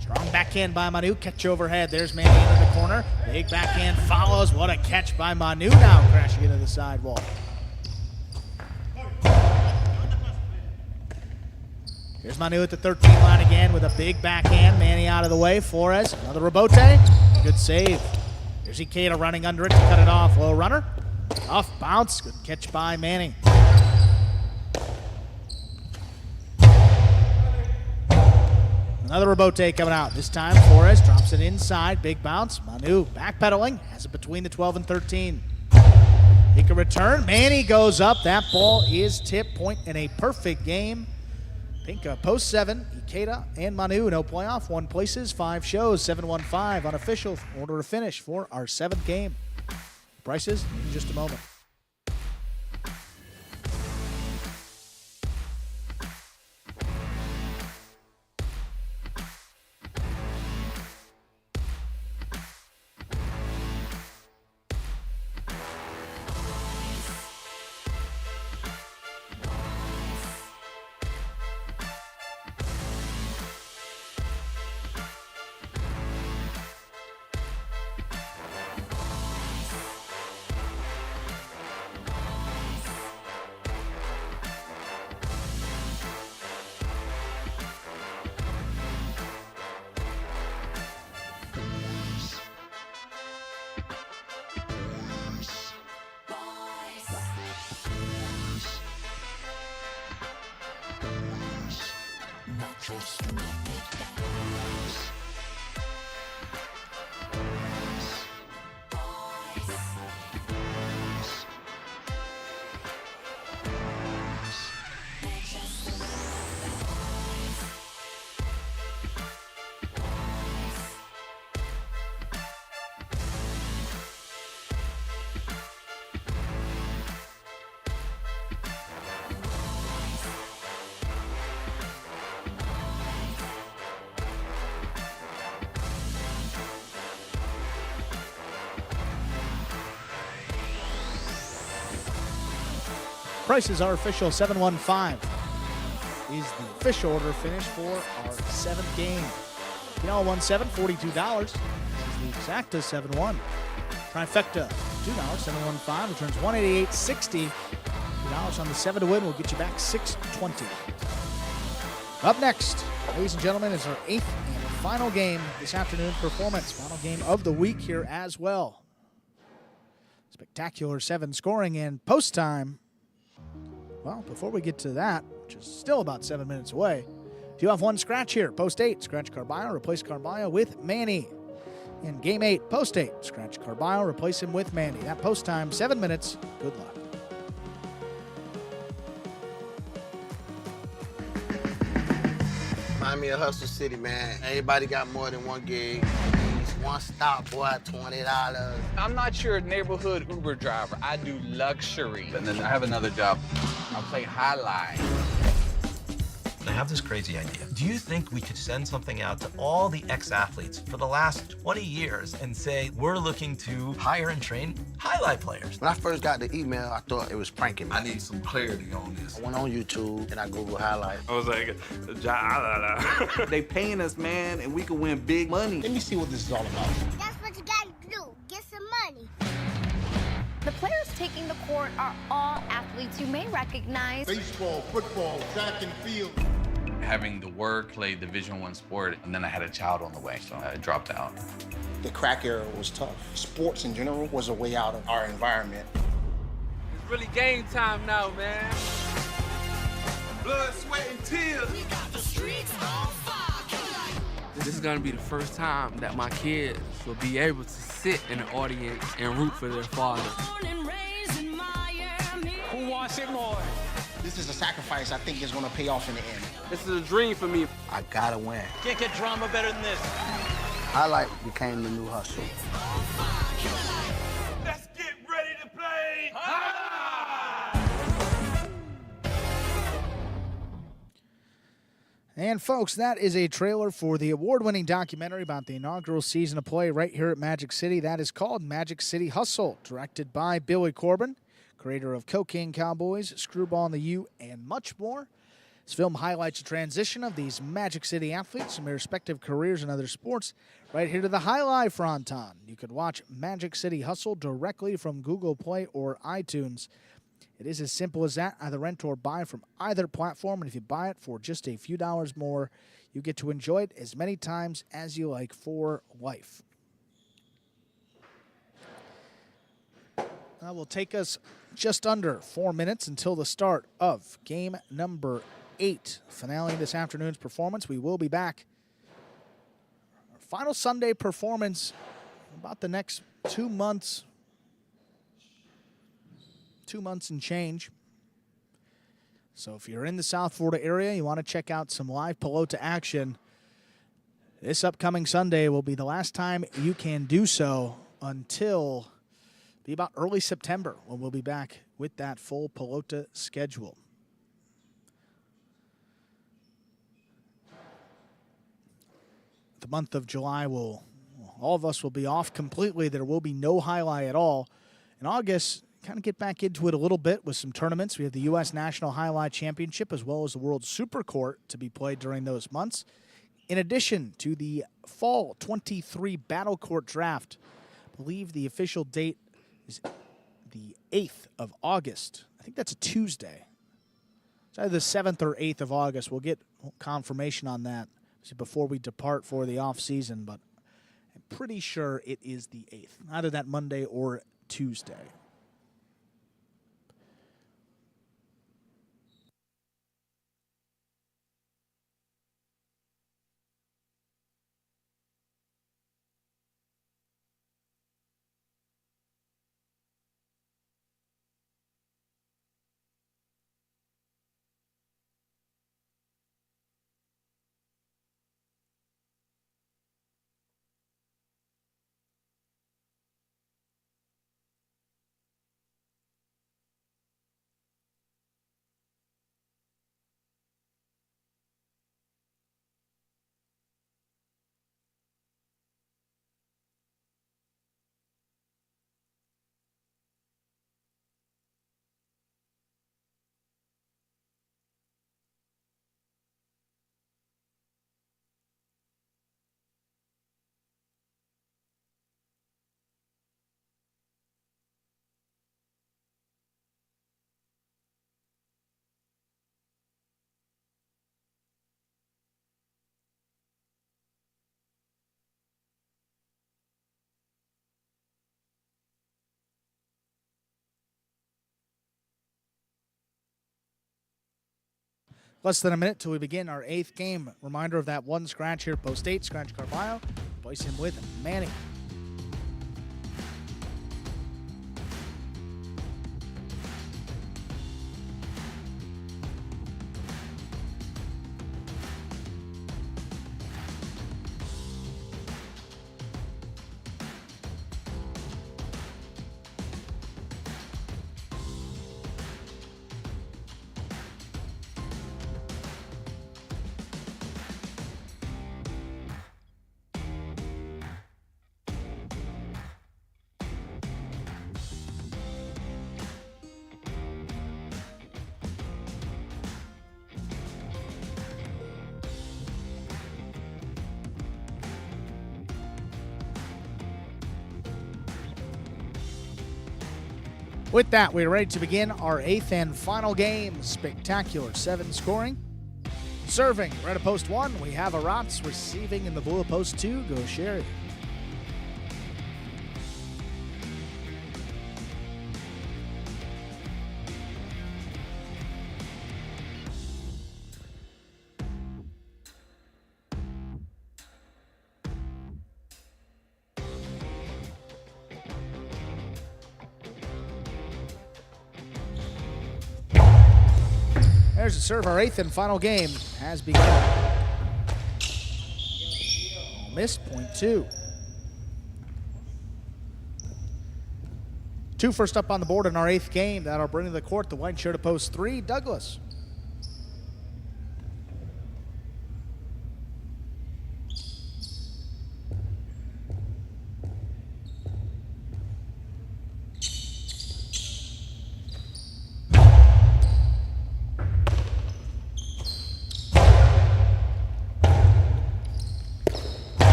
Strong backhand by Manu. Catch overhead. There's Manny into the corner. Big backhand follows. What a catch by Manu now. Crashing into the sidewall. Here's Manu at the 13 line again with a big backhand. Manny out of the way. Flores. Another rebote. Good save. There's Ikeda running under it to cut it off. Low runner. Off bounce. Good catch by Manning. Another rebote coming out. This time Flores drops it inside. Big bounce. Manu backpedaling. Has it between the 12 and 13. He can return. Manny goes up. That ball is tipped. Point in a perfect game. Pinka post 7, Ikeda and Manu, no playoff, 1 places, 5 shows, 7-1-5 unofficial order of finish for our 7th game. Prices in just a moment. Prices are official. 715 is the official order finish for our 7th game. Pinal won $7, $42. This is the exacta 7-1. Trifecta, $2, 715 returns $188.60. $2 on the 7 to win will get you back $620. Up next, ladies and gentlemen, is our 8th and final game this afternoon performance. Final game of the week here as well. Spectacular 7 scoring and post time. Well, before we get to that, which is still about 7 minutes away, do have one scratch here. Post 8, scratch Carballo, replace Carballo with Manny. In game 8, post 8, scratch Carballo, replace him with Manny. That post time, 7 minutes. Good luck. Remind me of Hustle City, man. Everybody got more than one gig. One stop, boy, $20. I'm not your neighborhood Uber driver. I do luxury. And then I have another job. I play highlight. I have this crazy idea. Do you think we could send something out to all the ex-athletes for the last 20 years and say, we're looking to hire and train highlight players? When I first got the email, I thought it was pranking me. I need some clarity on this. I went on YouTube and I Googled highlight. I was like, They paying us, man, and we can win big money. Let me see what this is all about. That's what you gotta do. Get some money. The players taking the court are all athletes you may recognize. Baseball, football, track and field. Having the work, play Division I sport, and then I had a child on the way, so I dropped out. The crack era was tough. Sports in general was a way out of our environment. It's really game time now, man. blood, sweat, and tears. We got the streets on fire. This is gonna be the first time that my kids will be able to sit in the audience and root for their father. Who wants it more? This is a sacrifice I think is gonna pay off in the end. This is a dream for me. I gotta win. Can't get drama better than this. Highlight became the new hustle. Let's get ready to play. And folks, that is a trailer for the award-winning documentary about the inaugural season of play right here at Magic City. That is called Magic City Hustle, directed by Billy Corbin, creator of Cocaine Cowboys, Screwball and the U, and much more. This film highlights the transition of these Magic City athletes from their respective careers in other sports right here to the highlight fronton. You can watch Magic City Hustle directly from Google Play or iTunes. It is as simple as that. Either rent or buy from either platform, and if you buy it for just a few dollars more, you get to enjoy it as many times as you like for life. That will take us just under 4 minutes until the start of game number 8. Finale of this afternoon's performance. We will be back. Our final Sunday performance about the next 2 months. 2 months and change. So if you're in the South Florida area, you want to check out some live pelota action, this upcoming Sunday will be the last time you can do so until be about early September when we'll be back with that full pelota schedule. The month of July all of us will be off completely. There will be no highlight at all. In August, kind of get back into it a little bit with some tournaments. We have the U.S. National Highlight Championship as well as the World Super Court to be played during those months. In addition to the Fall 23 Battle Court Draft, I believe the official date is the 8th of August. I think that's a Tuesday. It's either the 7th or 8th of August. We'll get confirmation on that before we depart for the off season, but I'm pretty sure it is the 8th, either that Monday or Tuesday. Less than a minute till we begin our 8th game. Reminder of that one scratch here, post 8, scratch Carvalho. Place him with Manny. With that, we're ready to begin our 8th and final game. Spectacular 7 scoring. Serving, red of post 1, we have Arats. Receiving in the blue of post 2, go Sherry. There's a serve. Our 8th and final game has begun. Miss, point 2. 2 first up on the board in our 8th game. That'll bring to the court the white shirt of post 3, Douglas.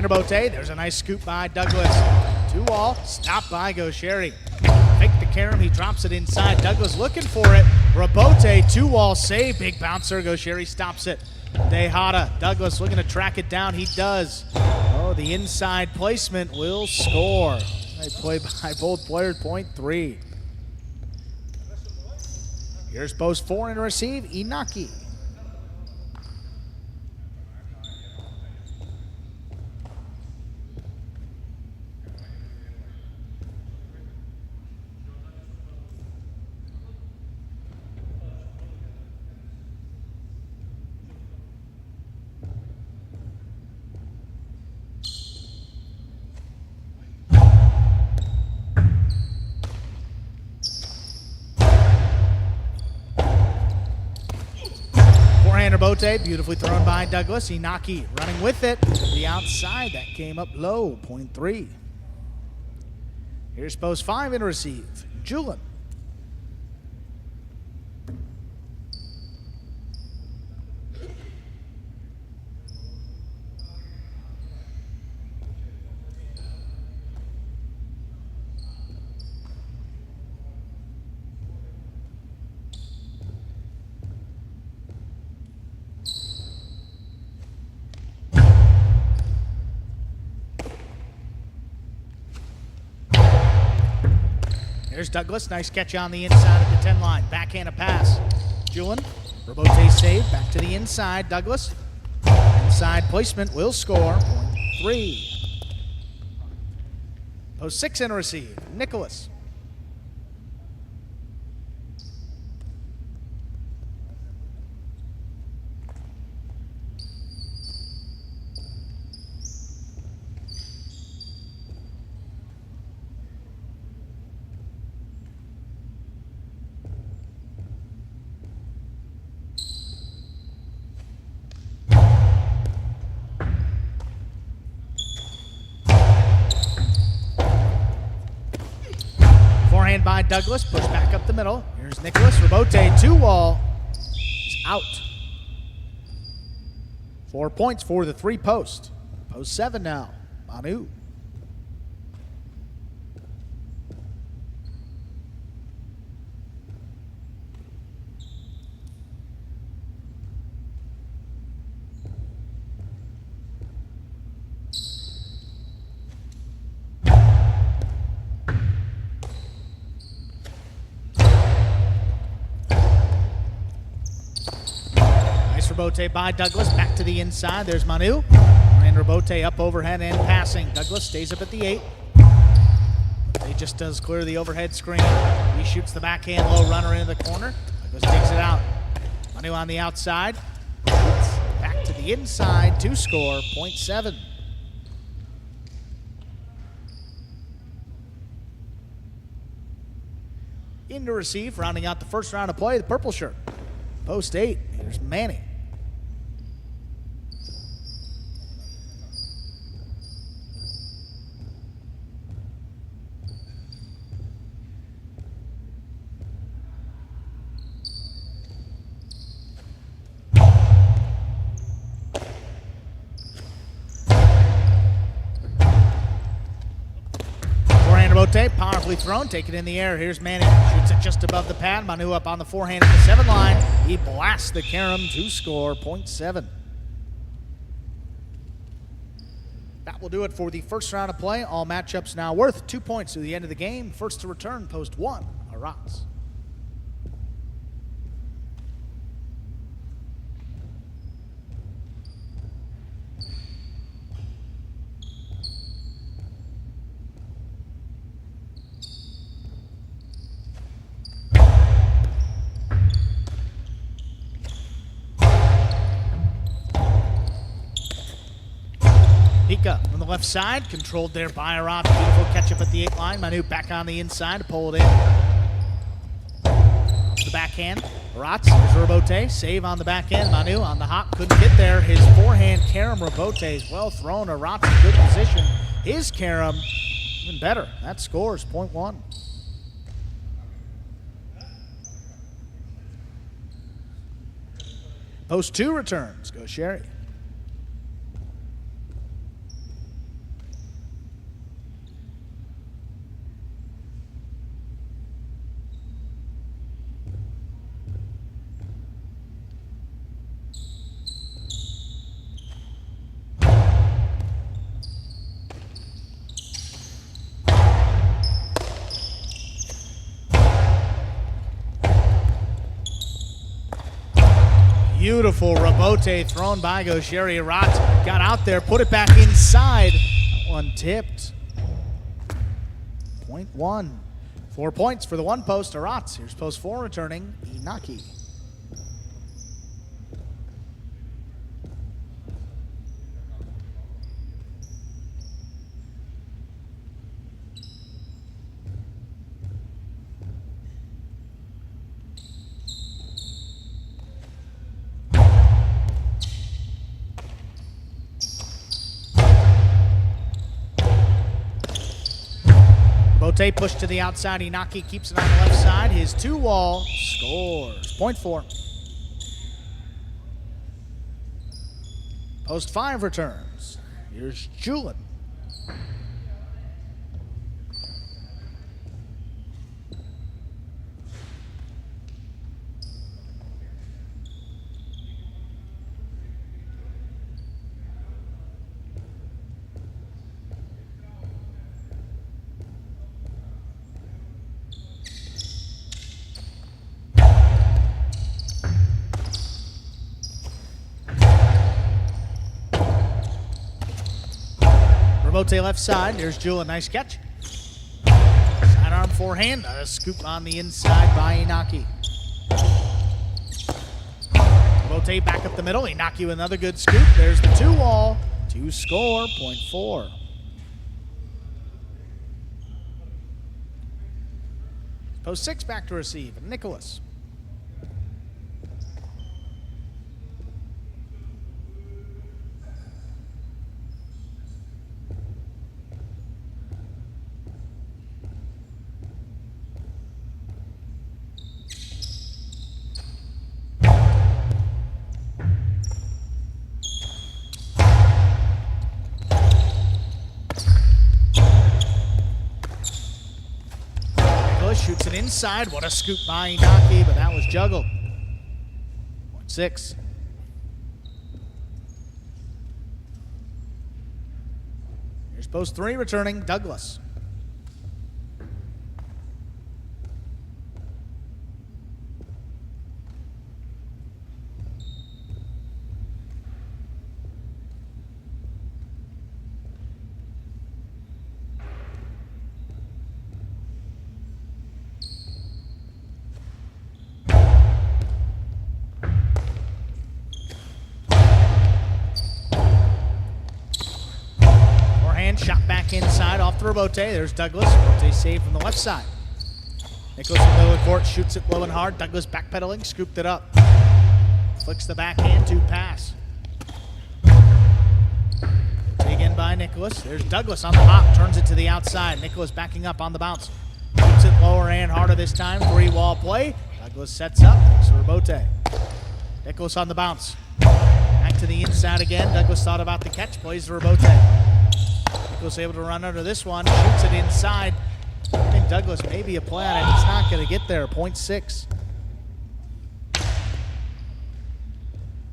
Bote. There's a nice scoop by Douglas. 2-all. Stop by Gaucheri. Fake the carom. He drops it inside. Douglas looking for it. Rabote. 2-all save. Big bouncer. Gaucheri stops it. Tejada. Douglas looking to track it down. He does. Oh, the inside placement will score. They play by both players. Point 3. Here's post 4 and receive. Inaki. Bote, beautifully thrown by Douglas. Inaki running with it. The outside, that came up low, point 3. Here's post 5 and receive. Julian. There's Douglas. Nice catch on the inside of the 10 line. Backhand a pass. Julian. Rabote save. Back to the inside. Douglas. Inside placement will score. Point 3. Post 6 and receive. Nicholas. By Douglas, push back up the middle. Here's Nicholas. Rabote, 2-wall. He's out. 4 points for the 3 post. Post 7 now. Manu. Rebote by Douglas. Back to the inside. There's Manu. And Rebote up overhead and passing. Douglas stays up at the 8. He just does clear the overhead screen. He shoots the backhand low runner into the corner. Douglas takes it out. Manu on the outside. Back to the inside to score. 0.7. In to receive, rounding out the first round of play, the purple shirt. Post 8, here's Manny. Powerfully thrown, take it in the air. Here's Manny, shoots it just above the pad. Manu up on the forehand at the 7 line. He blasts the carom to score. 0.7. That will do it for the first round of play. All matchups now worth 2 points to the end of the game. First to return, post 1, Aratz. Pika on the left side, controlled there by Aratz. Beautiful catch up at the 8 line. Manu back on the inside to pull it in. The backhand. Aratz, here's Rebote. Save on the backhand. Manu on the hop, couldn't get there. His forehand carom Rebote is well thrown. Aratz in good position. His carom, even better. That scores 0.1. Post 2 returns. Go Sherry. Beautiful Rebote thrown by Gosheri. Aratz got out there, put it back inside. That one tipped. 0.1. 4 points for the one post. Aratz. Here's post 4 returning. Inaki. Rebote pushed to the outside. Inaki keeps it on the left side. His 2-wall scores. 0.4. Post 5 returns. Here's Julin. Rebote left side. There's Julin. Nice catch. Sidearm forehand. A scoop on the inside by Inaki. Rebote back up the middle. Inaki with another good scoop. There's the 2-wall to score. 0.4. Post 6 back to receive. Nicholas. Shoots it inside. What a scoop by Inaki, but that was juggled. 0.6. Here's post 3 returning, Douglas. for Rebote. There's Douglas. Rebote saved from the left side. Nicholas in the middle of the court, shoots it low and hard. Douglas backpedaling, scooped it up. Flicks the backhand to pass. Again by Nicholas. There's Douglas on the hop, turns it to the outside. Nicholas backing up on the bounce. Shoots it lower and harder this time. 3-wall play. Douglas sets up, makes a Rebote. Nicholas on the bounce. Back to the inside again. Douglas thought about the catch, plays the Rebote. Nicholas able to run under this one, shoots it inside. I think Douglas may be a play on it. He's not going to get there. 0.6.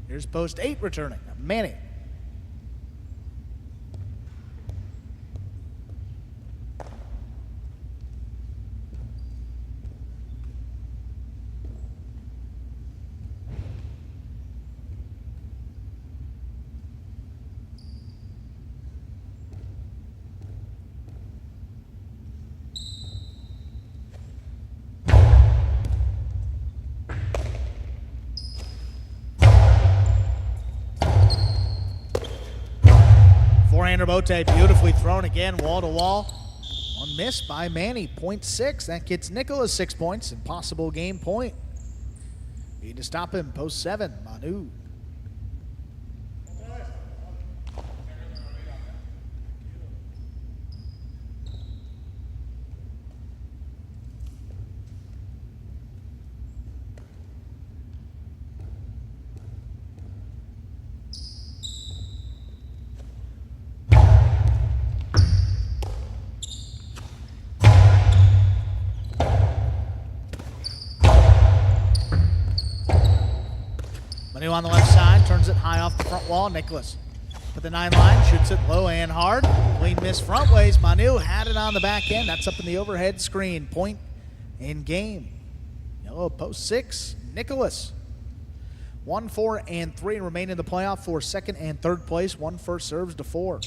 Here's post 8 returning. Manny. Rebote beautifully thrown again, wall to wall. One miss by Manny, 0.6. That gets Nicholas 6 points and possible game point. Need to stop him, post 7, Manu. Manu on the left side, turns it high off the front wall. Nicholas with the 9 line, shoots it low and hard. Clean miss front ways. Manu had it on the back end. That's up in the overhead screen. Point in game. Yellow post 6, Nicholas. 1, 4, and 3 remain in the playoff for second and third place. 1 first serves to 4.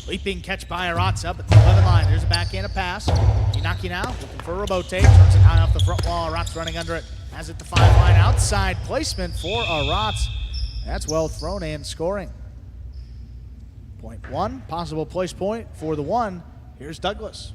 Leaping catch by Aratz up at the 11 line. There's a backhand a pass. Inaki now looking for Rebote. Turns it high off the front wall. Aratz running under it. Has it the 5 line outside placement for Aratz. That's well thrown and scoring. Point 1, possible place point for the 1. Here's Douglas.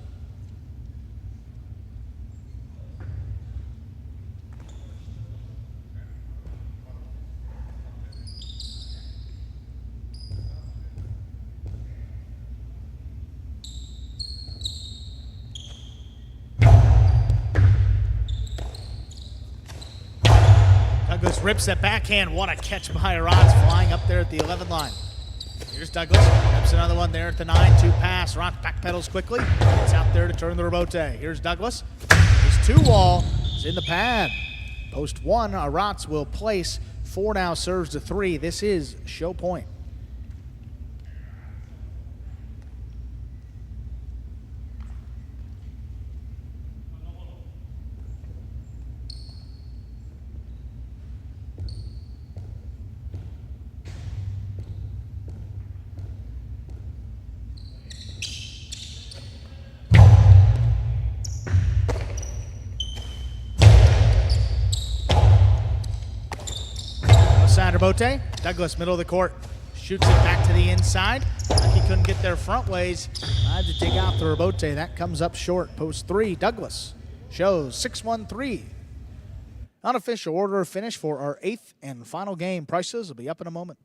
Douglas rips that backhand. What a catch by Aratz, flying up there at the 11 line. Here's Douglas. Rips another one there at the 9-2 pass. Aratz backpedals quickly. It's out there to turn the Rebote. Here's Douglas. His 2-wall is in the pad. Post 1, Aratz will place. 4 now serves to 3. This is show point. Rebote. Douglas, middle of the court, shoots it back to the inside. He couldn't get there front ways. Had to dig out the Rebote. That comes up short. Post 3, Douglas shows 6-1-3. Unofficial order of finish for our 8th and final game. Prices will be up in a moment.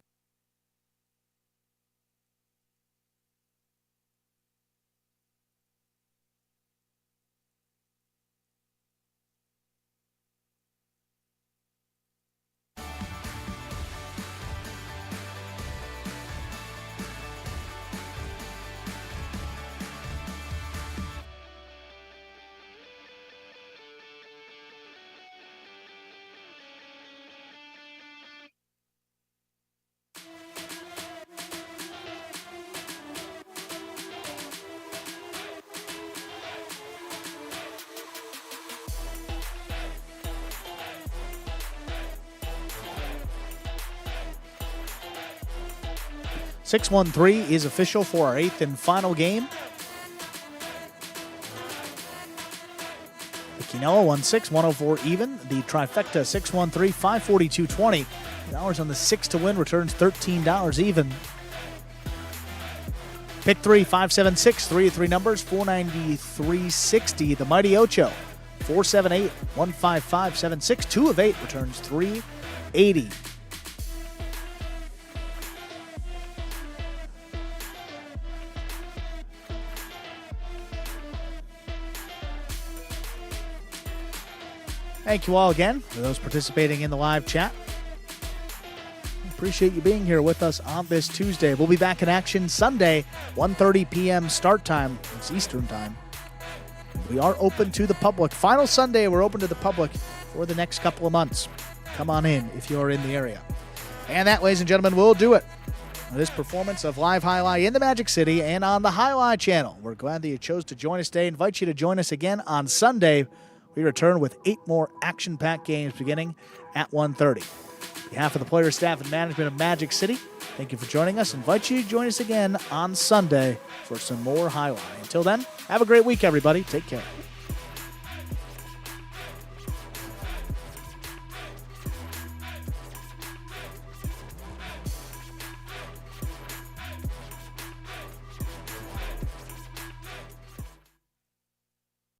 6-1-3 is official for our 8th and final game. The Quinoa 1-6, 104 even. The trifecta 6-1-3, 542.20. $1 on the 6 to win returns $13 even. Pick 3, 5-7-6, 3 of 3 numbers, 493.60. The Mighty Ocho, 4-7-8, 155.76. 2 of 8 returns $380. Thank you all again for those participating in the live chat. Appreciate you being here with us on this Tuesday. We'll be back in action Sunday, 1:30 p.m. start time. It's Eastern time. We are open to the public. Final Sunday, we're open to the public for the next couple of months. Come on in if you're in the area. And that, ladies and gentlemen, will do it. This performance of Live Highlight in the Magic City and on the Highlight channel. We're glad that you chose to join us today. Invite you to join us again on Sunday. We return with 8 more action-packed games beginning at 1:30. On behalf of the player, staff, and management of Magic City, thank you for joining us. Invite you to join us again on Sunday for some more Highlight. Until then, have a great week, everybody. Take care.